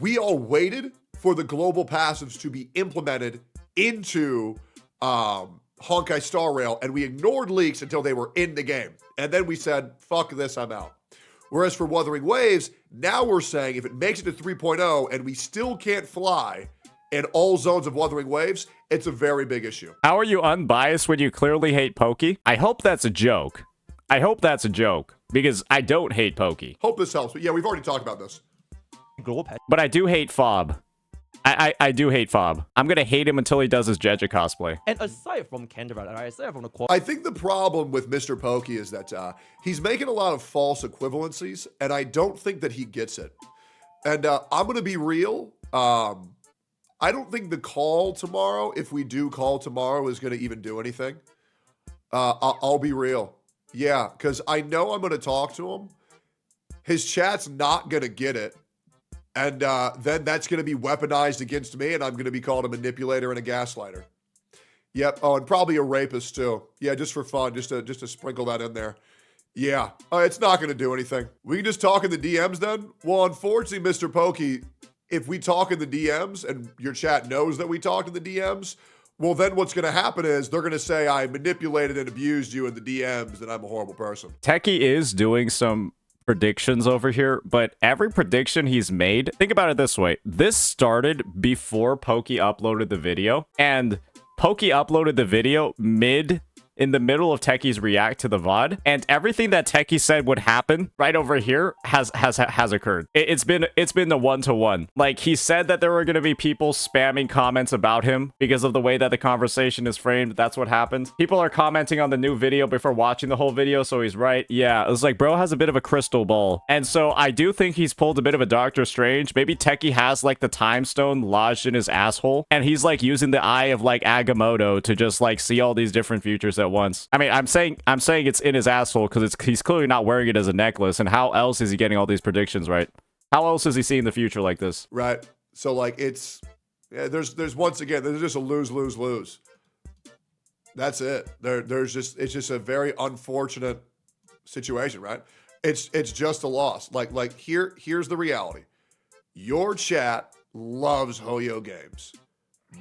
we all waited for the global passives to be implemented into Honkai Star Rail, and we ignored leaks until they were in the game. And then we said, fuck this, I'm out. Whereas for Wuthering Waves, now we're saying if it makes it to 3.0 and we still can't fly in all zones of Wuthering Waves, it's a very big issue. How are you unbiased when you clearly hate Pokke? I hope that's a joke. I hope that's a joke, because I don't hate Pokke. Hope this helps. But yeah, we've already talked about this. global passive? But I do hate Fob. I do hate Fob. I'm gonna hate him until he does his Jeja cosplay. And aside from Canterbury, right, aside from the I think the problem with MrPokke is that he's making a lot of false equivalencies, and I don't think that he gets it. And I'm going to be real. I don't think the call tomorrow, if we do call tomorrow, is going to even do anything. I'll be real. Yeah, because I know I'm going to talk to him. His chat's not going to get it. And then that's going to be weaponized against me, and I'm going to be called a manipulator and a gaslighter. Yep. Oh, and probably a rapist too. Yeah, just for fun, just to sprinkle that in there. Yeah. It's not going to do anything. We can just talk in the DMs then? Well, unfortunately, MrPokke, if we talk in the DMs and your chat knows that we talked in the DMs, well, then what's going to happen is they're going to say I manipulated and abused you in the DMs and I'm a horrible person. Techie is doing some predictions over here, but every prediction he's made, think about it this way. This started before Pokke uploaded the video, and Pokke uploaded the video mid in the middle of Techie's react to the VOD, and everything that Techie said would happen right over here has occurred. It's been the 1-to-1. Like, he said that there were going to be people spamming comments about him because of the way that the conversation is framed. That's what happened. People are commenting on the new video before watching the whole video, so he's right. Yeah, it was like, bro has a bit of a crystal ball. And so I do think he's pulled a bit of a Doctor Strange. Maybe Techie has like the time stone lodged in his asshole, and he's like using the eye of like Agamotto to just like see all these different futures at once. I mean, I'm saying it's in his asshole because he's clearly not wearing it as a necklace, and how else is he getting all these predictions right? How else is he seeing the future like this? Right. So like there's once again, there's just a lose. That's it. It's just a very unfortunate situation, right? It's just a loss. Like here's the reality. Your chat loves Hoyo games.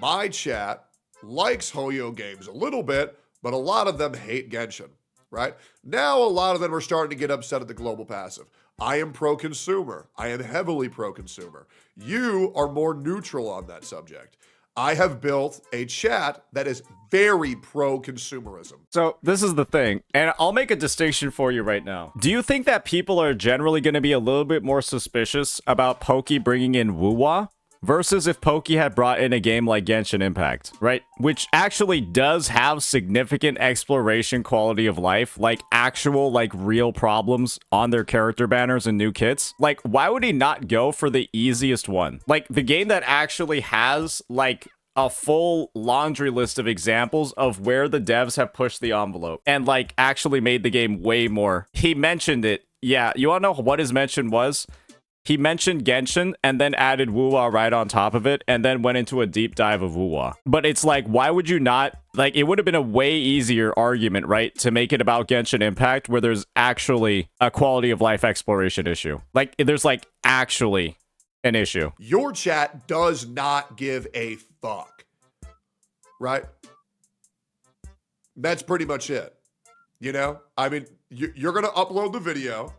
My chat likes Hoyo games a little bit, but a lot of them hate Genshin, right? Now a lot of them are starting to get upset at the global passive. I am pro-consumer. I am heavily pro-consumer. You are more neutral on that subject. I have built a chat that is very pro-consumerism. So this is the thing, and I'll make a distinction for you right now. Do you think that people are generally going to be a little bit more suspicious about Pokke bringing in Wuwa versus if Pokke had brought in a game like Genshin Impact, right? Which actually does have significant exploration quality of life, like actual, like real problems on their character banners and new kits. Like, why would he not go for the easiest one? Like, the game that actually has, like, a full laundry list of examples of where the devs have pushed the envelope and, like, actually made the game way more. He mentioned it. Yeah, you wanna know what his mention was? He mentioned Genshin and then added Wuwa right on top of it and then went into a deep dive of Wuwa. But it's like, why would you not? Like, it would have been a way easier argument, right? To make it about Genshin Impact where there's actually a quality of life exploration issue. Like, there's like actually an issue. Your chat does not give a fuck, right? That's pretty much it. You know? I mean, you're going to upload the video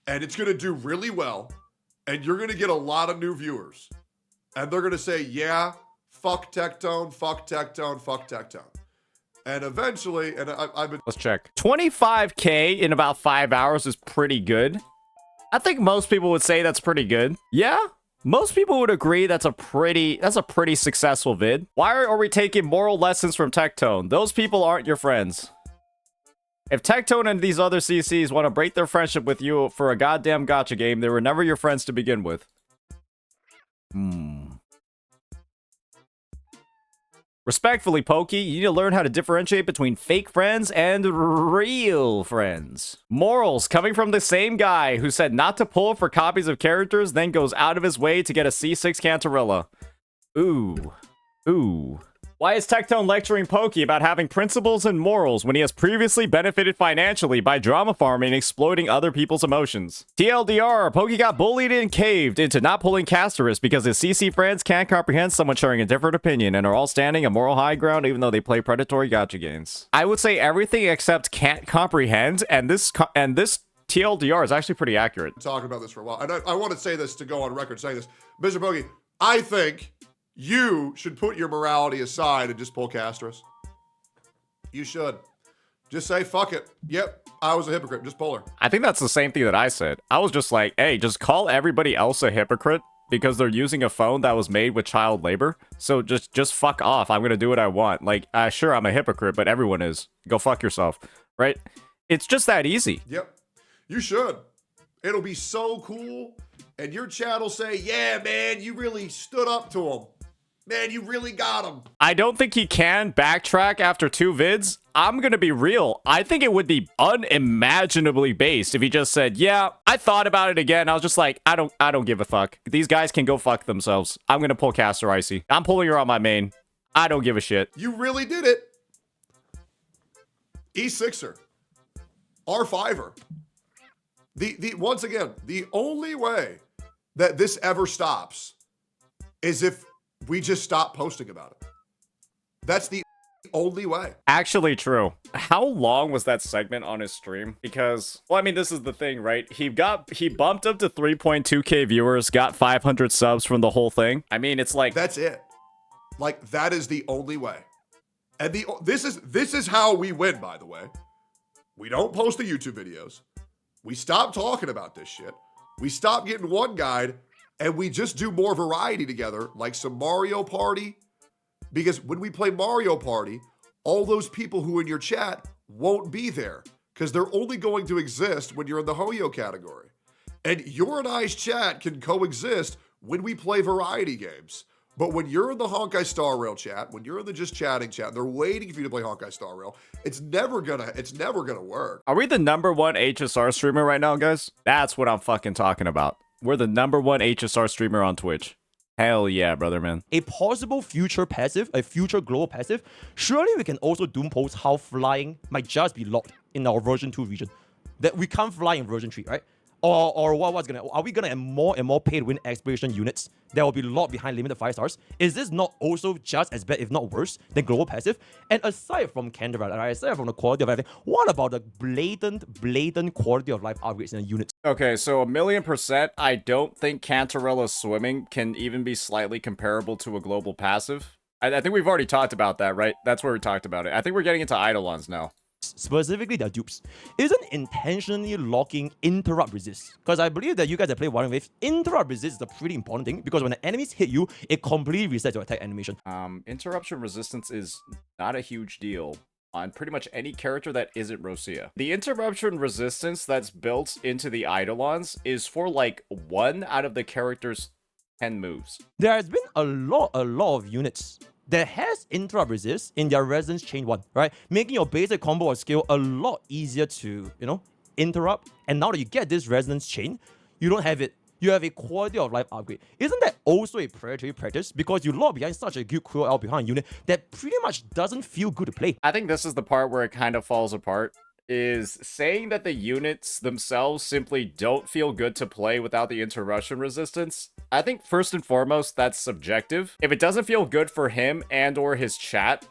and it's going to do really well, and you're going to get a lot of new viewers. And they're going to say, yeah, fuck Tectone, fuck Tectone, fuck Tectone. And eventually, and I've been... Let's check. 25K in about 5 hours is pretty good. I think most people would say that's pretty good. Yeah? Most people would agree that's a pretty successful vid. Why are we taking moral lessons from Tectone? Those people aren't your friends. If Tectone and these other CCs want to break their friendship with you for a goddamn gacha game, they were never your friends to begin with. Respectfully, Pokke, you need to learn how to differentiate between fake friends and real friends. Morals coming from the same guy who said not to pull for copies of characters, then goes out of his way to get a C6 Cantarella. Ooh. Ooh. Why is Tectone lecturing Pokke about having principles and morals when he has previously benefited financially by drama farming and exploiting other people's emotions? TLDR, Pokke got bullied and caved into not pulling Castorus because his CC friends can't comprehend someone sharing a different opinion and are all standing a moral high ground even though they play predatory gacha games. I would say everything except can't comprehend, and this TLDR is actually pretty accurate. Talking about this for a while, and I want to say this to go on record saying this. Mr. Pokke, I think you should put your morality aside and just pull Castorus. You should. Just say, fuck it. Yep, I was a hypocrite. Just pull her. I think that's the same thing that I said. I was just like, hey, just call everybody else a hypocrite because they're using a phone that was made with child labor. So just fuck off. I'm going to do what I want. Like, sure, I'm a hypocrite, but everyone is. Go fuck yourself, right? It's just that easy. Yep, you should. It'll be so cool. And your chat will say, yeah, man, you really stood up to him. Man, you really got him. I don't think he can backtrack after 2 vids. I'm gonna be real. I think it would be unimaginably based if he just said, yeah, I thought about it again. I was just like, I don't give a fuck. These guys can go fuck themselves. I'm gonna pull Caster Icy. I'm pulling her on my main. I don't give a shit. You really did it. E6er. R5er. Once again, the only way that this ever stops is if we just stop posting about it. That's the only way. Actually true. How long was that segment on his stream? Because, well, I mean, this is the thing, right? He bumped up to 3.2k viewers, got 500 subs from the whole thing. I mean, it's like... That's it. Like, that is the only way. And this is how we win, by the way. We don't post the YouTube videos. We stop talking about this shit. We stop getting one guide, and we just do more variety together, like some Mario Party. Because when we play Mario Party, all those people who in your chat won't be there because they're only going to exist when you're in the Hoyo category. And your and I's chat can coexist when we play variety games. But when you're in the Honkai Star Rail chat, when you're in the just chatting chat, they're waiting for you to play Honkai Star Rail. It's never gonna work. Are we the #1 HSR streamer right now, guys? That's what I'm fucking talking about. We're the #1 HSR streamer on Twitch. Hell yeah, brother, man. A possible future passive, a future global passive, surely we can also doom post how flying might just be locked in our version 2 region. That we can't fly in version 3, right? Or are we gonna have more and more pay to win exploration units that will be locked behind limited 5 stars? Is this not also just as bad, if not worse, than global passive? And aside from Canberra, right, aside from the quality of everything, what about the blatant quality of life upgrades in the units? Okay, so 1,000,000%, I don't think Cantarella's swimming can even be slightly comparable to a global passive. I think we've already talked about that, right? That's where we talked about it. I think we're getting into Eidolons now. Specifically their dupes, isn't intentionally locking interrupt resist. Because I believe that you guys that play Wild Wave, interrupt resist is a pretty important thing because when the enemies hit you, it completely resets your attack animation. Interruption resistance is not a huge deal on pretty much any character that isn't Rosia. The interruption resistance that's built into the Eidolons is for like 1 out of the character's 10 moves. There has been a lot of units that has interrupt resist in their Resonance Chain 1, right? Making your basic combo or skill a lot easier to, interrupt. And now that you get this Resonance Chain, you don't have it. You have a quality of life upgrade. Isn't that also a predatory practice? Because you lock behind such a good cruel out behind unit that pretty much doesn't feel good to play. I think this is the part where it kind of falls apart. Is saying that the units themselves simply don't feel good to play without the interruption resistance. I think first and foremost, that's subjective. If it doesn't feel good for him and or his chat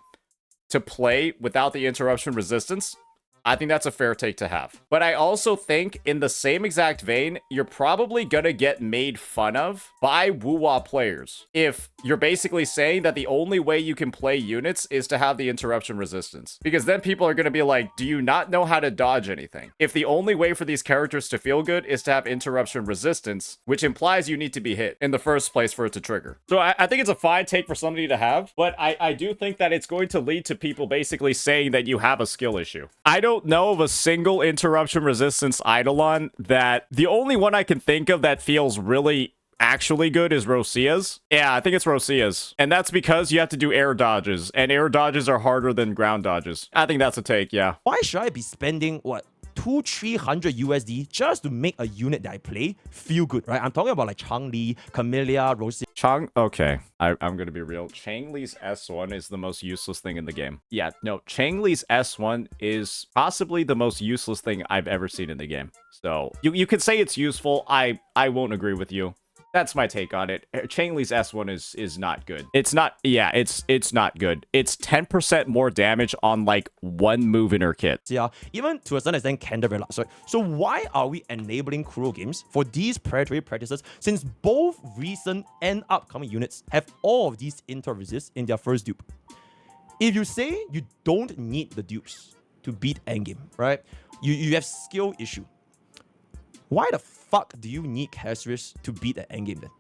to play without the interruption resistance, I think that's a fair take to have. But I also think in the same exact vein, you're probably gonna get made fun of by woo-wah players if you're basically saying that the only way you can play units is to have the interruption resistance. Because then people are gonna be like, do you not know how to dodge anything? If the only way for these characters to feel good is to have interruption resistance, which implies you need to be hit in the first place for it to trigger. So I think it's a fine take for somebody to have, but I do think that it's going to lead to people basically saying that you have a skill issue. I don't know of a single interruption resistance Eidolon that the only one I can think of that feels really actually good is Rosia's. Yeah, I think it's Rosia's. And that's because you have to do air dodges, and air dodges are harder than ground dodges. I think that's a take, yeah. Why should I be spending, what, 200-300 USD just to make a unit that I play feel good, right? I'm talking about like Changli, Camellia, Rosie. Okay, I'm gonna be real. Changli's S1 is the most useless thing in the game. Yeah, no, Changli's S1 is possibly the most useless thing I've ever seen in the game. So you could say it's useful. I won't agree with you. That's my take on it. Changli's S1 is not good. It's not, yeah, it's not good. It's 10% more damage on like 1 move in her kit. Yeah, even to a certain extent, Canberra. So why are we enabling cruel games for these predatory practices since both recent and upcoming units have all of these inter-resists in their first dupe? If you say you don't need the dupes to beat endgame, right? You have skill issue. Why the fuck do you need Casuarus to beat the endgame then?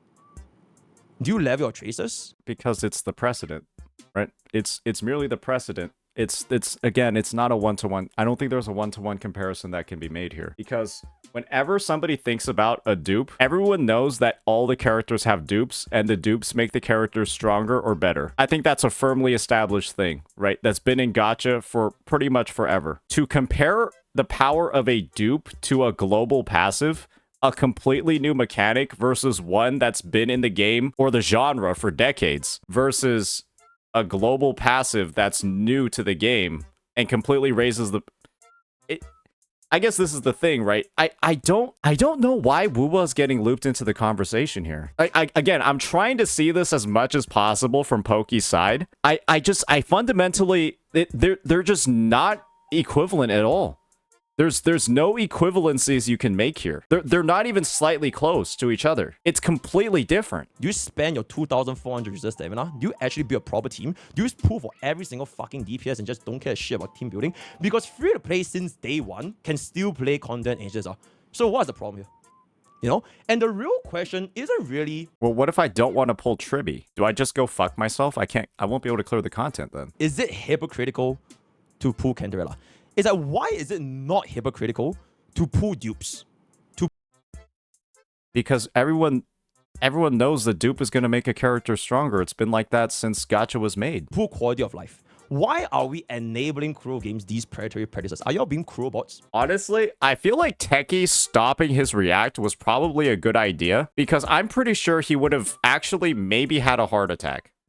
Do you level your tracers? Because it's the precedent, right? It's merely the precedent. It's again, it's not a one-to-one. I don't think there's a one-to-one comparison that can be made here. Because whenever somebody thinks about a dupe, everyone knows that all the characters have dupes, and the dupes make the characters stronger or better. I think that's a firmly established thing, right? That's been in gacha for pretty much forever. To compare the power of a dupe to a global passive, a completely new mechanic versus one that's been in the game or the genre for decades, versus a global passive that's new to the game and completely raises the... I guess this is the thing, right? I don't know why Woowa's getting looped into the conversation here. Again, I'm trying to see this as much as possible from Poke's side. I fundamentally... They're just not equivalent at all. There's no equivalencies you can make here. They're not even slightly close to each other. It's completely different. Do you spend your 2,400 reserve stamina? Do you actually build a proper team? Do you pull for every single fucking DPS and just don't care shit about team building? Because free to play since day one can still play content and just so what's the problem here? You know? And the real question isn't really, Well, what if I don't want to pull Tribby? Do I just go fuck myself? I won't be able to clear the content then. is it hypocritical to pull Cantarella? It's like, why is it not hypocritical to pull dupes? Because everyone knows the dupe is going to make a character stronger. It's been like that since gacha was made. Pull quality of life. Why are we enabling cruel games, these predatory predators? Are y'all being cruel bots? Honestly, I feel like Techie stopping his react was probably a good idea because I'm pretty sure he would have actually maybe had a heart attack.